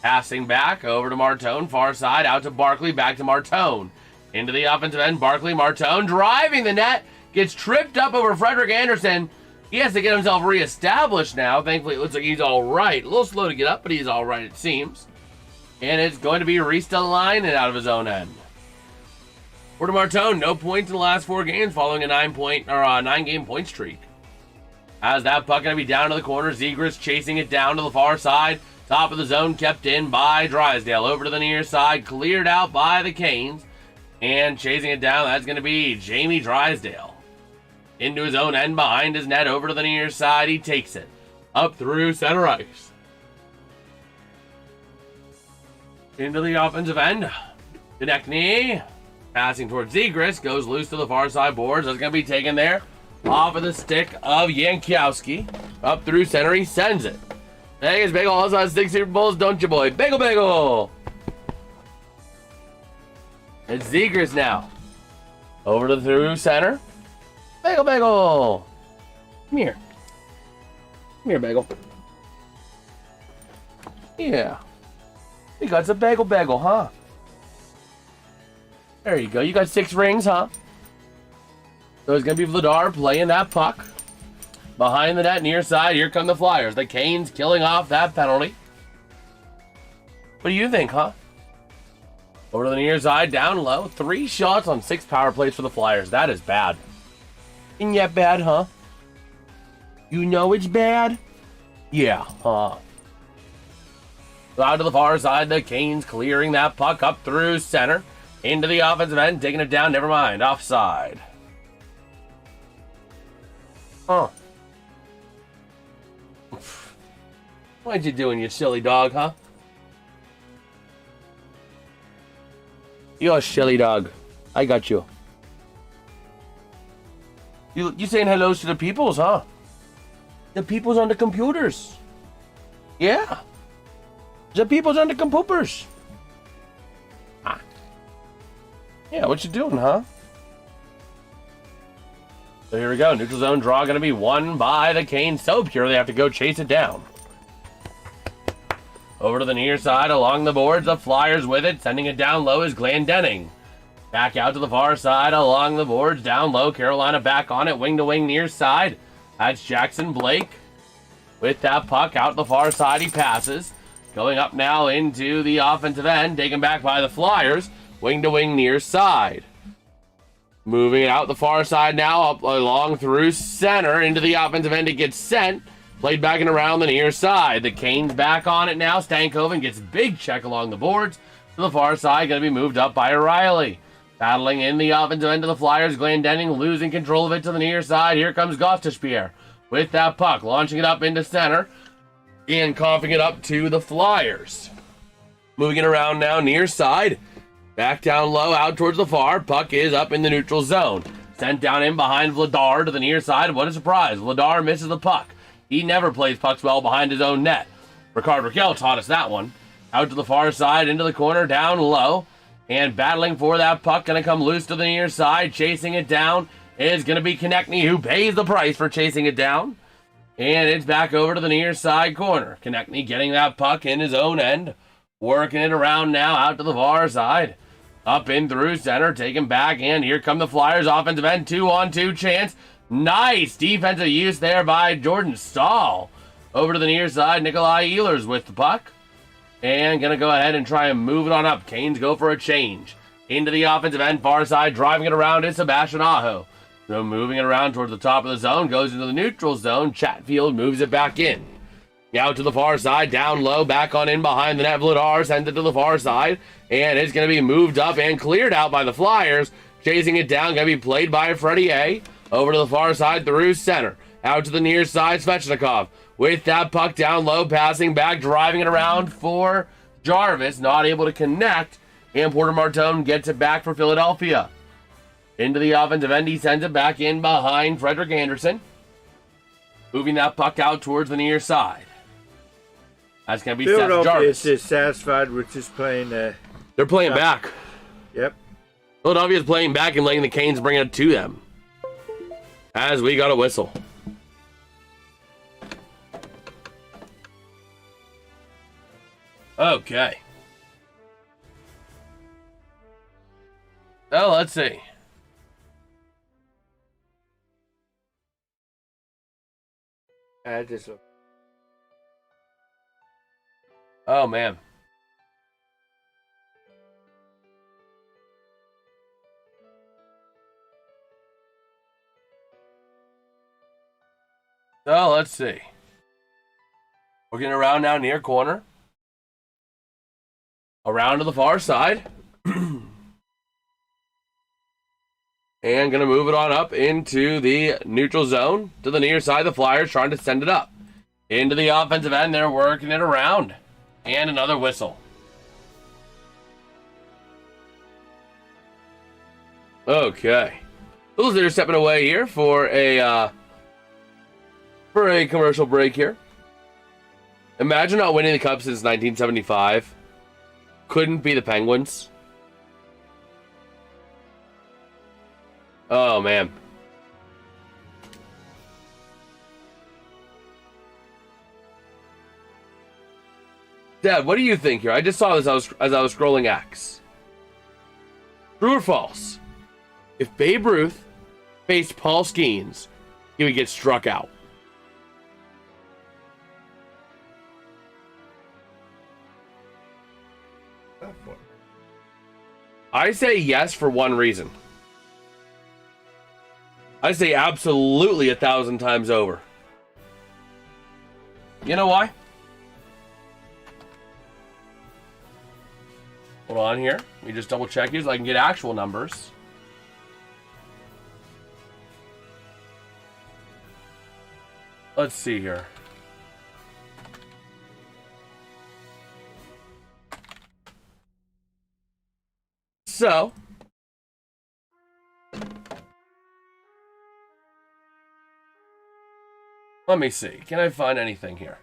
Passing back over to Martone, far side, out to Barkley, back to Martone. Into the offensive end, Barkley, Martone, driving the net, gets tripped up over Frederick Anderson. He has to get himself reestablished now. Thankfully, it looks like he's all right. A little slow to get up, but he's all right, it seems. And it's going to be Reese to the line and out of his own end. Porter Martone, no points in the last 4 games following a 9-game point streak. As that puck going to be down to the corner, Zegras chasing it down to the far side. Top of the zone kept in by Drysdale. Over to the near side, cleared out by the Canes. And chasing it down, that's going to be Jamie Drysdale. Into his own end, behind his net, over to the near side, he takes it. Up through center ice. Into the offensive end. Konechny, passing towards Zegras, goes loose to the far side boards. That's going to be taken there Off of the stick of Yankowski. Up through center, he sends it. Vegas Bagel also has 6 Super Bowls, don't you, boy? Bagel Bagel! It's Zegers now. Over to through center. Bagel Bagel! Come here. Come here, Bagel. Yeah. You got some Bagel, huh? There you go. You got 6 rings, huh? So it's going to be Vladar playing that puck. Behind the net, near side, here come the Flyers. The Canes killing off that penalty. What do you think, huh? Over to the near side, down low. 3 shots on 6 power plays for the Flyers. That is bad. Isn't that bad, huh? You know it's bad? Yeah, huh? Out to the far side, the Canes clearing that puck up through center. Into the offensive end, taking it down, never mind, offside. Huh. What you doing, you silly dog, huh? You're a silly dog. I got you. You saying hellos to the peoples, huh? The peoples on the computers. Yeah. The people's on the computers. Ah. Yeah, what you doing, huh? So here we go. Neutral zone draw going to be won by the Canes. So pure, they have to go chase it down. Over to the near side, along the boards, the Flyers with it. Sending it down low is Glendening. Back out to the far side, along the boards, down low. Carolina back on it, wing to wing, near side. That's Jackson Blake. With that puck out the far side, he passes. Going up now into the offensive end, taken back by the Flyers. Wing to wing, near side. Moving it out the far side now, up along through center, into the offensive end, it gets sent. Played back and around the near side. The Canes back on it now. Stankoven gets big check along the boards. To the far side, going to be moved up by Riley. Battling in the offensive end of the Flyers. Glendening losing control of it to the near side. Here comes Gostashpierre with that puck. Launching it up into center. And coughing it up to the Flyers. Moving it around now near side. Back down low out towards the far. Puck is up in the neutral zone. Sent down in behind Vladar to the near side. What a surprise. Vladar misses the puck. He never plays pucks well behind his own net. Ricard Raquel taught us that one. Out to the far side, into the corner, down low. And battling for that puck, going to come loose to the near side. Chasing it down is going to be Konechny, who pays the price for chasing it down. And it's back over to the near side corner. Konechny getting that puck in his own end. Working it around now, out to the far side. Up in through center, taken back, and here come the Flyers offensive end. 2-on-2 chance. Nice defensive use there by Jordan Stahl. Over to the near side, Nikolai Ehlers with the puck. And going to go ahead and try and move it on up. Canes go for a change. Into the offensive end, far side, driving it around is Sebastian Aho. So moving it around towards the top of the zone, goes into the neutral zone. Chatfield moves it back in. Out to the far side, down low, back on in behind the net. Vladar sends it to the far side. And it's going to be moved up and cleared out by the Flyers. Chasing it down, going to be played by Freddie A. Over to the far side through center. Out to the near side, Svechnikov. With that puck down low, passing back, driving it around for Jarvis. Not able to connect. And Porter Martone gets it back for Philadelphia. Into the offensive end, he sends it back in behind Frederick Anderson. Moving that puck out towards the near side. That's going to be Seth Jarvis. Philadelphia is dissatisfied with just playing... They're playing back. Yep. Philadelphia is playing back and letting the Canes bring it to them. As we got a whistle. Okay. So let's see. Oh man. So let's see. We're getting around now near corner. Around to the far side. And going to move it on up into the neutral zone. To the near side, the Flyers trying to send it up. Into the offensive end, they're working it around. And another whistle. Okay. Those are stepping away here for a commercial break here. Imagine not winning the Cup since 1975. Couldn't be the Penguins. Oh, man. Dad, what do you think here? I just saw this as I was scrolling X. True or false? If Babe Ruth faced Paul Skeens, he would get struck out. I say yes for one reason. I say absolutely 1,000 times over. You know why? Hold on here. Let me just double check these so I can get actual numbers. Let's see here. So, let me see. Can I find anything here?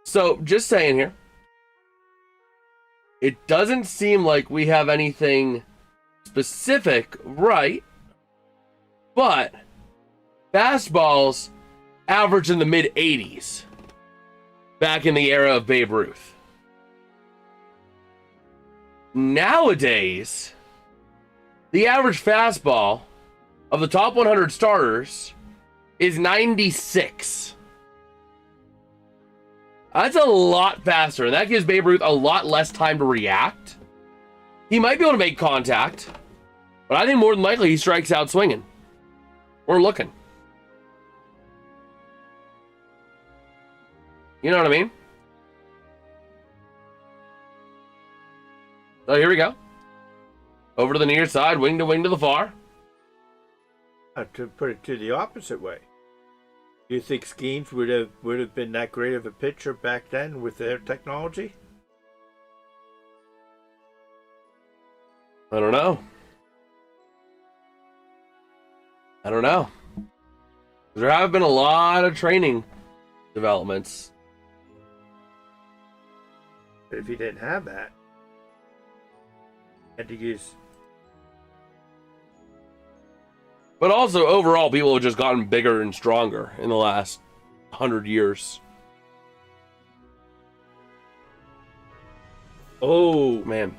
So, just saying here. It doesn't seem like we have anything specific, right? But fastballs averaged in the mid-80s back in the era of Babe Ruth. Nowadays, the average fastball of the top 100 starters is 96. That's a lot faster, and that gives Babe Ruth a lot less time to react. He might be able to make contact, but I think more than likely he strikes out swinging. We're looking. You know what I mean? So here we go. Over to the near side, wing to the far. To put it to the opposite way. Do you think Skeens would have been that great of a pitcher back then with their technology? I don't know. There have been a lot of training developments. But if he didn't have that, had to use. But also, overall, people have just gotten bigger and stronger in the last 100 years. Oh, man.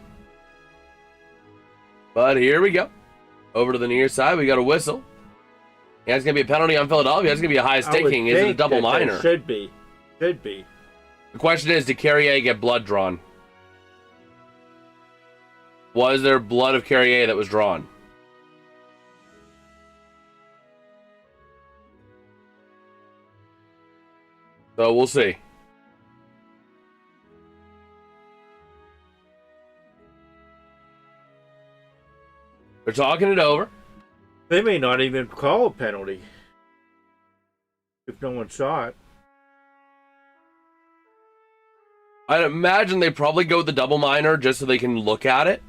But here we go. Over to the near side, we got a whistle. Yeah, it's going to be a penalty on Philadelphia. It's going to be a high staking. Is it a double minor? Should be. The question is, did Carrier get blood drawn? Was there blood of Carrier that was drawn? So we'll see. They're talking it over. They may not even call a penalty if no one saw it. I'd imagine they probably go with the double minor just so they can look at it.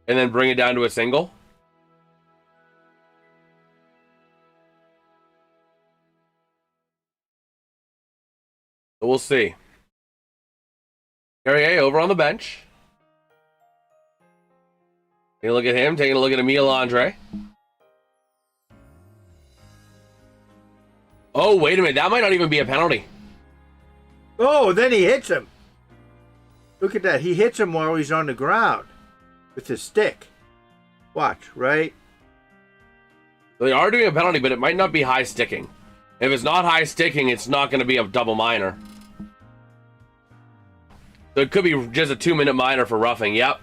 And then bring it down to a single. So we'll see. Carrier over on the bench. Taking a look at him, taking a look at Emile Andre. Oh, wait a minute. That might not even be a penalty. Oh, then he hits him. Look at that. He hits him while he's on the ground with his stick. Watch, right? They are doing a penalty, but it might not be high sticking. If it's not high sticking, it's not going to be a double minor. So it could be just a 2-minute minor for roughing. Yep.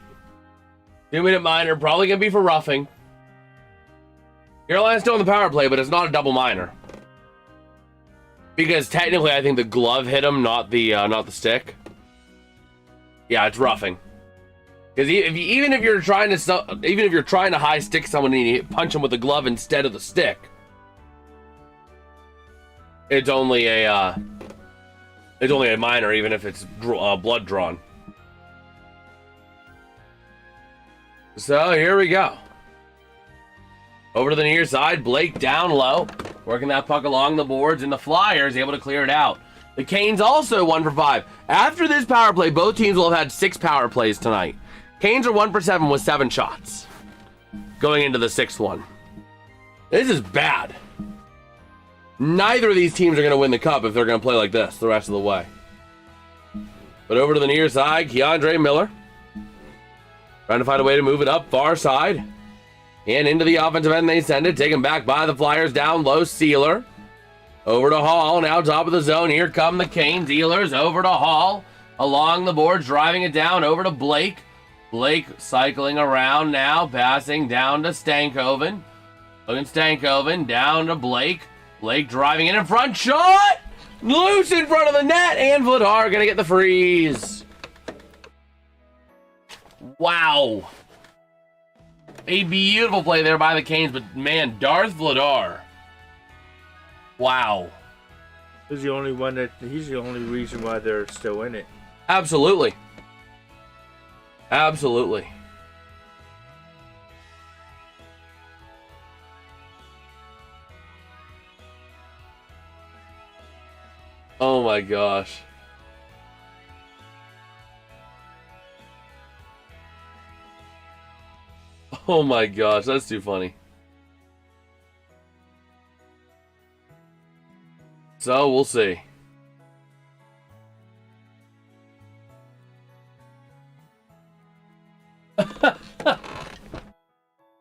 2-minute minor, probably going to be for roughing. Carolina's still on the power play, but it's not a double minor. Because technically, I think the glove hit him, not the stick. Yeah, it's roughing. Because even if you're trying to high stick someone and you punch them with the glove instead of the stick, it's only a minor, even if it's blood drawn. So here we go. Over to the near side, Blake down low, working that puck along the boards, and the Flyers able to clear it out. The Canes also 1 for 5. After this power play, both teams will have had 6 power plays tonight. Canes are 1 for 7 with 7 shots going into the 6th one. This is bad. Neither of these teams are going to win the cup if they're going to play like this the rest of the way. But over to the near side, Keandre Miller trying to find a way to move it up far side. And into the offensive end they send it. Taken back by the Flyers down low. Sealer. Over to Hall. Now top of the zone. Here come the Canes. Dealers over to Hall. Along the boards. Driving it down. Over to Blake. Blake cycling around now. Passing down to Stankoven. Looking Stankoven. Down to Blake. Blake driving in front. Shot! Loose in front of the net. And Vladar going to get the freeze. Wow. A beautiful play there by the Canes, but man, Darth Vladar. Wow. He's the only reason why they're still in it. Absolutely. Absolutely. Oh my gosh. Oh my gosh, that's too funny. So, we'll see.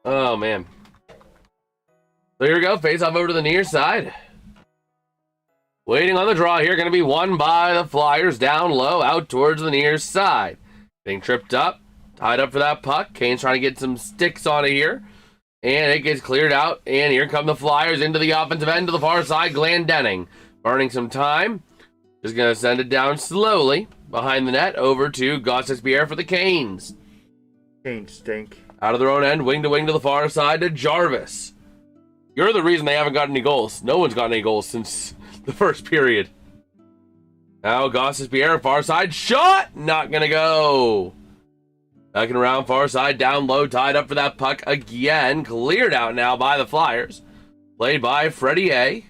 Oh, man. So here we go. Face off over to the near side. Waiting on the draw here. Going to be won by the Flyers down low out towards the near side. Being tripped up. Tied up for that puck. Kane's trying to get some sticks on it here. And it gets cleared out. And here come the Flyers into the offensive end to the far side. Glendening burning some time. Just going to send it down slowly behind the net over to Gossespierre for the Canes. Canes stink. Out of their own end, wing to the far side to Jarvis. You're the reason they haven't gotten any goals. No one's gotten any goals since the first period. Now Gossespierre, far side shot. Not going to go. Backing around far side, down low, tied up for that puck again. Cleared out now by the Flyers. Played by Freddie A.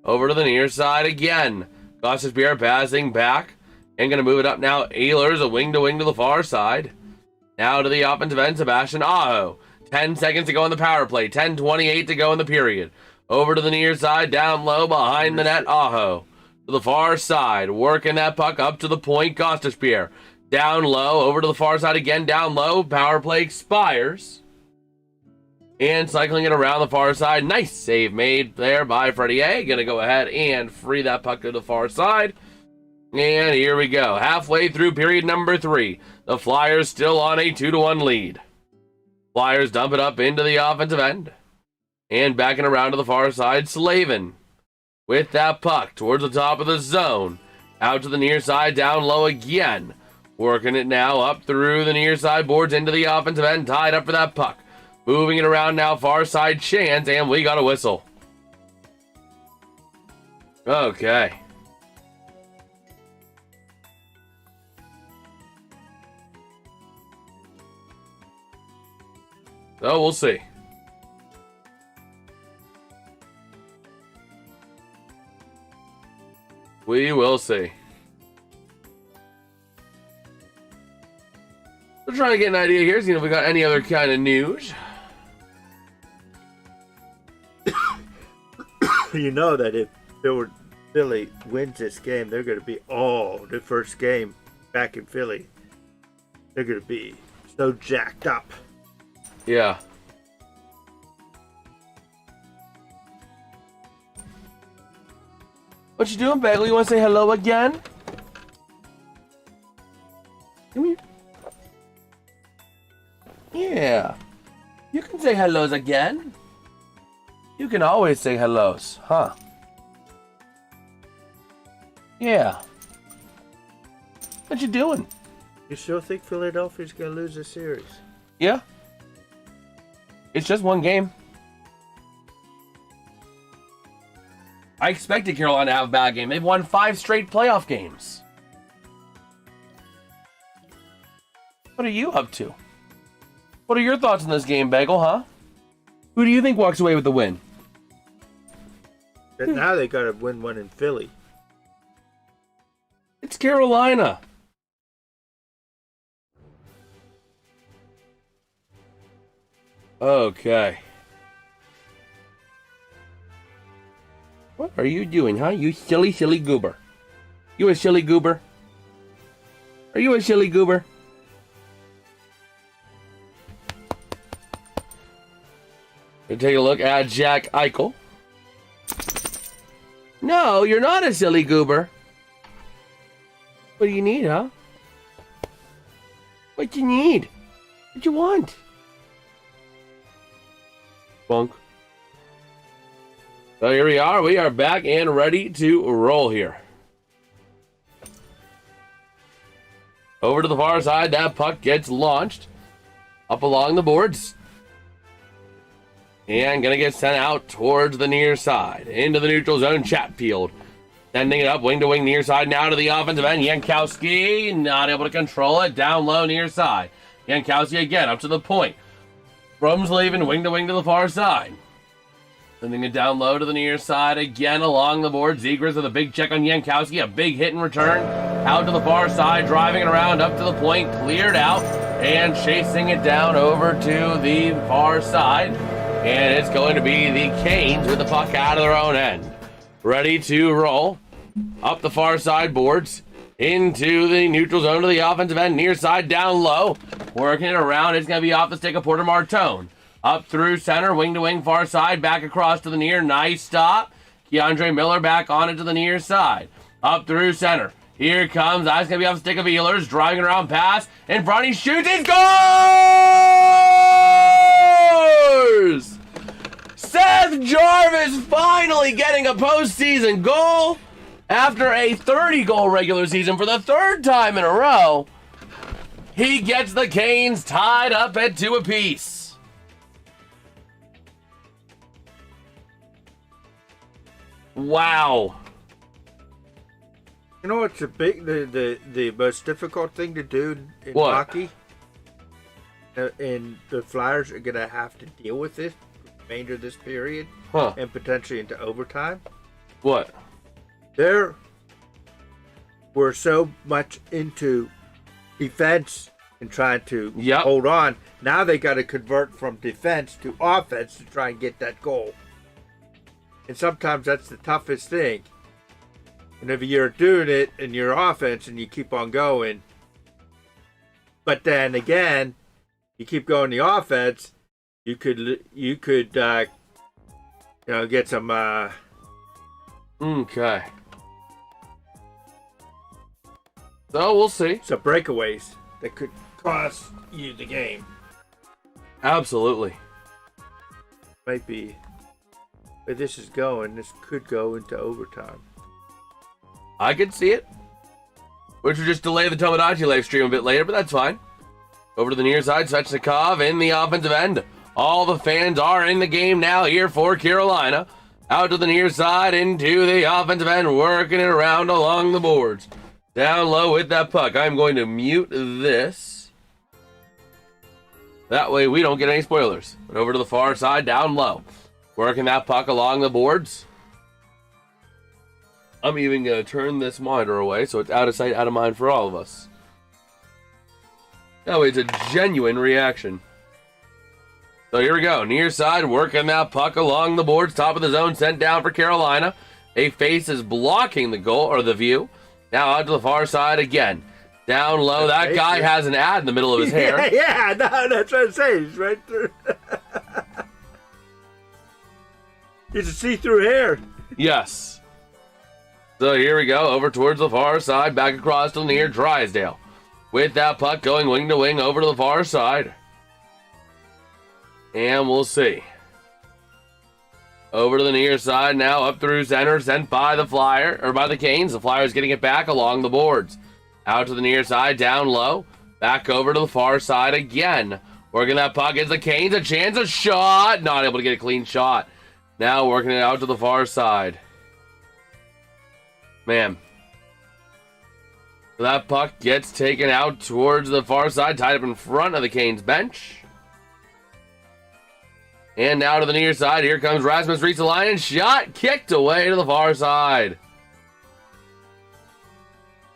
Over to the near side again. Gossespierre passing back. And going to move it up now. Ehlers, a wing to the far side. Now to the offensive end, Sebastian Aho. 10 seconds to go in the power play. 10:28 to go in the period. Over to the near side, down low, behind the net, Aho. To the far side, working that puck up to the point, Gossespierre. Down low, over to the far side again, down low. Power play expires. And cycling it around the far side. Nice save made there by Freddie A. Going to go ahead and free that puck to the far side. And here we go. Halfway through period number 3. The Flyers still on a 2-1 lead. Flyers dump it up into the offensive end. And backing around to the far side, Slavin. With that puck towards the top of the zone. Out to the near side, down low again. Working it now up through the near side boards into the offensive end. Tied up for that puck. Moving it around now, far side chance. And we got a whistle. Okay. So we'll see. We will see. We're trying to get an idea here, seeing if we got any other kind of news. You know that if Philly wins this game, they're going to be the first game back in Philly. They're going to be so jacked up. Yeah. What you doing, Bagley? You want to say hello again? Come here. Yeah. You can say hellos again. You can always say hellos, huh? Yeah. What you doing? You still think Philadelphia's going to lose the series? Yeah. It's just one game. I expected Carolina to have a bad game. They've won 5 straight playoff games. What are you up to? What are your thoughts on this game, Bagel, huh? Who do you think walks away with the win? But now they got to win one in Philly. It's Carolina. Okay. What are you doing, huh? You silly, silly goober. You a silly goober? Are you a silly goober? Let's take a look at Jack Eichel. No, you're not a silly goober. What do you need, huh? What you need? What you want? Bunk. So here we are. We are back and ready to roll here. Over to the far side. That puck gets launched up along the boards. And gonna get sent out towards the near side. Into the neutral zone. Chatfield sending it up wing to wing near side now to the offensive end. Jankowski not able to control it. Down low near side. Jankowski again up to the point. Brum's leaving wing to the far side. Sending it down low to the near side again along the board. Zegras with a big check on Jankowski. A big hit and return. Out to the far side. Driving it around up to the point. Cleared out. And chasing it down over to the far side. And it's going to be the Canes with the puck out of their own end. Ready to roll. Up the far side boards. Into the neutral zone to the offensive end. Near side down low. Working it around. It's going to be off the stick of Porter Martone. Up through center. Wing to wing far side. Back across to the near. Nice stop. Keandre Miller back on it to the near side. Up through center. Here comes. That's going to be off the stick of Ehlers. Driving around pass. In front. He shoots. He scores! Seth Jarvis finally getting a postseason goal after a 30-goal regular season for the third time in a row. He gets the Canes tied up at 2 apiece. Wow. You know what's the most difficult thing to do in What? hockey? And the Flyers are going to have to deal with this for the remainder of this period and potentially into overtime. What? We're so much into defense and trying to hold on. Now they got to convert from defense to offense to try and get that goal. And sometimes that's the toughest thing. And if you're doing it in your offense and you keep on going, but then again, you keep going the offense, you could get some Okay. So we'll see. some breakaways that could cost you the game. Absolutely. Might be where this is going. This could go into overtime. I could see it. Which would just delay the Tomodachi live stream a bit later, but that's fine. Over to the near side, Svechnikov in the offensive end. All the fans are in the game now here for Carolina. Out to the near side, into the offensive end, working it around along the boards. Down low with that puck. I'm going to mute this. That way we don't get any spoilers. But over to the far side, down low. Working that puck along the boards. I'm even going to turn this monitor away so it's out of sight, out of mind for all of us. That way it's a genuine reaction. So here we go. Near side, working that puck along the boards. Top of the zone, sent down for Carolina. A face is blocking the goal, or the view. Now out to the far side again. Down low. That guy has an ad in the middle of his hair. Yeah, no, that's what I'm saying. He's right through. He's a see-through hair. Yes. So here we go. Over towards the far side. Back across to near Drysdale. With that puck going wing to wing over to the far side. And we'll see. Over to the near side now, up through center, sent by the Flyer, or by the Canes. The Flyers getting it back along the boards. Out to the near side, down low. Back over to the far side again. Working that puck is the Canes. A chance, a shot. Not able to get a clean shot. Now working it out to the far side. Man. That puck gets taken out towards the far side, tied up in front of the Canes bench. And now to the near side. Here comes Rasmus Ristolainen. Shot kicked away to the far side.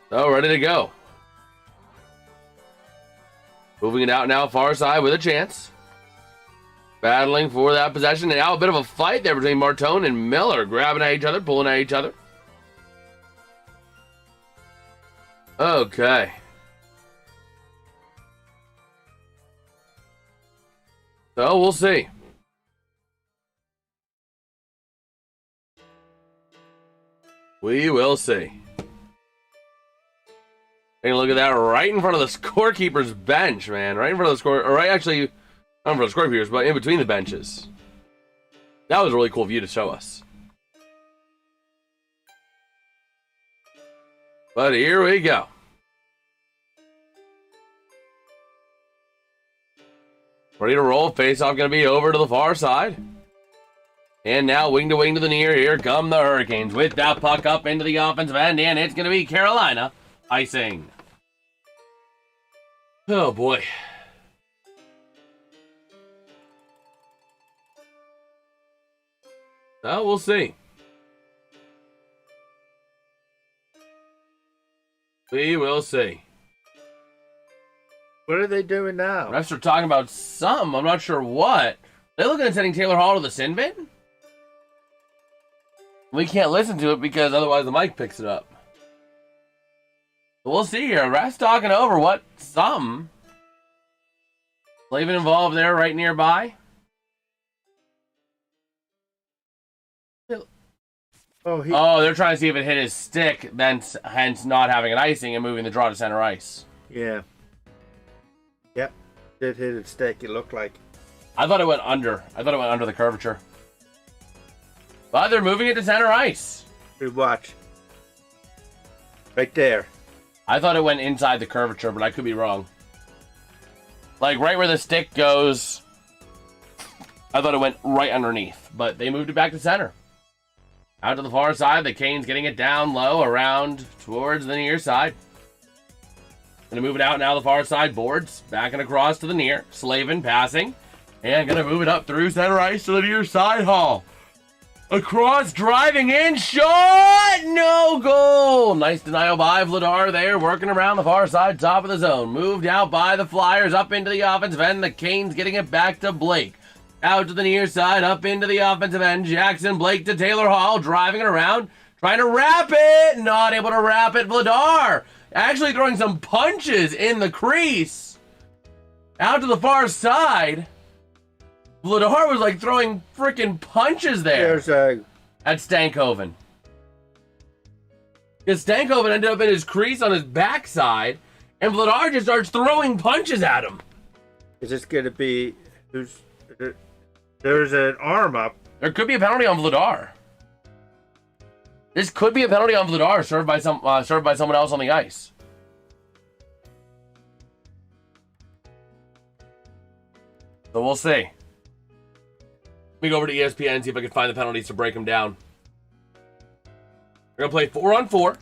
So ready to go. Moving it out now far side with a chance. Battling for that possession. And now a bit of a fight there between Martone and Miller. Grabbing at each other, pulling at each other. Okay. So we'll see. We will see. Take a look at that right in front of the scorekeeper's bench, man. Right in front of the score, or right actually, not in front of the scorekeepers, but in between the benches. That was a really cool view to show us. But here we go. Ready to roll. Face-off going to be over to the far side. And now wing to wing to the near. Here come the Hurricanes with that puck up into the offensive end. And it's going to be Carolina icing. Oh, boy. So we'll see. We will see. What are they doing now? Refs are talking about some. I'm not sure what. They're looking at sending Taylor Hall to the sin bin? We can't listen to it because otherwise the mic picks it up. But we'll see here. Refs talking over what some. Slavin involved there right nearby. Oh, they're trying to see if it hit his stick, then hence not having an icing and moving the draw to center ice. Yeah. Yep. Did hit its stick, it looked like. I thought it went under. I thought it went under the curvature. But they're moving it to center ice. Good watch. Right there. I thought it went inside the curvature, but I could be wrong. Like right where the stick goes, I thought it went right underneath. But they moved it back to center. Out to the far side, the Canes getting it down low, around towards the near side. Gonna move it out now the far side boards, backing across to the near. Slavin passing, and gonna move it up through center ice to the near side. Hall. Across, driving in, shot! No goal! Nice denial by Vladar there, working around the far side, top of the zone. Moved out by the Flyers, up into the offensive end. The Canes getting it back to Blake. Out to the near side, up into the offensive end. Jackson, Blake to Taylor Hall, driving it around, trying to wrap it. Not able to wrap it. Vladar actually throwing some punches in the crease. Out to the far side. Vladar was like throwing freaking punches there. At Stankoven. Because Stankoven ended up in his crease on his backside, and Vladar just starts throwing punches at him. Is this going to be... There's an arm up. There could be a penalty on Vladar. This could be a penalty on Vladar served by someone else on the ice. So we'll see. Let me go over to ESPN and see if I can find the penalties to break them down. We're going to play 4-on-4.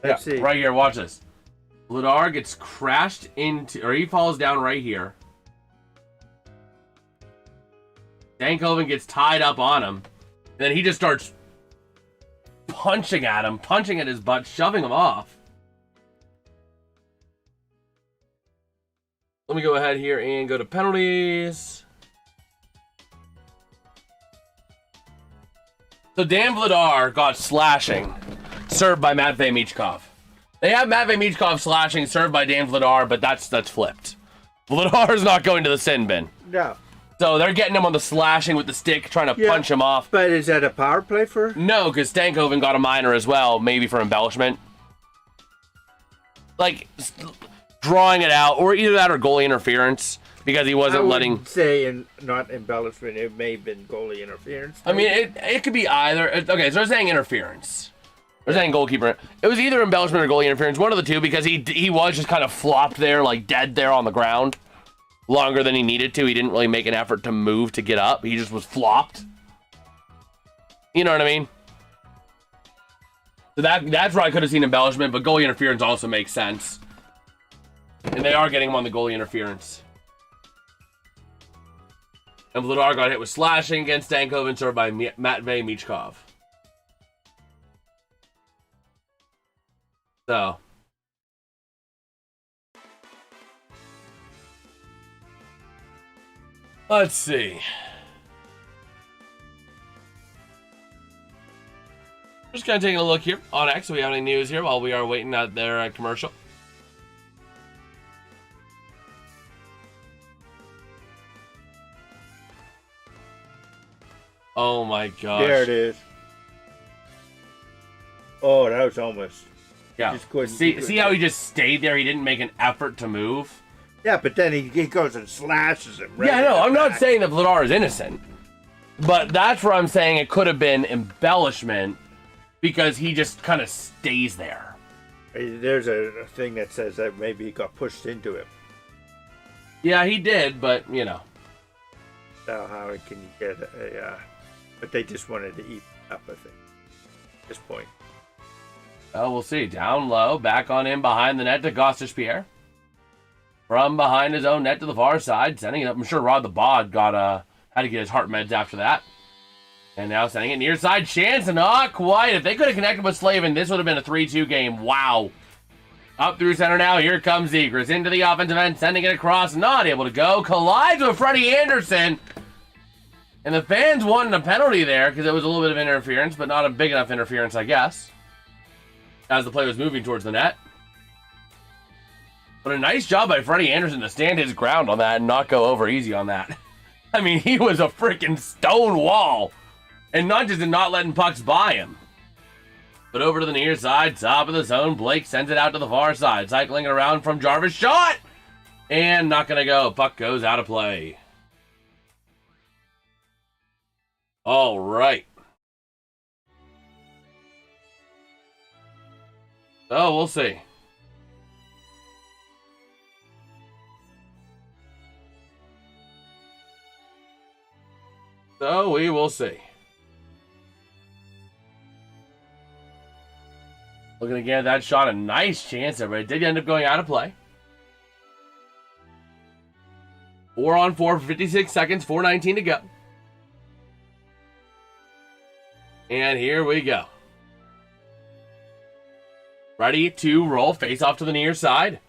Let's see. Right here, watch this. Vladar gets crashed into, or he falls down right here. Stankoven gets tied up on him. And then he just starts punching at him, punching at his butt, shoving him off. Let me go ahead here and go to penalties. So Dan Vladar got slashing, served by Matvei Michkov. They have Matvei Michkov slashing, served by Dan Vladar, but that's flipped. Vladar's not going to the sin bin. No. So they're getting him on the slashing with the stick, trying to punch him off. But is that a power play for? No, because Stankoven got a minor as well, maybe for embellishment. Like, drawing it out, or either that or goalie interference, because he wasn't letting... say not embellishment, it may have been goalie interference. I mean, it could be either. Okay, so they're saying interference. They're saying goalkeeper. It was either embellishment or goalie interference, one of the two, because he was just kind of flopped there, like dead there on the ground. Longer than he needed to. He didn't really make an effort to move to get up. He just was flopped. You know what I mean? So that's where I could have seen embellishment, but goalie interference also makes sense. And they are getting him on the goalie interference. And Vladar got hit with slashing against Stankoven, served by Matvey Michkov. So. Let's see. Just kind of taking a look here on X. Do we have any news here while we are waiting at their commercial? Oh my gosh. There it is. Oh, that was almost. Yeah. See how he just stayed there? He didn't make an effort to move? Yeah, but then he goes and slashes him. Right, yeah, no, I'm not saying that Vladar is innocent. But that's where I'm saying it could have been embellishment because he just kind of stays there. There's a thing that says that maybe he got pushed into him. Yeah, he did, but, you know. So how can you get a... but they just wanted to eat up, I think, at this point. Oh, we'll see. Down low, back on in behind the net to Gostish-Pierre. From behind his own net to the far side, sending it up. I'm sure Rod the Bod got had to get his heart meds after that. And now sending it near side chance, and not quite. If they could have connected with Slavin, this would have been a 3-2 game. Wow. Up through center now. Here comes Zegras into the offensive end, sending it across. Not able to go. Collides with Freddie Anderson. And the fans wanted a penalty there because it was a little bit of interference, but not a big enough interference, I guess, as the play was moving towards the net. But a nice job by Freddie Anderson to stand his ground on that and not go over easy on that. I mean, he was a freaking stone wall. And not just in not letting pucks by him. But over to the near side, top of the zone. Blake sends it out to the far side. Cycling it around from Jarvis. Shot! And not going to go. Puck goes out of play. All right. So, we'll see. So, we will see. Looking again at that shot, a nice chance there, but it did end up going out of play. 4-on-4 for 56 seconds, 4:19 to go. And here we go. Ready to roll, face off to the near side.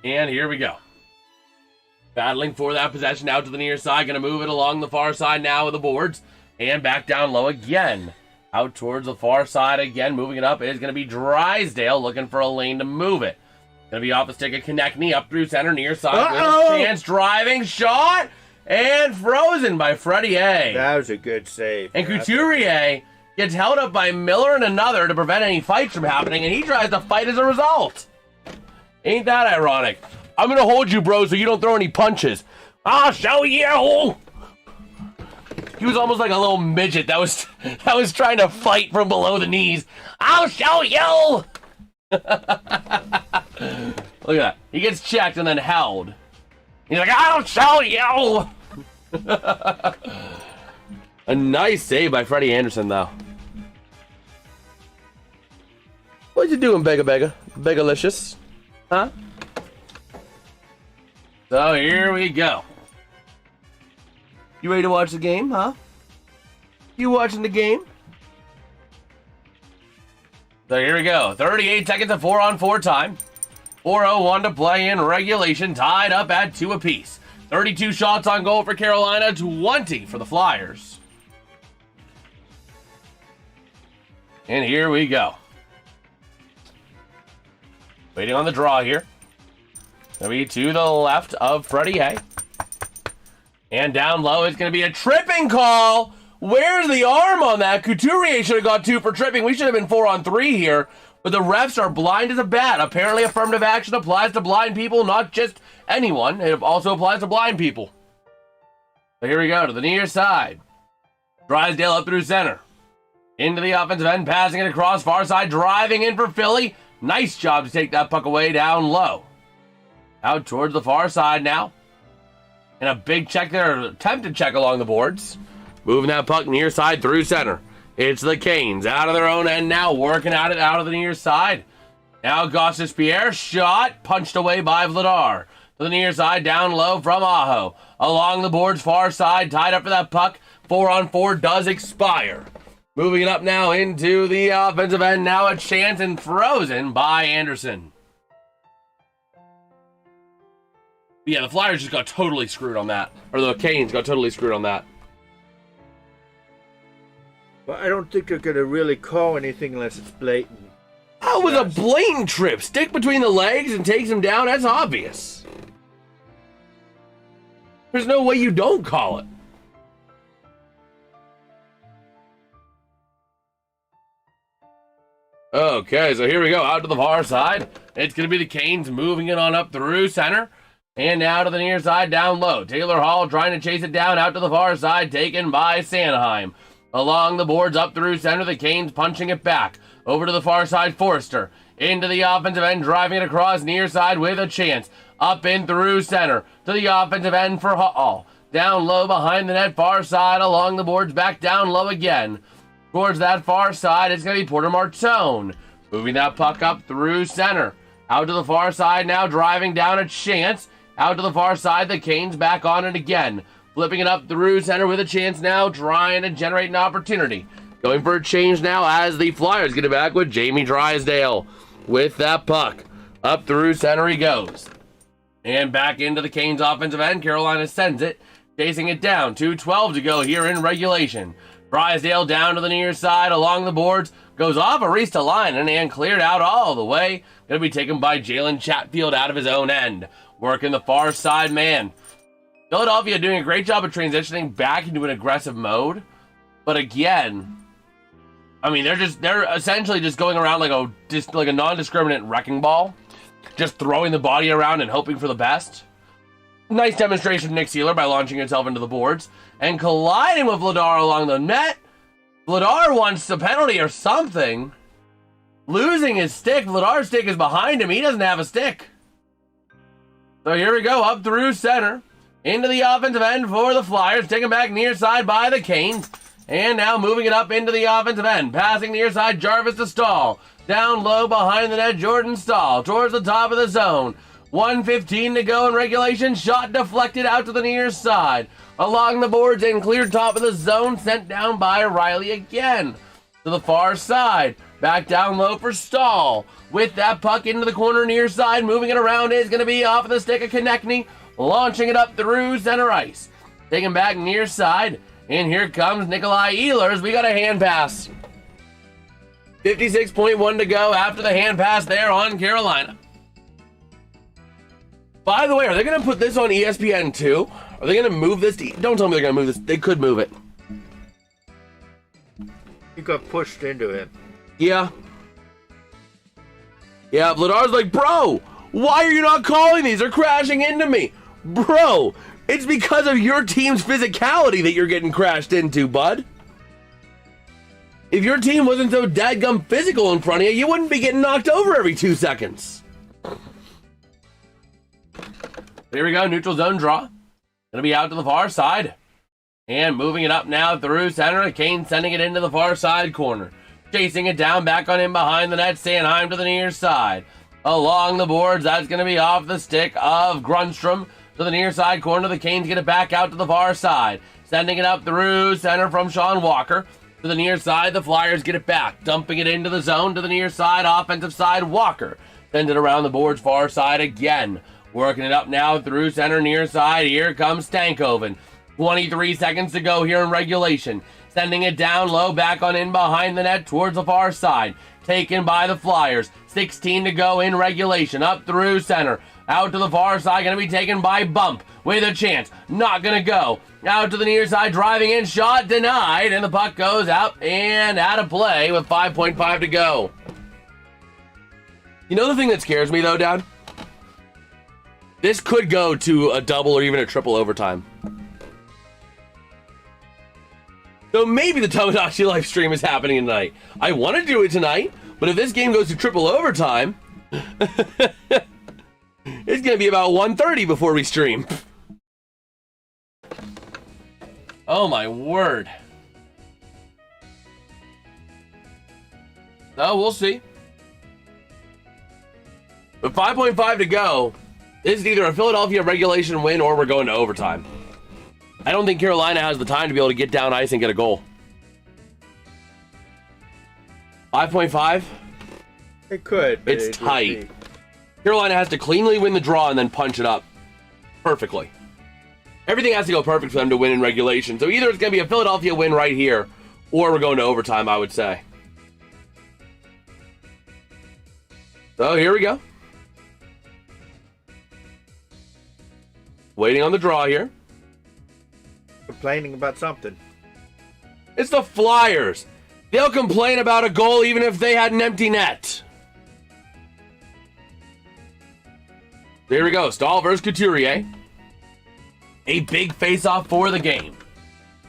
And here we go. Battling for that possession out to the near side. Going to move it along the far side now with the boards. And back down low again. Out towards the far side again. Moving it up is going to be Drysdale looking for a lane to move it. Going to be off the stick of Konechny up through center near side. With a chance, driving shot. And frozen by Freddie A. That was a good save. And Couturier gets held up by Miller and another to prevent any fights from happening. And he tries to fight as a result. Ain't that ironic? I'm going to hold you, bro, so you don't throw any punches. I'll show you. He was almost like a little midget that was trying to fight from below the knees. I'll show you. Look at that. He gets checked and then held. He's like, I'll show you. A nice save by Freddie Anderson, though. What you doing, Begalicious? Huh? So here we go. You ready to watch the game, huh? You watching the game? So here we go. 38 seconds of 4-on-4 time. 4:01 to play in regulation. Tied up at 2 apiece. 32 shots on goal for Carolina. 20 for the Flyers. And here we go. Waiting on the draw here. Gonna be to the left of Freddie A. And down low, it's going to be a tripping call. Where's the arm on that? Couturier should have got 2 for tripping. We should have been 4-on-3 here. But the refs are blind as a bat. Apparently, affirmative action applies to blind people, not just anyone. It also applies to blind people. So here we go to the near side. Drysdale up through center. Into the offensive end, passing it across far side, driving in for Philly. Nice job to take that puck away down low. Out towards the far side now. And a big check there, attempted check along the boards. Moving that puck near side through center. It's the Canes out of their own end now, working at it out of the near side. Now Gosses Pierre, shot, punched away by Vladar. To the near side, down low from Aho. Along the boards, far side, tied up for that puck. 4-on-4 does expire. Moving it up now into the offensive end. Now a chance and frozen by Anderson. Yeah, the Flyers just got totally screwed on that. Or the Canes got totally screwed on that. Well, I don't think they're going to really call anything unless it's blatant. That was a blatant trip. Stick between the legs and takes him down. That's obvious. There's no way you don't call it. Okay, so here we go. Out to the far side. It's going to be the Canes moving it on up through center. And now to the near side, down low. Taylor Hall trying to chase it down out to the far side, taken by Sanheim. Along the boards, up through center, the Canes punching it back. Over to the far side, Forrester. Into the offensive end, driving it across near side with a chance. Up in through center. To the offensive end for Hall. Down low behind the net, far side, along the boards, back down low again. Towards that far side, it's going to be Porter Martone. Moving that puck up through center. Out to the far side now, driving down a chance. Out to the far side, the Canes back on it again. Flipping it up through center with a chance now, trying to generate an opportunity. Going for a change now as the Flyers get it back with Jamie Drysdale. With that puck, up through center he goes. And back into the Canes offensive end, Carolina sends it. Chasing it down, 2:12 to go here in regulation. Drysdale down to the near side, along the boards. Goes off a race to line and cleared out all the way. Going to be taken by Jalen Chatfield out of his own end. Working the far side man. Philadelphia doing a great job of transitioning back into an aggressive mode. But again, I mean, they're essentially just going around like a non-discriminate wrecking ball. Just throwing the body around and hoping for the best. Nice demonstration of Nick Seeler by launching himself into the boards. And colliding with Vladar along the net. Vladar wants a penalty or something. Losing his stick. Vladar's stick is behind him. He doesn't have a stick. So here we go, up through center. Into the offensive end for the Flyers. Taken back near side by the Canes. And now moving it up into the offensive end. Passing near side, Jarvis to Stahl. Down low behind the net, Jordan Stahl. Towards the top of the zone. 1:15 to go in regulation. Shot deflected out to the near side. Along the boards and cleared top of the zone. Sent down by Riley again. To the far side. Back down low for Stahl. With that puck into the corner near side. Moving it around is going to be off of the stick of Konechny. Launching it up through center ice. Taken back near side. And here comes Nikolai Ehlers. We got a hand pass. 56.1 to go after the hand pass there on Carolina. By the way, are they going to put this on ESPN too? Are they going to move this? Don't tell me they're going to move this. They could move it. He got pushed into it. Yeah. Yeah, Vladar's like, bro, why are you not calling these? They're crashing into me. Bro, it's because of your team's physicality that you're getting crashed into, bud. If your team wasn't so dadgum physical in front of you, you wouldn't be getting knocked over every 2 seconds. Here we go, neutral zone draw. Gonna be out to the far side. And moving it up now through center. Kane sending it into the far side corner. Chasing it down, back on him behind the net. Sanheim to the near side. Along the boards, that's gonna be off the stick of Grunstrom. To the near side corner, the Canes get it back out to the far side. Sending it up through center from Sean Walker. To the near side, the Flyers get it back. Dumping it into the zone to the near side, offensive side, Walker. Sends it around the boards, far side again. Working it up now through center, near side. Here comes Stankoven. 23 seconds to go here in regulation. Sending it down low, back on in behind the net towards the far side. Taken by the Flyers. 16 to go in regulation. Up through center. Out to the far side, going to be taken by Bump with a chance. Not going to go. Out to the near side, driving in, shot denied, and the puck goes out and out of play with 5.5 to go. You know the thing that scares me though, Dad? This could go to a double or even a triple overtime. So maybe the Tomodachi live stream is happening tonight. I want to do it tonight, but if this game goes to triple overtime, it's going to be about 1:30 before we stream. Oh my word. Oh, we'll see. With 5.5 to go, this is either a Philadelphia regulation win or we're going to overtime. I don't think Carolina has the time to be able to get down ice and get a goal. 5.5? It could. But It's tight. Carolina has to cleanly win the draw and then punch it up perfectly. Everything has to go perfect for them to win in regulation. So either it's going to be a Philadelphia win right here, or we're going to overtime, I would say. So here we go. Waiting on the draw here. Complaining about something. It's the Flyers. They'll complain about a goal even if they had an empty net. There we go. Stahl versus Couturier. A big face-off for the game.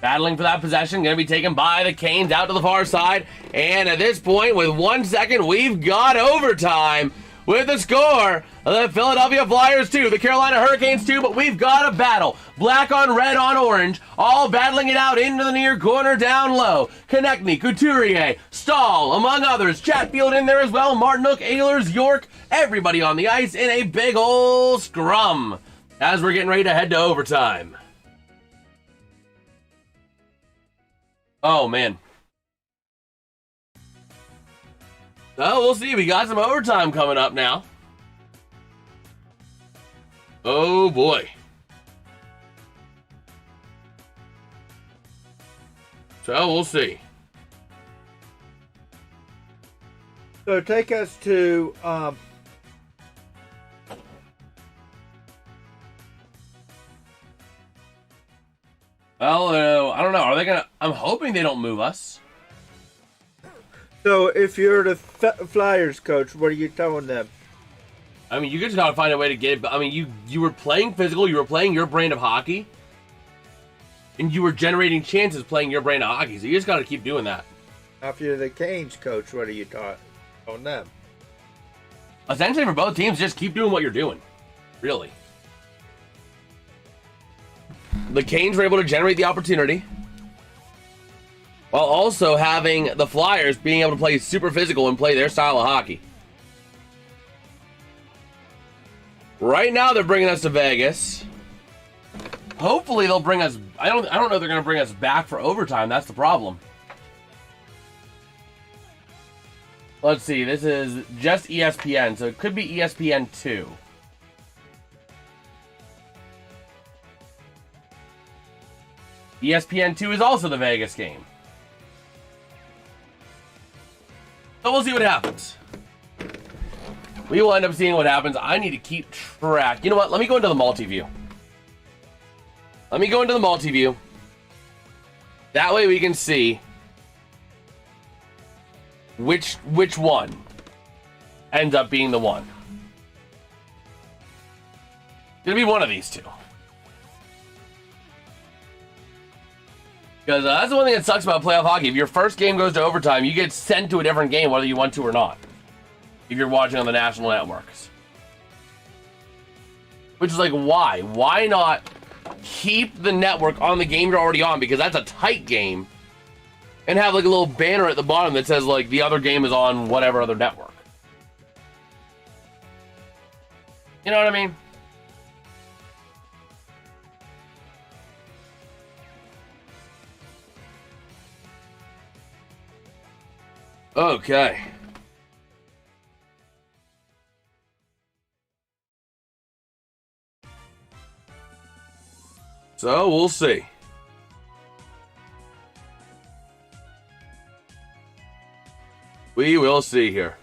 Battling for that possession. Going to be taken by the Canes out to the far side. And at this point, with 1 second, we've got overtime. With the score, the Philadelphia Flyers 2, the Carolina Hurricanes 2, but we've got a battle. Black on red on orange, all battling it out into the near corner down low. Konechny, Couturier, Stahl, among others. Chatfield in there as well. Martinook, Ehlers, York, everybody on the ice in a big ol' scrum as we're getting ready to head to overtime. Oh, man. Oh, we'll see. We got some overtime coming up now. Oh, boy. So, we'll see. So take us to Well, I don't know. Are they going to... I'm hoping they don't move us. so if you're the Flyers coach, what are you telling them? I mean, you just got to find a way to get it. I mean, you were playing physical. You were playing your brand of hockey. And you were generating chances playing your brand of hockey. So you just got to keep doing that. If you're the Canes coach, what are you telling them? Essentially, for both teams, just keep doing what you're doing. Really. The Canes were able to generate the opportunity, while also having the Flyers being able to play super physical and play their style of hockey. Right now, they're bringing us to Vegas. Hopefully, they'll bring us... I don't know if they're going to bring us back for overtime. That's the problem. Let's see. This is just ESPN, so it could be ESPN 2. ESPN 2 is also the Vegas game. So we'll see what happens. We will end up seeing what happens. I need to keep track. You know what? Let me go into the multi-view. Let me go into the multi-view. That way we can see which one ends up being the one. It's going to be one of these two. Because that's the one thing that sucks about playoff hockey. If your first game goes to overtime, you get sent to a different game whether you want to or not. If you're watching on the national networks. Which is like, why? Why not keep the network on the game you're already on? Because that's a tight game. And have like a little banner at the bottom that says like the other game is on whatever other network. You know what I mean? Okay. So, we'll see. We will see here.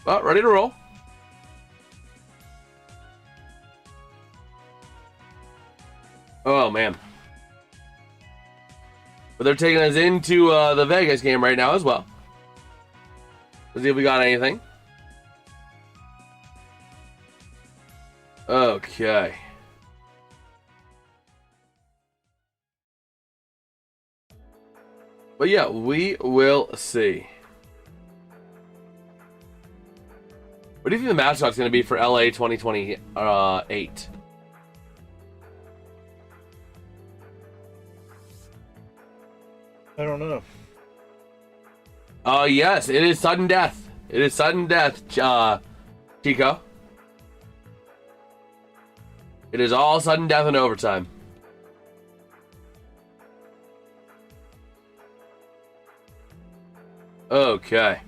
Well, ready to roll. Oh, man. But they're taking us into the Vegas game right now as well. Let's see if we got anything. Okay. But yeah, we will see. What do you think the mascot's going to be for LA 2028? I don't know. Yes, it is sudden death. It is sudden death, Chico. It is all sudden death in overtime. Okay.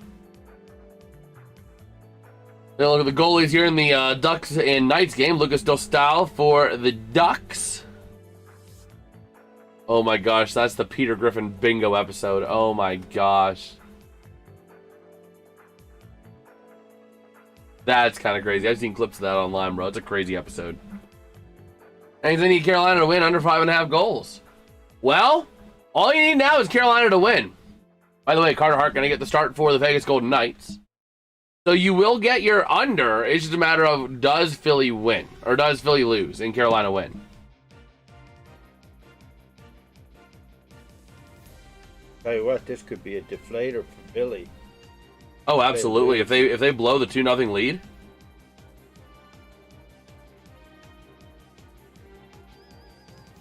Now look at the goalies here in the Ducks and Knights game. Lucas Dostal for the Ducks. Oh my gosh, that's the Peter Griffin bingo episode. Oh my gosh. That's kind of crazy. I've seen clips of that online, bro. It's a crazy episode. And they need Carolina to win under 5.5 goals. Well, all you need now is Carolina to win. By the way, Carter Hart going to get the start for the Vegas Golden Knights. So you will get your under. It's just a matter of, does Philly win? Or does Philly lose and Carolina win? Tell you what, this could be a deflator for Philly. Oh, absolutely. If they blow the 2-0 lead.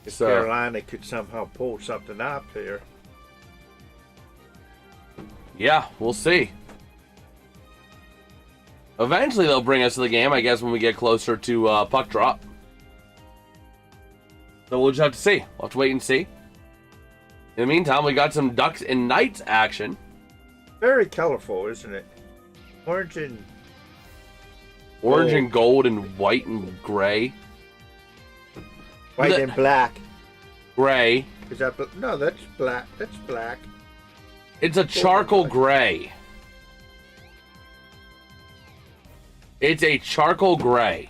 If Carolina could somehow pull something up here. Yeah, we'll see. Eventually they'll bring us to the game, I guess, when we get closer to puck drop. So we'll just have to see. We'll have to wait and see. In the meantime, we got some Ducks and Knights action. Very colorful, isn't it? Orange and gold and white and gray. White and black. Gray. Is that no? That's black. That's black. It's a charcoal gray. It's a charcoal gray.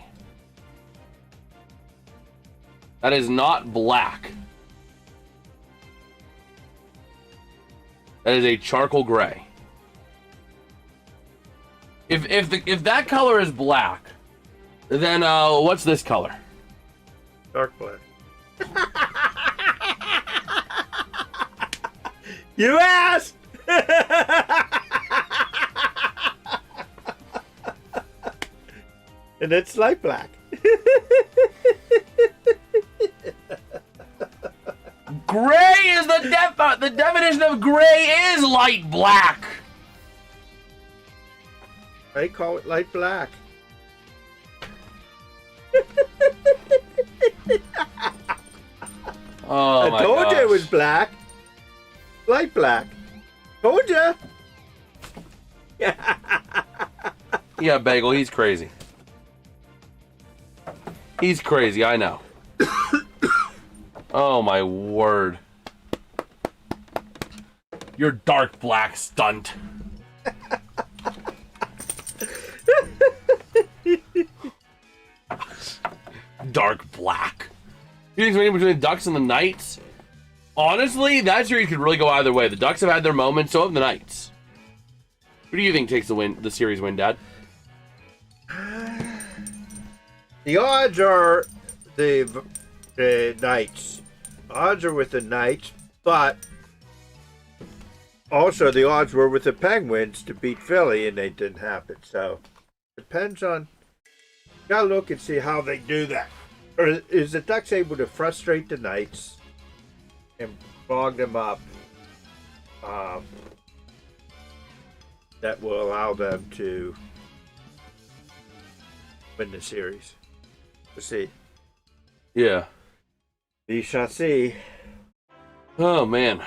That is not black. That is a charcoal gray. If that color is black, then what's this color? Dark black. You asked! And it's light black. Gray is the definition of gray is light black. They call it light black. Oh I my told you it gosh. was black. Light black. Told you. Yeah, Bagel, he's crazy. He's crazy, I know. Oh my word. Your dark black stunt. Dark black. You think it's between the Ducks and the Knights? Honestly, that series could really go either way. The Ducks have had their moments, so have the Knights. Who do you think takes the series win, Dad? The odds are the Knights. Odds are with the Knights, but also the odds were with the Penguins to beat Philly, and they didn't happen. So depends on. Gotta look and see how they do that. Or is the Ducks able to frustrate the Knights and bog them up? That will allow them to win the series. We'll see. Yeah. We shall see. Oh, man.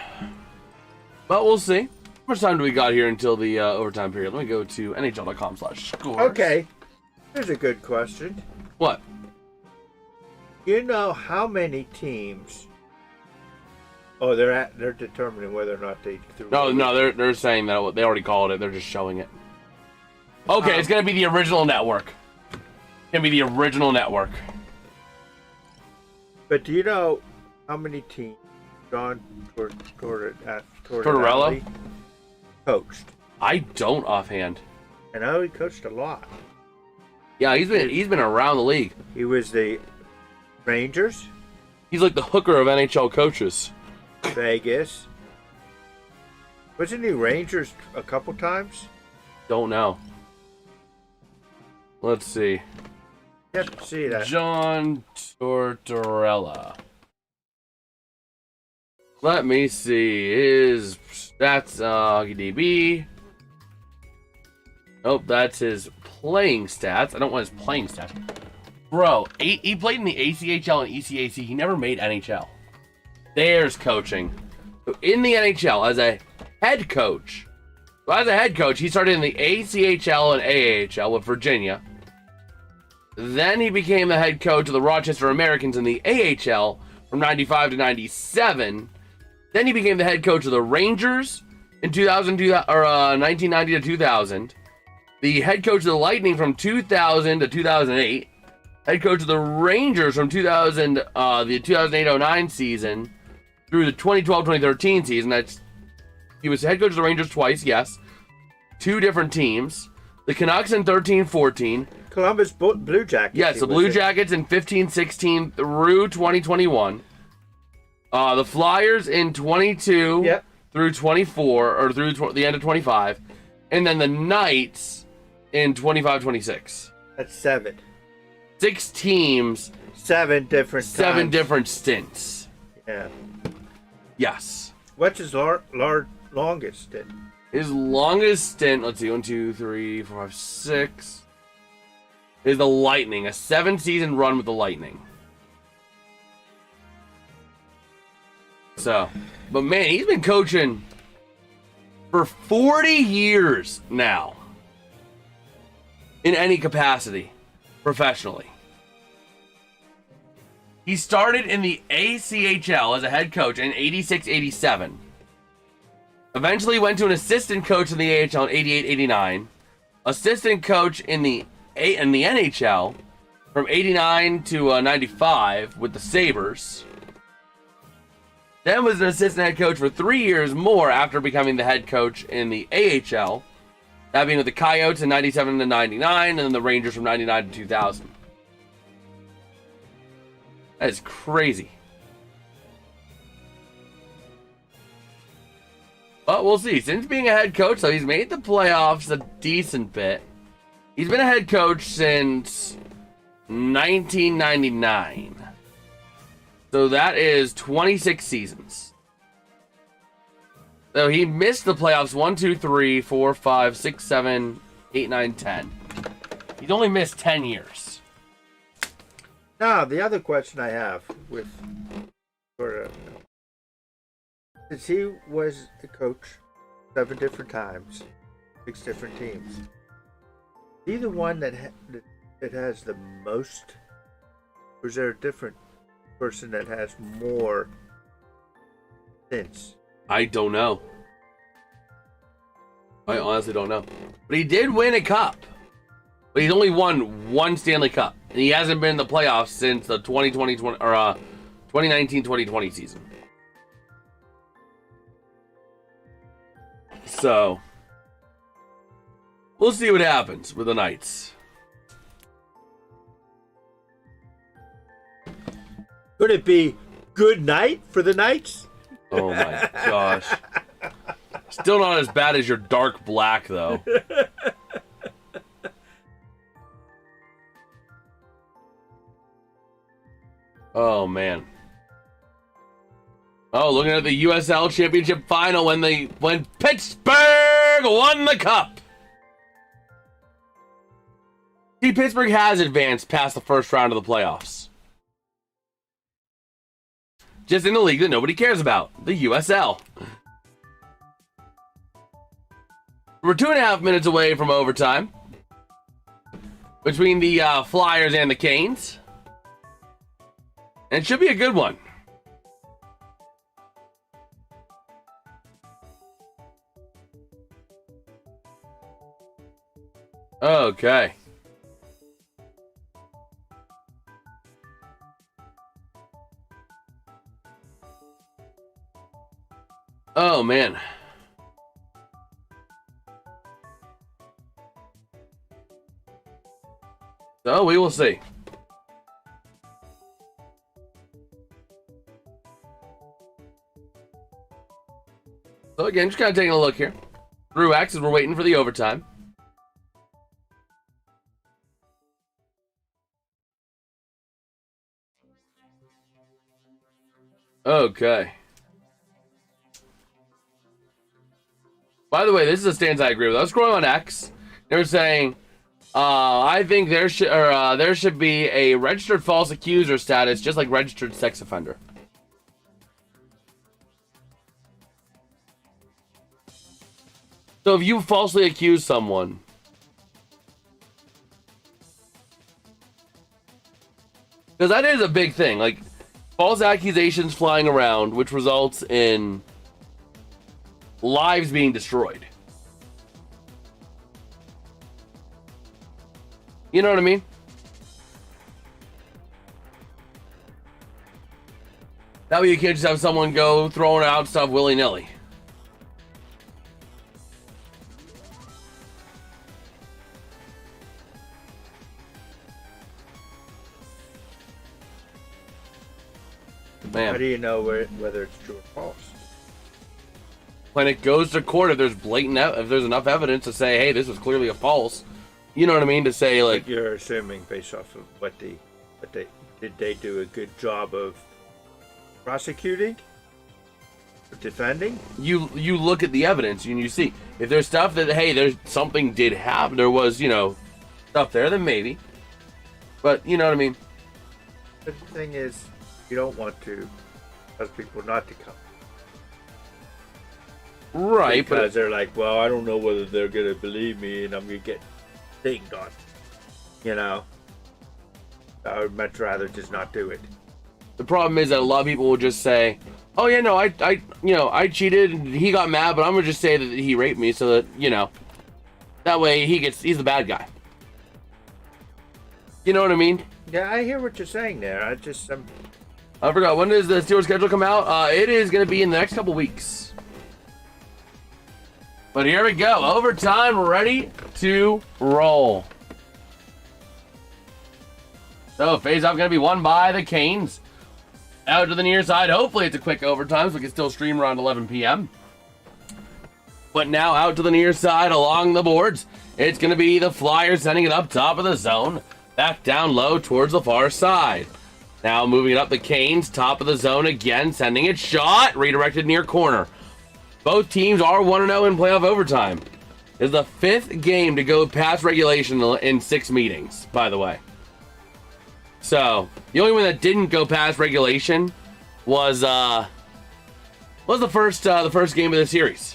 But we'll see. How much time do we got here until the overtime period? Let me go to NHL.com/scores. Okay. Here's a good question. What? You know how many teams? Oh, they're determining whether or not they threw. No, they're saying that they already called it. They're just showing it. Okay, it's gonna be the original network. It's gonna be the original network. But do you know how many teams John Tortorella coached? I don't offhand. I know he coached a lot. Yeah, he's been around the league. He was the Rangers, He's like the hooker of NHL coaches. Vegas. Wasn't he Rangers a couple times? Don't know. Let's see. You have to see that. John Tortorella. Let me see. His stats, DB. Nope, that's his playing stats. I don't want his playing stats. Bro, he played in the ACHL and ECAC. He never made NHL. There's coaching. So in the NHL, as a head coach, he started in the ACHL and AAHL with Virginia. Then he became the head coach of the Rochester Americans in the AHL from 95 to 97. Then he became the head coach of the Rangers in 1990 to 2000. The head coach of the Lightning from 2000 to 2008. Head coach of the Rangers from the 2008-09 season through the 2012-2013 season. He was head coach of the Rangers twice, yes. 2 different teams. The Canucks in 13-14. Columbus Blue Jackets. Yes, the Blue Jackets in 15-16 through 2021. The Flyers in 22 through 24, or through the end of 25. And then the Knights in 25-26. That's 7. 6 teams. 7 different times. 7 different stints. Yeah. Yes. What's his longest stint? His longest stint, let's see, 1, 2, 3, 4, 5, 6, is the Lightning. A 7-season run with the Lightning. So, but man, he's been coaching for 40 years now. In any capacity. Professionally. He started in the ACHL as a head coach in 86-87. Eventually went to an assistant coach in the AHL in 88-89. Assistant coach in the NHL from 89 to 95 with the Sabres. Then was an assistant head coach for 3 years more after becoming the head coach in the AHL. That being with the Coyotes in 97 to 99, and then the Rangers from 99 to 2000. That is crazy. But we'll see. Since being a head coach, though, he's made the playoffs a decent bit. He's been a head coach since 1999. So that is 26 seasons. So he missed the playoffs 1, 2, 3, 4, 5, 6, 7, 8, 9, 10. He's only missed 10 years. Now, the other question I have since he was the coach 7 different times, 6 different teams, is he the one that has the most, or is there a different person that has more stints? I don't know. I honestly don't know. But he did win a cup. But he's only won 1 Stanley Cup. And he hasn't been in the playoffs since the 2019-2020 season. So, we'll see what happens with the Knights. Could it be good night for the Knights? Oh my gosh. Still not as bad as your dark black, though. Oh, man. Oh, looking at the USL Championship Final when Pittsburgh won the cup. See, Pittsburgh has advanced past the first round of the playoffs. Just in a league that nobody cares about, the USL. We're 2.5 minutes away from overtime between the Flyers and the Canes. And it should be a good one. Okay. Oh, man. So, we will see. So, again, just kind of taking a look here. Through X as we're waiting for the overtime. Okay. By the way, this is a stance I agree with. I was scrolling on X. They were saying, I think there should be a registered false accuser status, just like registered sex offender. So if you falsely accuse someone, because that is a big thing, like false accusations flying around, which results in lives being destroyed. You know what I mean? That way you can't just have someone go throwing out stuff willy-nilly. Man. How do you know whether it's true or false? When it goes to court, if there's if there's enough evidence to say, hey, this was clearly a false, you know what I mean? To say, like, but you're assuming based off of did they do a good job of prosecuting, defending? You look at the evidence and you see if there's stuff that, hey, there's something did happen, there was, stuff there, then maybe. But you know what I mean? But the thing is, you don't want to cause people not to come. Right, because they're like, well, I don't know whether they're going to believe me and I'm going to get dinged on. I would much rather just not do it. The problem is that a lot of people will just say, oh yeah, no, I cheated and he got mad, but I'm going to just say that he raped me so that, that way he's the bad guy. You know what I mean? Yeah, I hear what you're saying there. I forgot, when does the Steelers schedule come out? It is going to be in the next couple weeks. But here we go. Overtime, ready to roll. So, face-off going to be won by the Canes. Out to the near side. Hopefully it's a quick overtime so we can still stream around 11 p.m. But now out to the near side along the boards. It's going to be the Flyers sending it up top of the zone. Back down low towards the far side. Now moving it up the Canes, top of the zone again, sending it shot, redirected near corner. Both teams are 1-0 in playoff overtime. It's the 5th game to go past regulation in 6 meetings, by the way. So, the only one that didn't go past regulation was the first game of the series.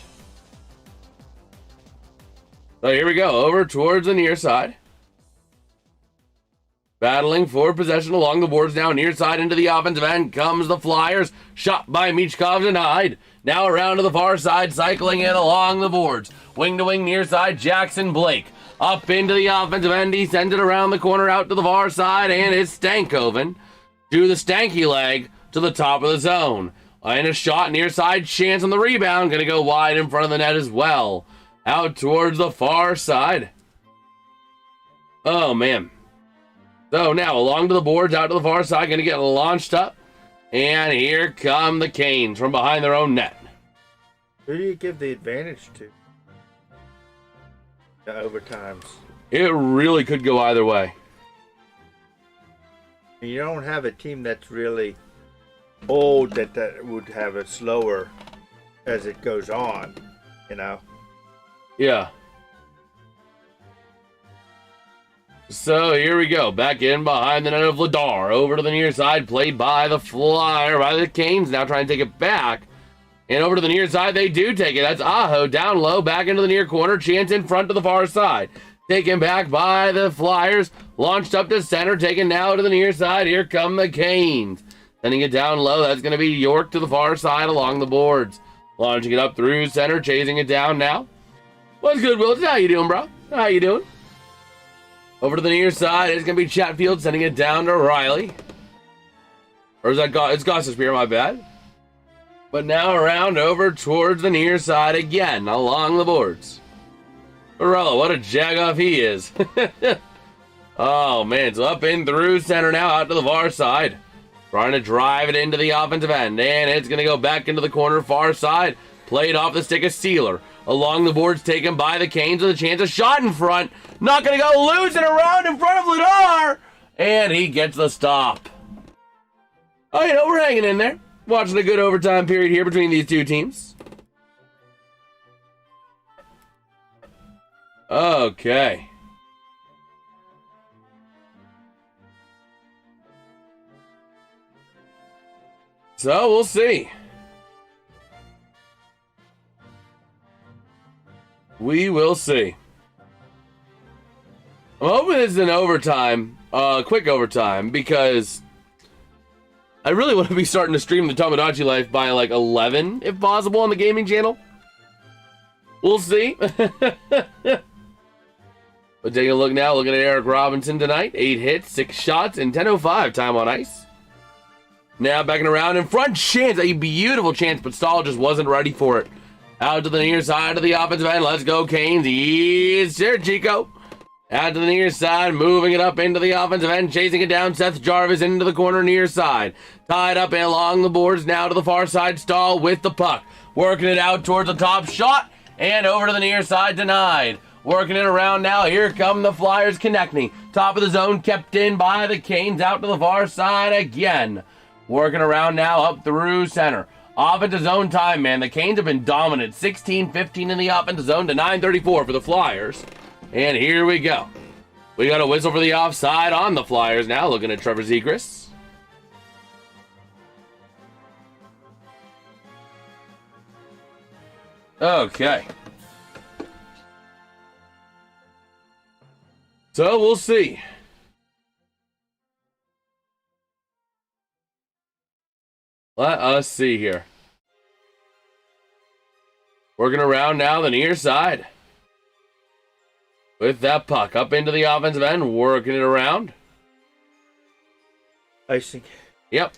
So here we go, over towards the near side. Battling for possession along the boards now, near side into the offensive end comes the Flyers. Shot by Michkov denied. Now around to the far side, cycling in along the boards. Wing to wing near side, Jackson Blake. Up into the offensive end, he sends it around the corner out to the far side, and it's Stankoven to the stanky leg to the top of the zone. And a shot near side, chance on the rebound, gonna go wide in front of the net as well. Out towards the far side. Oh man. So now along to the boards, out to the far side, going to get launched up. And here come the Canes from behind their own net. Who do you give the advantage to? The overtimes. It really could go either way. You don't have a team that's really old that would have it slower as it goes on, Yeah. So here we go. Back in behind the net of Vladar. Over to the near side. Played by the Flyer. By the Canes. Now trying to take it back. And over to the near side. They do take it. That's Aho. Down low. Back into the near corner. Chance in front to the far side. Taken back by the Flyers. Launched up to center. Taken now to the near side. Here come the Canes. Sending it down low. That's going to be York to the far side along the boards. Launching it up through center. Chasing it down now. What's good, Wilson? How you doing, bro? How you doing? Over to the near side, it's going to be Chatfield sending it down to Riley. Or is that it's Gossespear, my bad. But now around over towards the near side again, along the boards. Barella, what a jag-off he is. Oh, man, it's up in through center now, out to the far side. Trying to drive it into the offensive end, and it's going to go back into the corner far side. Played off the stick of Sealer. Along the boards taken by the Canes with a chance of shot in front. Not going to go losing around in front of Vladar. And he gets the stop. Oh, we're hanging in there. Watching a good overtime period here between these two teams. Okay. So we'll see. We will see. I'm hoping this is an overtime, quick overtime, because I really want to be starting to stream the Tomodachi Life by like 11, if possible, on the gaming channel. We'll see. But taking a look now, looking at Eric Robinson tonight. 8 hits, 6 shots, and 10:05 time on ice. Now backing around in front, chance, a beautiful chance, but Stahl just wasn't ready for it. Out to the near side of the offensive end. Let's go, Canes. He's there, Chico. Out to the near side, moving it up into the offensive end, chasing it down. Seth Jarvis into the corner near side. Tied up along the boards now to the far side. Stahl with the puck. Working it out towards the top shot and over to the near side, denied. Working it around now. Here come the Flyers connecting. Top of the zone kept in by the Canes. Out to the far side again. Working around now up through center. Offensive zone time, man. The Canes have been dominant. 16-15 in the offensive zone to 9:34 for the Flyers. And here we go. We got a whistle for the offside on the Flyers now. Looking at Trevor Zegras. Okay. So we'll see. Let us see here. Working around now the near side. With that puck up into the offensive end, working it around. Icing. Yep.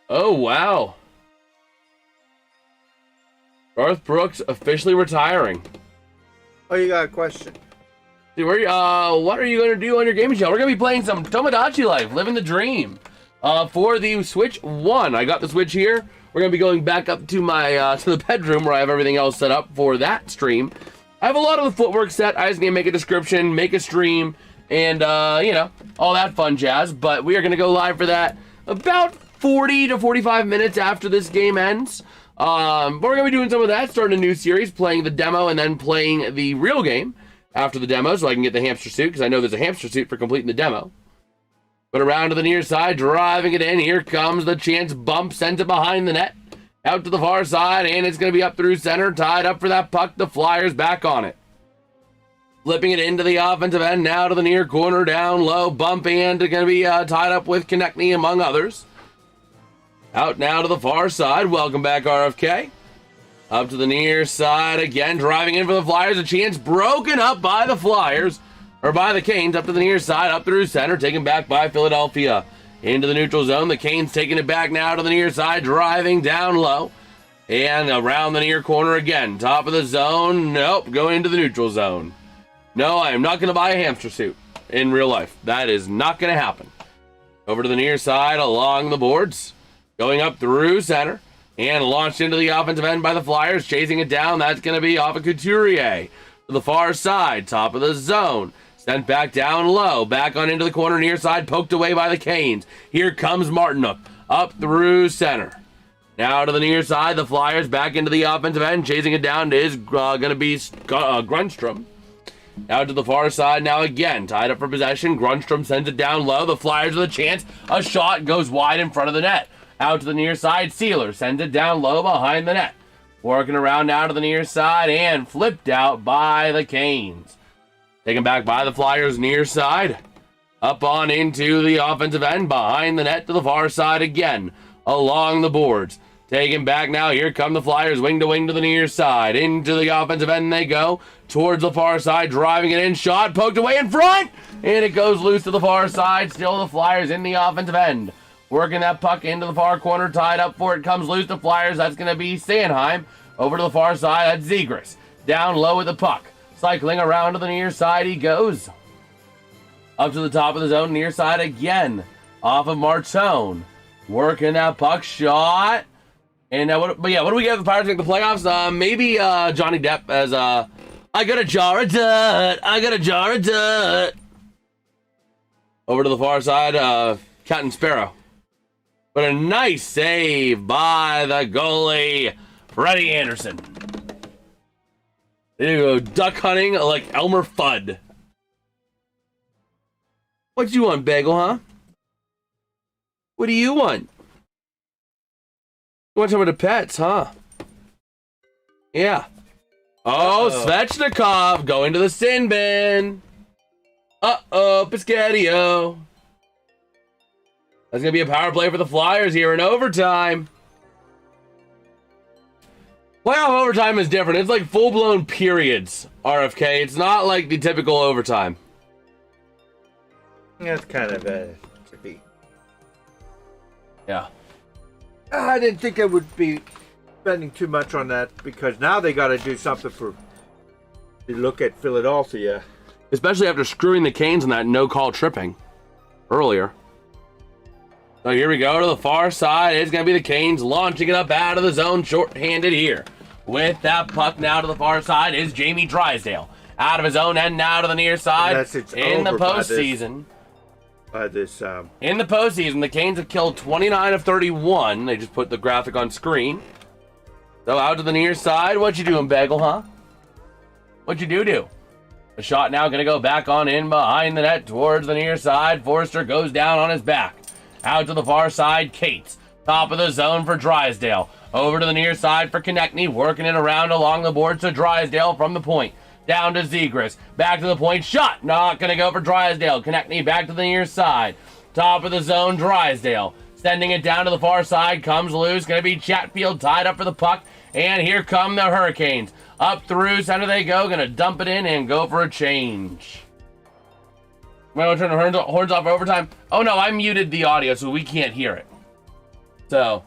Oh, wow. Garth Brooks officially retiring. Oh, you got a question? Dude, what are you going to do on your gaming channel? We're going to be playing some Tomodachi Life, living the dream. For the Switch 1. I got the Switch here. We're going to be going back up to my to the bedroom where I have everything else set up for that stream. I have a lot of the footwork set. I just need to make a description, make a stream, and, you know, all that fun jazz. But we are going to go live for that about 40 to 45 minutes after this game ends. But we're going to be doing some of that, starting a new series, playing the demo and then playing the real game after the demo so I can get the hamster suit, because I know there's a hamster suit for completing the demo. But around to the near side, driving it in. Here comes the chance bump, sends it behind the net. Out to the far side, and it's going to be up through center. Tied up for that puck. The Flyers back on it. Flipping it into the offensive end, now to the near corner, down low. Bump and going to be tied up with Konechny, among others. Out now to the far side. Welcome back, RFK. Up to the near side again, driving in for the Flyers. A chance broken up by the Flyers. Or by the Canes, up to the near side, up through center, taken back by Philadelphia. Into the neutral zone, the Canes taking it back now to the near side, driving down low. And around the near corner again, top of the zone, nope, going into the neutral zone. No, I am not going to buy a hamster suit in real life. That is not going to happen. Over to the near side, along the boards, going up through center, and launched into the offensive end by the Flyers, chasing it down, that's going to be off of Couturier. To the far side, top of the zone. Sent back down low, back on into the corner near side, poked away by the Canes. Here comes Martinook, up through center. Now to the near side, the Flyers back into the offensive end, chasing it down is going to be Grundstrom. Out to the far side now again, tied up for possession. Grundstrom sends it down low. The Flyers with a chance. A shot goes wide in front of the net. Out to the near side, Sealer sends it down low behind the net. Working around now to the near side and flipped out by the Canes. Taken back by the Flyers near side. Up on into the offensive end, behind the net to the far side again. Along the boards. Taken back now, here come the Flyers, wing to the near side. Into the offensive end they go. Towards the far side, driving it in, shot, poked away in front! And it goes loose to the far side, still the Flyers in the offensive end. Working that puck into the far corner, tied up for it, comes loose to Flyers, that's going to be Sanheim. Over to the far side, that's Zegras. Down low with the puck. Cycling around to the near side he goes. Up to the top of the zone, near side again. Off of Martone. Working that puck shot. And what do we get if the Pirates make the playoffs? Maybe Johnny Depp as I got a jar of dirt. I got a jar of dirt. Over to the far side, Captain Sparrow. But a nice save by the goalie, Freddie Anderson. There you go, duck hunting like Elmer Fudd. What you want, Bagel, huh? What do you want? You want some of the pets, huh? Yeah. Oh, Svechnikov going to the sin bin. Uh-oh, Piscatio. That's going to be a power play for the Flyers here in overtime. Playoff overtime is different. It's like full-blown periods, RFK. It's not like the typical overtime. That's kind of tricky. Yeah. I didn't think I would be spending too much on that because now they got to do something to look at Philadelphia. Especially after screwing the Canes on that no-call tripping earlier. So here we go to the far side. It's going to be the Canes launching it up out of the zone short-handed here. With that puck now to the far side is Jamie Drysdale. Out of his own end now to the near side. In the postseason. In the postseason, the Canes have killed 29 of 31. They just put the graphic on screen. So out to the near side. What you doing, Bagel, huh? What you do? The shot now going to go back on in behind the net towards the near side. Forrester goes down on his back. Out to the far side, Cates. Top of the zone for Drysdale. Over to the near side for Konechny. Working it around along the boards to Drysdale from the point. Down to Zegras. Back to the point. Shot. Not going to go for Drysdale. Konechny back to the near side. Top of the zone, Drysdale. Sending it down to the far side. Comes loose. Going to be Chatfield tied up for the puck. And here come the Hurricanes. Up through center they go. Going to dump it in and go for a change. Might want to turn the horns off for overtime. Oh no, I muted the audio so we can't hear it. So,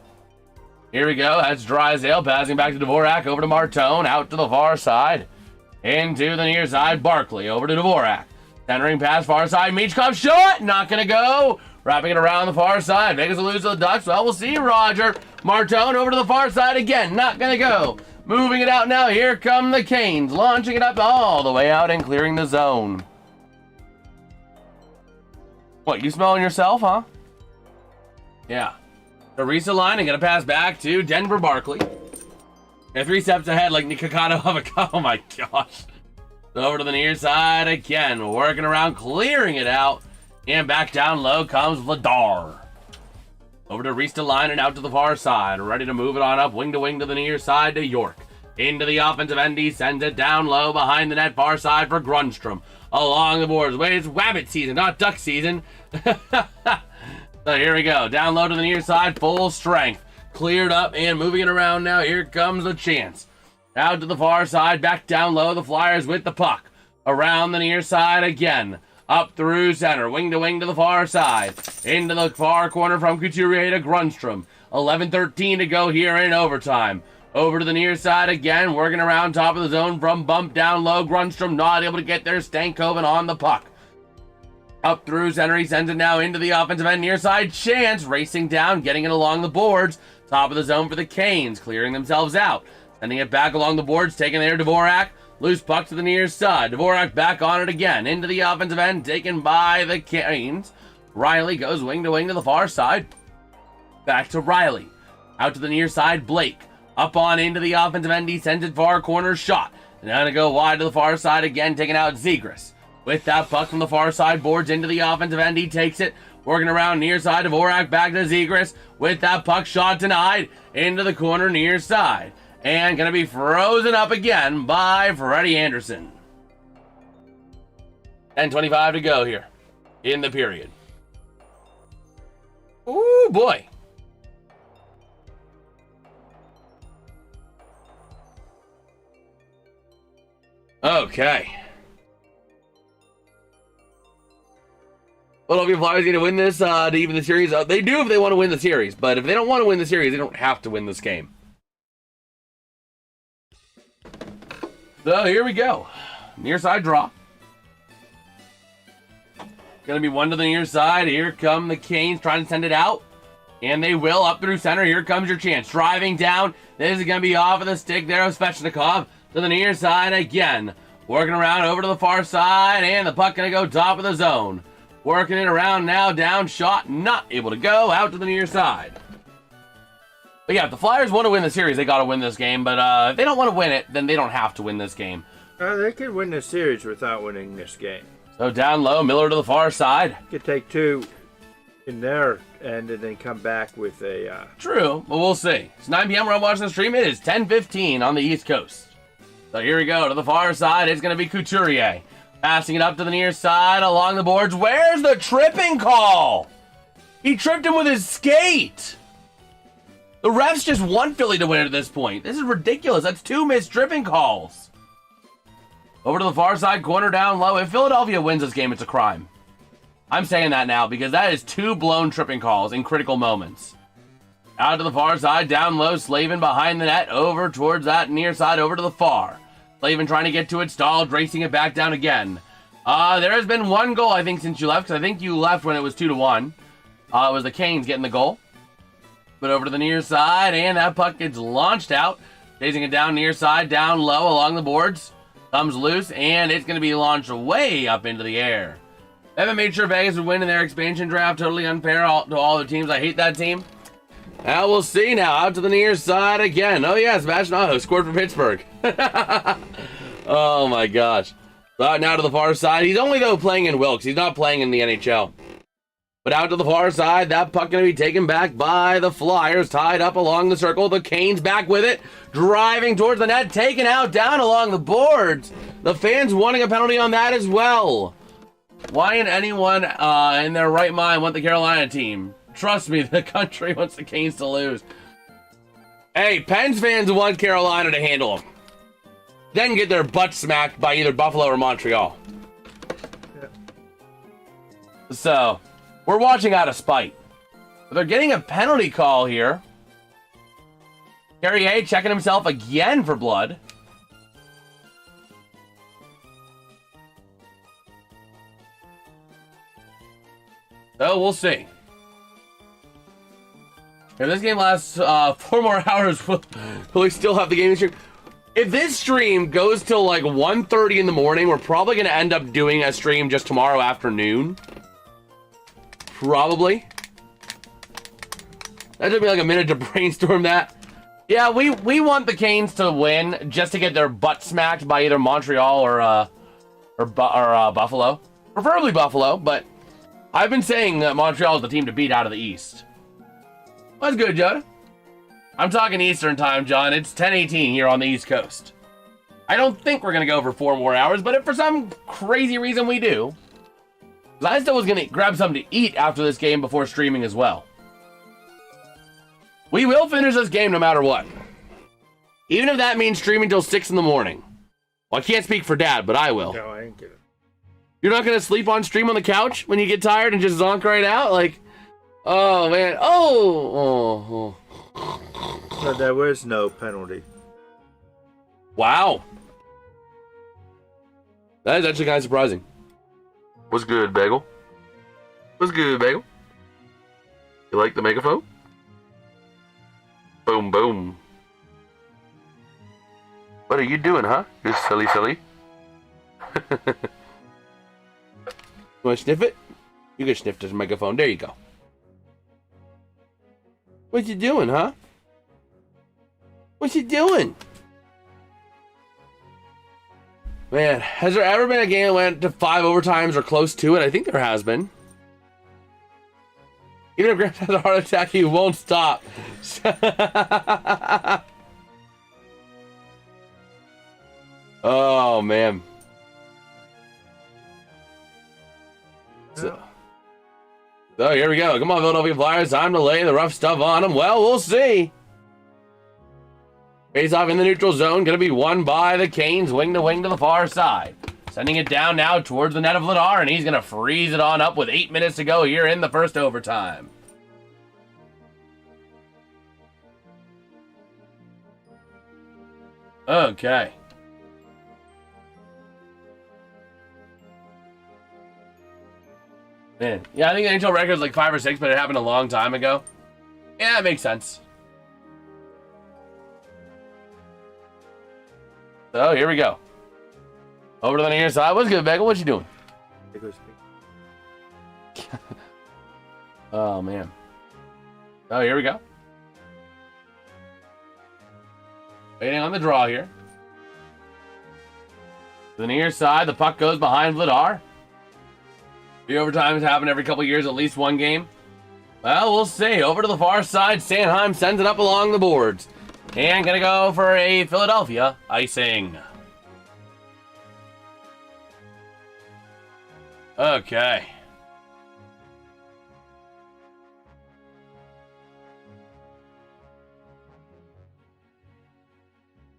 here we go. That's Drysdale passing back to Dvorak. Over to Martone. Out to the far side. Into the near side. Barkley. Over to Dvorak. Centering pass far side. Michkov shot. Not going to go. Wrapping it around the far side. Vegas will lose to the Ducks. Well, we'll see, Roger. Martone over to the far side again. Not going to go. Moving it out now. Here come the Canes. Launching it up all the way out and clearing the zone. What, you smelling yourself, huh? Yeah. Teresa line and gonna pass back to Denver Barkley. And 3 steps ahead like Nikocado of a... Oh my gosh. Over to the near side again. Working around, clearing it out. And back down low comes Vladar. Over to Rista line and out to the far side. Ready to move it on up wing to the near side to York. Into the offensive end. He sends it down low behind the net far side for Grundstrom. Along the boards. Wait, it's Wabbit season, not Duck season. So here we go. Down low to the near side. Full strength. Cleared up and moving it around now. Here comes a chance. Out to the far side. Back down low. The Flyers with the puck. Around the near side again. Up through center. Wing to the far side. Into the far corner from Couturier to Grundstrom. 11:13 to go here in overtime. Over to the near side again. Working around top of the zone from bump down low. Grundstrom not able to get there. Stankoven on the puck. Up through center. He sends it now into the offensive end. Near side chance. Racing down. Getting it along the boards. Top of the zone for the Canes. Clearing themselves out. Sending it back along the boards. Taking there Dvorak. Loose puck to the near side. Dvorak back on it again. Into the offensive end. Taken by the Canes. Riley goes wing to the far side. Back to Riley. Out to the near side. Blake. Up on into the offensive end. He sends it far corner shot. And now to go wide to the far side again. Taking out Zegras. With that puck from the far side. Boards into the offensive end. He takes it. Working around near side. Dvorak back to Zegras. With that puck shot denied. Into the corner near side. And going to be frozen up again by Freddie Anderson. 10:25 to go here in the period. Ooh, boy. Okay. Philadelphia Flyers need to win this to even the series. They do if they want to win the series, but if they don't want to win the series, they don't have to win this game. So here we go. Near side draw. Gonna be one to the near side. Here come the Canes trying to send it out. And they will up through center. Here comes your chance. Driving down. This is gonna be off of the stick there of Svechnikov. To the near side again. Working around over to the far side. And the puck gonna go top of the zone. Working it around now, down, shot, not able to go, out to the near side. But yeah, if the Flyers want to win the series, they got to win this game. But if they don't want to win it, then they don't have to win this game. They could win the series without winning this game. So down low, Miller to the far side. Could take 2 in their end and then come back with a... True, but we'll see. It's 9 p.m. We're watching the stream. It is 10:15 on the East Coast. So here we go. To the far side, it's going to be Couturier. Passing it up to the near side along the boards. Where's the tripping call? He tripped him with his skate. The refs just want Philly to win it at this point. This is ridiculous. That's 2 missed tripping calls. Over to the far side, corner down low. If Philadelphia wins this game, it's a crime. I'm saying that now because that is 2 blown tripping calls in critical moments. Out to the far side, down low, Slavin behind the net, over towards that near side, over to the far. Slavin trying to get to it, stalled, racing it back down again. There has been 1 goal, I think, since you left, because I think you left when it was 2-1. It was the Canes getting the goal. But over to the near side, and that puck gets launched out. Chasing it down near side, down low along the boards. Comes loose, and it's going to be launched way up into the air. They haven't made sure Vegas would win in their expansion draft. Totally unfair to all the teams. I hate that team. Now we'll see now. Out to the near side again. Oh, yeah, Sebastian Aho scored for Pittsburgh. Oh, my gosh. Now to the far side. He's only, though, playing in Wilkes. He's not playing in the NHL. But out to the far side, that puck going to be taken back by the Flyers, tied up along the circle. The Canes back with it, driving towards the net, taken out down along the boards. The fans wanting a penalty on that as well. Why in anyone in their right mind want the Carolina team? Trust me, the country wants the Canes to lose. Hey, Pens fans want Carolina to handle them. Then get their butt smacked by either Buffalo or Montreal. Yeah. So... we're watching out of spite. But they're getting a penalty call here. Carrier checking himself again for blood. So we'll see. If this game lasts 4 more hours, will we still have the game stream? If this stream goes till like 1:30 in the morning, we're probably going to end up doing a stream just tomorrow afternoon. Probably. That took me like a minute to brainstorm that. Yeah, we want the Canes to win just to get their butt smacked by either Montreal or Buffalo. Preferably Buffalo, but I've been saying that Montreal is the team to beat out of the East. That's good, John. I'm talking Eastern time, John. It's 10:18 here on the East Coast. I don't think we're going to go for 4 more hours, but if for some crazy reason we do, I still was going to grab something to eat after this game before streaming as well. We will finish this game no matter what. Even if that means streaming till 6 in the morning. Well, I can't speak for Dad, but I will. No, I ain't kidding. You're not going to sleep on stream on the couch when you get tired and just zonk right out? Like, oh, man. Oh. No, there was no penalty. Wow. That is actually kind of surprising. What's good, Bagel? What's good, Bagel? You like the megaphone? Boom, boom. What are you doing, huh? You silly. You want to sniff it? You can sniff this megaphone. There you go. What you doing, huh? What you doing? Man, has there ever been a game that went to 5 overtimes or close to it? I think there has been. Even if Grant has a heart attack, he won't stop. Oh, man. So here we go. Come on, Philadelphia Flyers. Time to lay the rough stuff on them. Well, we'll see. Face off in the neutral zone. Going to be won by the Canes. Wing to wing to the far side. Sending it down now towards the net of Ladar. And he's going to freeze it on up with 8 minutes to go here in the first overtime. Okay. Man, yeah, I think the NHL record is like 5 or 6, but it happened a long time ago. Yeah, it makes sense. So, here we go. Over to the near side. What's good, Bagel? What you doing? Oh, man. Oh, here we go. Waiting on the draw here. To the near side, the puck goes behind Vladar. The overtimes happen every couple years, at least one game. Well, we'll see. Over to the far side, Sanheim sends it up along the boards. And gonna go for a Philadelphia icing. Okay.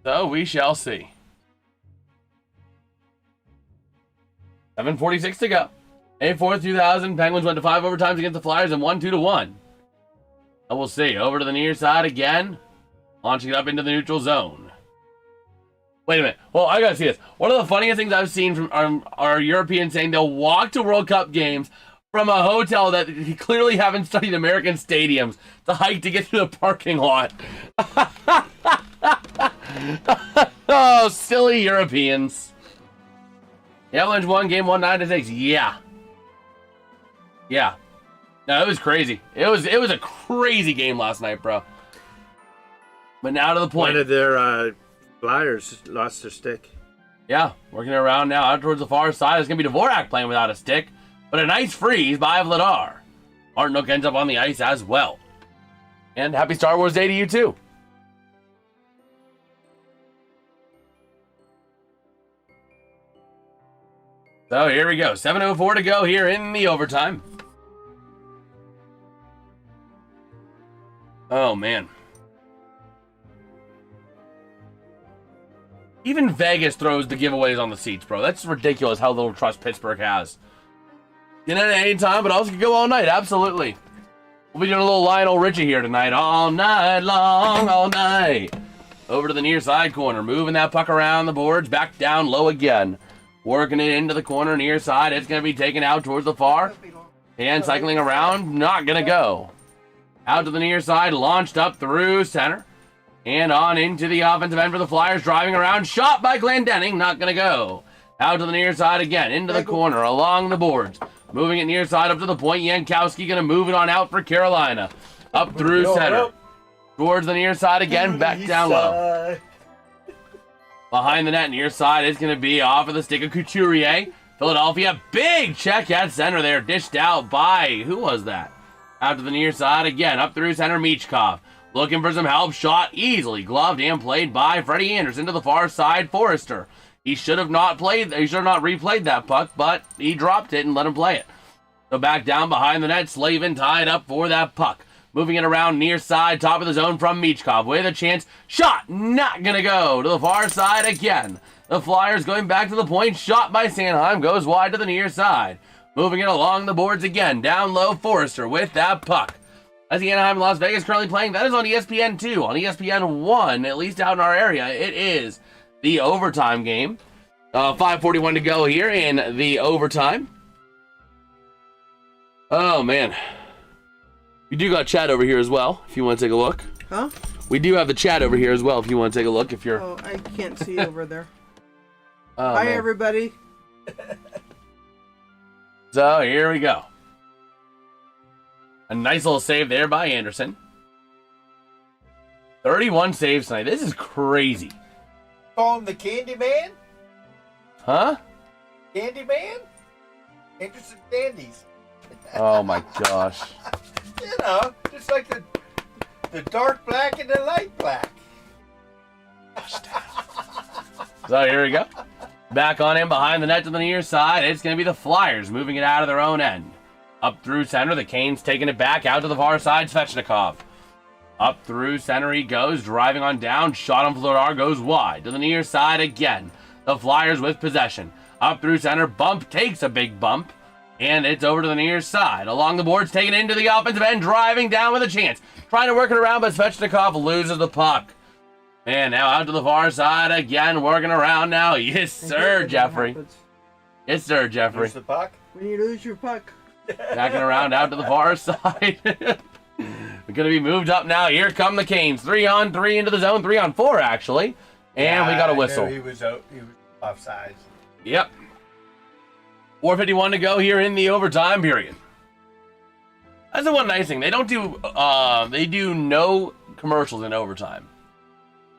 So we shall see. 7:46 to go. 8-4-2000. Penguins went to 5 overtimes against the Flyers and won 2-1. And we'll see. Over to the near side again. Launching it up into the neutral zone. Wait a minute. Well, I gotta see this. One of the funniest things I've seen from our Europeans saying they'll walk to World Cup games from a hotel that clearly haven't studied American stadiums to hike to get to the parking lot. Oh, silly Europeans. The Avalanche won game 1 9-6. Yeah. Yeah. No, it was crazy. It was a crazy game last night, bro. But now to the point. One of their Flyers lost their stick. Yeah, working it around now out towards the far side. It's going to be Dvorak playing without a stick. But a nice freeze by Vladar. Martinook ends up on the ice as well. And happy Star Wars Day to you, too. So here we go. 7:04 to go here in the overtime. Oh, man. Even Vegas throws the giveaways on the seats, bro. That's ridiculous how little trust Pittsburgh has. Get in at any time, but also could go all night. Absolutely. We'll be doing a little Lionel Richie here tonight. All night long, all night. Over to the near side corner. Moving that puck around the boards. Back down low again. Working it into the corner near side. It's going to be taken out towards the far. And cycling around. Not going to go. Out to the near side. Launched up through center. And on into the offensive end for the Flyers. Driving around. Shot by Glendening. Not going to go. Out to the near side again. Into the corner. Along the boards. Moving it near side up to the point. Jankowski going to move it on out for Carolina. Up through center. Towards the near side again. Back down low. Behind the net near side. It's going to be off of the stick of Couturier. Philadelphia. Big check at center there. Dished out by... Who was that? Out to the near side again. Up through center. Michkov. Looking for some help. Shot easily gloved and played by Freddie Anderson to the far side. Forrester. He should have not replayed that puck, but he dropped it and let him play it. So back down behind the net. Slavin tied up for that puck. Moving it around near side. Top of the zone from Michkov. With a chance. Shot. Not going to go. To the far side again. The Flyers going back to the point. Shot by Sanheim. Goes wide to the near side. Moving it along the boards again. Down low. Forrester with that puck. As the Anaheim and Las Vegas currently playing, that is on ESPN 2. On ESPN 1, at least out in our area, it is the overtime game. 5:41 to go here in the overtime. Oh, man. We do got chat over here as well, if you want to take a look. Huh? We do have the chat over here as well, if you want to take a look. If you're... Oh, I can't see over there. Oh, Hi, man. everybody. So, here we go. A nice little save there by Anderson. 31 saves tonight. This is crazy. Call him the Candy Man? Huh? Candy Man? Anderson Candies. Oh, my gosh. You know, just like the dark black and the light black. So here we go. Back on in behind the net to the near side. It's going to be the Flyers moving it out of their own end. Up through center. The Canes taking it back out to the far side. Svechnikov. Up through center he goes. Driving on down. Shot on Vladar. Goes wide. To the near side again. The Flyers with possession. Up through center. Bump takes a big bump. And it's over to the near side. Along the boards, taken into the offensive end, driving down with a chance. Trying to work it around, but Svechnikov loses the puck. And now out to the far side again, working around now. Yes, sir, Jeffrey. Yes, sir, Jeffrey. Lose the puck? When you lose your puck. Backing around out to the far side. We're going to be moved up now. Here come the Canes. 3-on-3 into the zone. 3-on-4, actually. And we got a whistle. He was offside. Yep. 4:51 to go here in the overtime period. That's the one nice thing. They don't do, they do no commercials in overtime.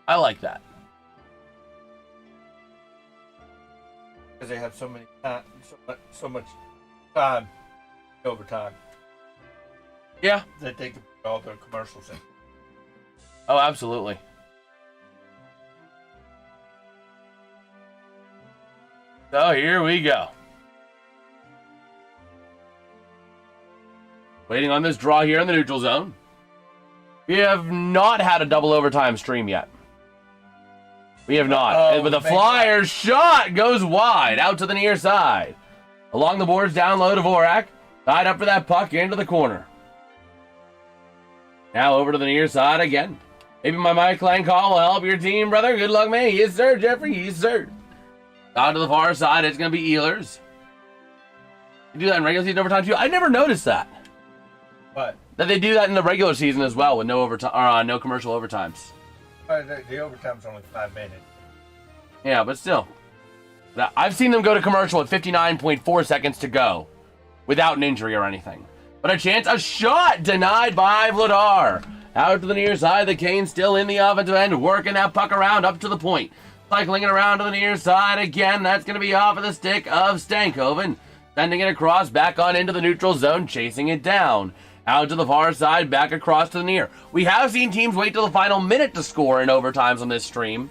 I like that. Because they have so much time overtime. Yeah. That they can put all their commercials in. Oh, absolutely. So here we go. Waiting on this draw here in the neutral zone. We have not had a double overtime stream yet. We have not. But the Flyers shot goes wide out to the near side. Along the boards, down low to Vorak. Tied up for that puck into the corner. Now over to the near side again. Maybe my Mike Lang call will help your team, brother. Good luck, man. Yes, sir, Jeffrey. Yes, sir. Out to the far side, it's going to be Ehlers. You do that in regular season overtime too? I never noticed that. What? That they do that in the regular season as well with no overtime or no commercial overtimes. The overtime's only 5 minutes. Yeah, but still. I've seen them go to commercial at 59.4 seconds to go without an injury or anything. But a shot denied by Vladar. Out to the near side, the Canes still in the offensive end, working that puck around up to the point. Cycling it around to the near side again. That's going to be off of the stick of Stankoven. Sending it across, back on into the neutral zone, chasing it down. Out to the far side, back across to the near. We have seen teams wait till the final minute to score in overtimes on this stream.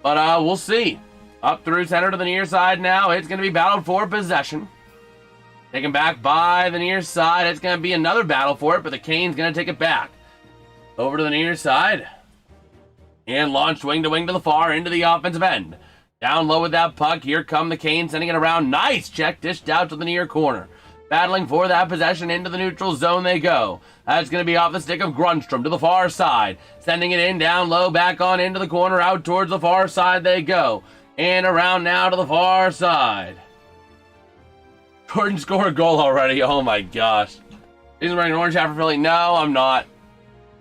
But we'll see. Up through center to the near side now. It's going to be battled for possession. Taken back by the near side. It's going to be another battle for it, but the Canes going to take it back. Over to the near side. And launched wing to the far into the offensive end. Down low with that puck. Here come the Canes sending it around. Nice check dished out to the near corner. Battling for that possession into the neutral zone they go. That's going to be off the stick of Grunstrom to the far side. Sending it in down low, back on into the corner, out towards the far side they go. And around now to the far side. Jordan scored a goal already. Oh my gosh. He's wearing an orange hat for Philly. No, I'm not.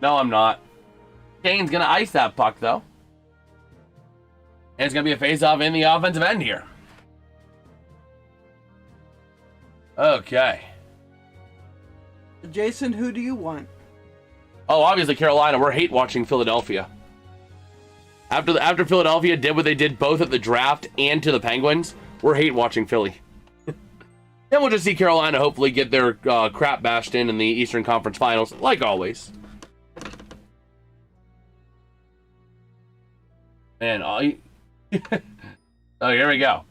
No, I'm not. Kane's going to ice that puck though. And it's going to be a face-off in the offensive end here. Okay. Jason, who do you want? Oh, obviously Carolina. We're hate watching Philadelphia. After Philadelphia did what they did both at the draft and to the Penguins, we're hate watching Philly. Then we'll just see Carolina hopefully get their crap bashed in the Eastern Conference Finals, like always. And oh, here we go.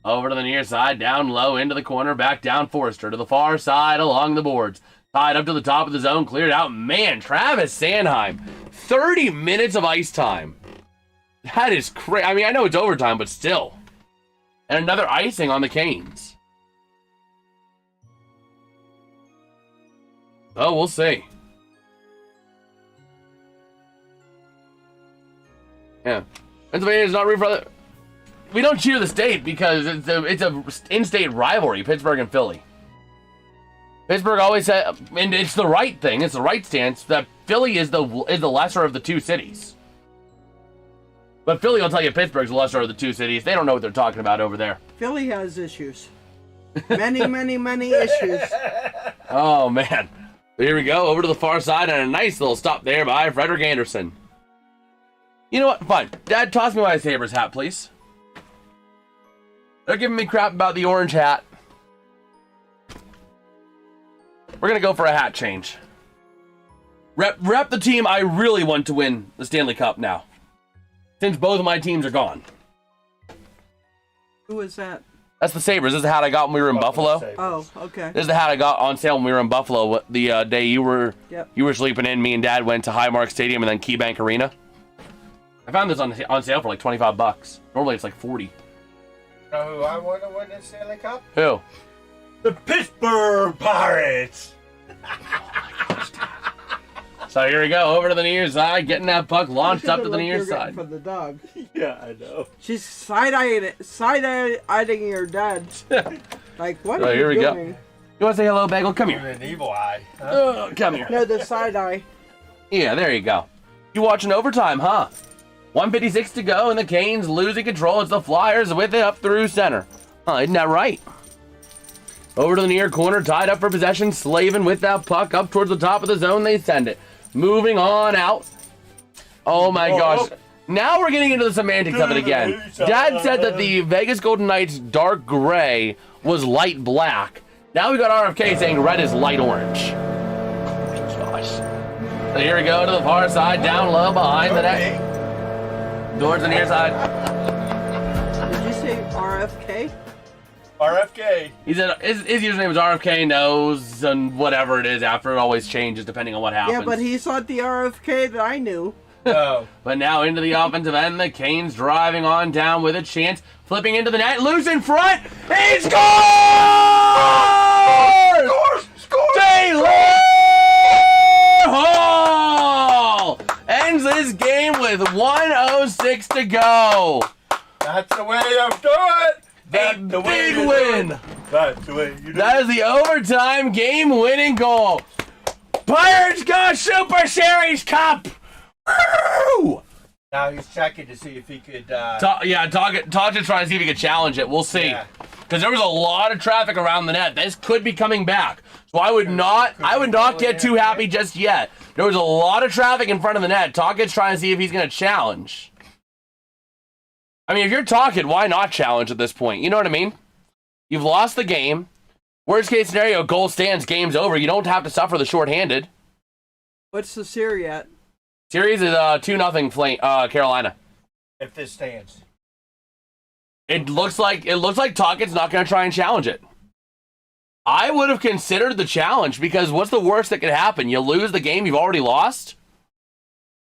Over to the near side, down low, into the corner, back down Forrester to the far side along the boards. Tied up to the top of the zone, cleared out. Man, Travis Sanheim, 30 minutes of ice time. That is crazy. I mean, I know it's overtime, but still. And another icing on the Canes. Oh, we'll see. Yeah. Pennsylvania is not rooting for the... We don't cheer the state because it's a in-state rivalry, Pittsburgh and Philly. Pittsburgh always said, and it's the right thing, it's the right stance, that Philly is the lesser of the two cities. But Philly will tell you Pittsburgh's the lesser of the two cities. They don't know what they're talking about over there. Philly has issues. Many, many, many issues. Oh, man. Here we go, over to the far side, and a nice little stop there by Frederick Anderson. You know what? Fine. Dad, toss me my Sabres hat, please. They're giving me crap about the orange hat. We're going to go for a hat change. Rep the team I really want to win the Stanley Cup now. Since both of my teams are gone. Who is that? That's the Sabres. This is the hat I got when we were in Buffalo. Oh, okay. This is the hat I got on sale when we were in Buffalo the day you were sleeping in. Me and Dad went to Highmark Stadium and then KeyBank Arena. I found this on sale for like $25. Normally it's like 40. You know who I want to win the Stanley Cup? Who? The Pittsburgh Pirates. So here we go, over to the near side, getting that puck launched up to the near side. For the dog. Yeah, I know. She's side-eyeing your dad. Like, what are you here we doing? go. You want to say hello, Bagel? Come here. An evil eye. Huh? Come here. No, the side-eye. Yeah, there you go. You watching overtime, huh? 1:56 to go, and the Canes losing control as the Flyers with it up through center. Huh, isn't that right? Over to the near corner, tied up for possession. Slavin with that puck up towards the top of the zone. They send it. Moving on out. Oh my gosh. Now we're getting into the semantics of it again. Dad said that the Vegas Golden Knights dark gray was light black. Now we got RFK saying red is light orange. Gosh. So here we go to the far side, down low behind the net. Towards the near side. Did you say RFK? RFK. He said his username is RFK knows and whatever it is after. It always changes depending on what happens. Yeah, but he's not the RFK that I knew. No. But now into the offensive end, the Canes driving on down with a chance, flipping into the net, loose in front, he scores! Scores! Taylor Hall ends this game with 1:06 to go. That's the way you do it. A big win. That's the way you do That is the overtime game-winning goal. Pirates go Super Series Cup. Woo! Now he's checking to see if he could. Talk to try to see if he could challenge it. We'll see. Because there was a lot of traffic around the net. This could be coming back. So I would not get too happy just yet. There was a lot of traffic in front of the net. Talkett's trying to see if he's going to challenge. I mean, if you're Talkett, why not challenge at this point? You know what I mean? You've lost the game. Worst case scenario, goal stands, game's over. You don't have to suffer the shorthanded. What's the series at? Series is 2-0 Carolina. If this stands. It looks like Talkett's not going to try and challenge it. I would have considered the challenge because what's the worst that could happen? You lose the game you've already lost.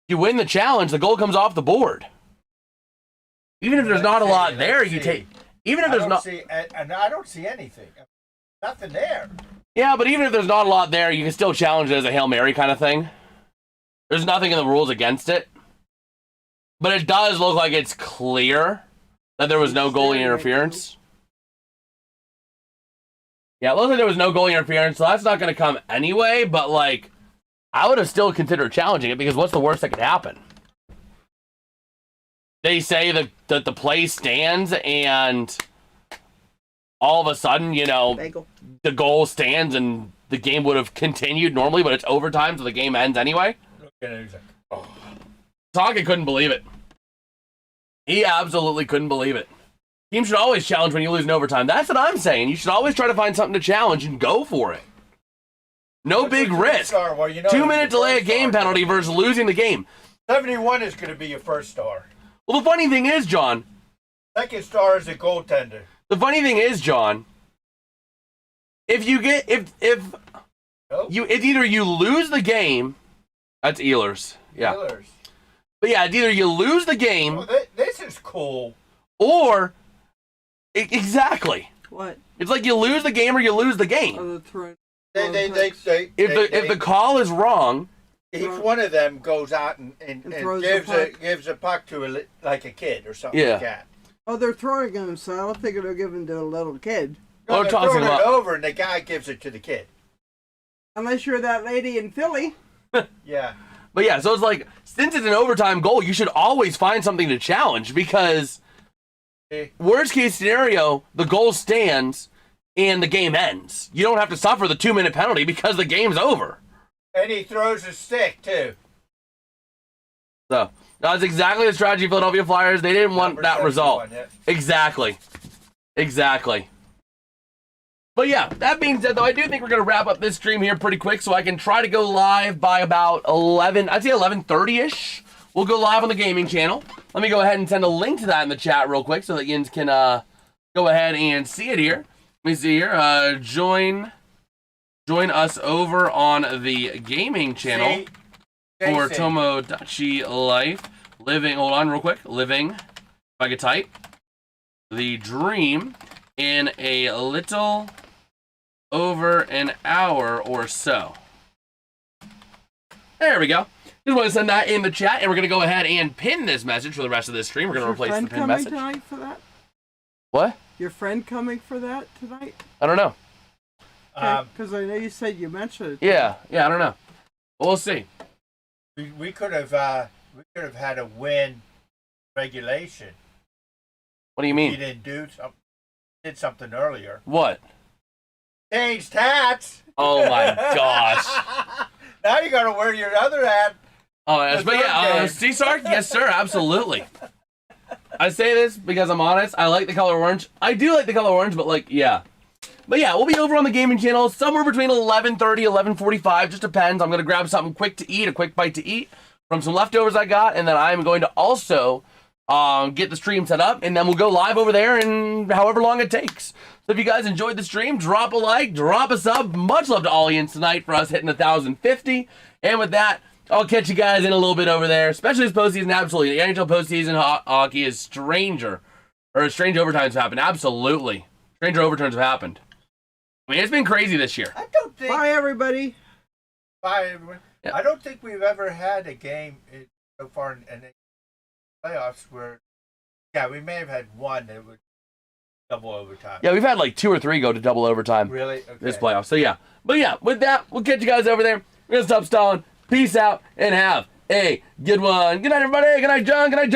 You win the challenge, the goal comes off the board. Even if there's not a lot there, you take. Even if there's not. And I don't see anything. Nothing there. Yeah, but even if there's not a lot there, you can still challenge it as a Hail Mary kind of thing. There's nothing in the rules against it. But it does look like it's clear that there was no goalie interference. Yeah, it looks like there was no goalie interference, so that's not going to come anyway, but, like, I would have still considered challenging it because what's the worst that could happen? They say that the play stands and all of a sudden, you know, the goal stands and the game would have continued normally, but it's overtime, so the game ends anyway. Talkett couldn't believe it. He absolutely couldn't believe it. Teams should always challenge when you lose in overtime. That's what I'm saying. You should always try to find something to challenge and go for it. No big risk. Well, you know, 2-minute delay a game penalty versus losing the game. 71 is going to be your first star. Well, the funny thing is, John. Second star is a goaltender. The funny thing is, John. If you get it's either you lose the game. That's Ehlers. Yeah. Ehlers. But yeah, it's either you lose the game. Oh, this is cool. Or exactly. What? It's like you lose the game or you lose the game. If the call is wrong, each one of them goes out and gives a puck to like a kid or something like that. Oh, they're throwing him, so I don't think they're giving to a little kid. No, they're throwing it over and the guy gives it to the kid. Unless you're that lady in Philly. Yeah. But yeah, so it's like, since it's an overtime goal, you should always find something to challenge because worst case scenario, the goal stands and the game ends. You don't have to suffer the 2-minute penalty because the game's over. And he throws a stick, too. So, that's exactly the strategy of Philadelphia Flyers. They didn't want that result. Yeah. Exactly. But yeah, that being said, though, I do think we're going to wrap up this stream here pretty quick so I can try to go live by about 11, I'd say 11:30-ish. We'll go live on the gaming channel. Let me go ahead and send a link to that in the chat real quick so that you can go ahead and see it here. Let me see here. Join us over on the gaming channel for Tomodachi Life. Hold on real quick. Living, if I could type, the dream in a little over an hour or so. There we go. Just want to send that in the chat, and we're going to go ahead and pin this message for the rest of this stream. We're going to replace the pin message. Your friend coming tonight for that? What? Your friend coming for that tonight? I don't know. Because I know you said you mentioned it. Yeah, I don't know. We'll see. We could have had a win regulation. What do you mean? He didn't do something. Did something earlier. What? changed hats. Oh my gosh. Now you got to wear your other hat. Oh, yes, but yeah, Sea Sark, yes sir, absolutely. I say this because I'm honest. I like the color orange. I do like the color orange, but like, yeah. But yeah, we'll be over on the gaming channel somewhere between 11:30, 11:45. Just depends. I'm going to grab something quick to eat, a quick bite to eat from some leftovers I got. And then I'm going to also get the stream set up. And then we'll go live over there in however long it takes. So if you guys enjoyed the stream, drop a like, drop a sub. Much love to Audience tonight for us hitting 1,050. And with that, I'll catch you guys in a little bit over there, especially this postseason. Absolutely. The NHL postseason hockey is strange overtimes have happened. Absolutely. Stranger overturns have happened. I mean, it's been crazy this year. I don't think. Bye, everybody. Bye, everyone. Yeah. I don't think we've ever had a game so far in the playoffs where, yeah, we may have had one that was double overtime. Yeah, we've had like 2 or 3 go to double overtime. Really? Okay. This playoff. So yeah. But yeah, with that, we'll catch you guys over there. We're going to stop stalling. Peace out and have a good one. Good night, everybody. Good night, John. Good night, John.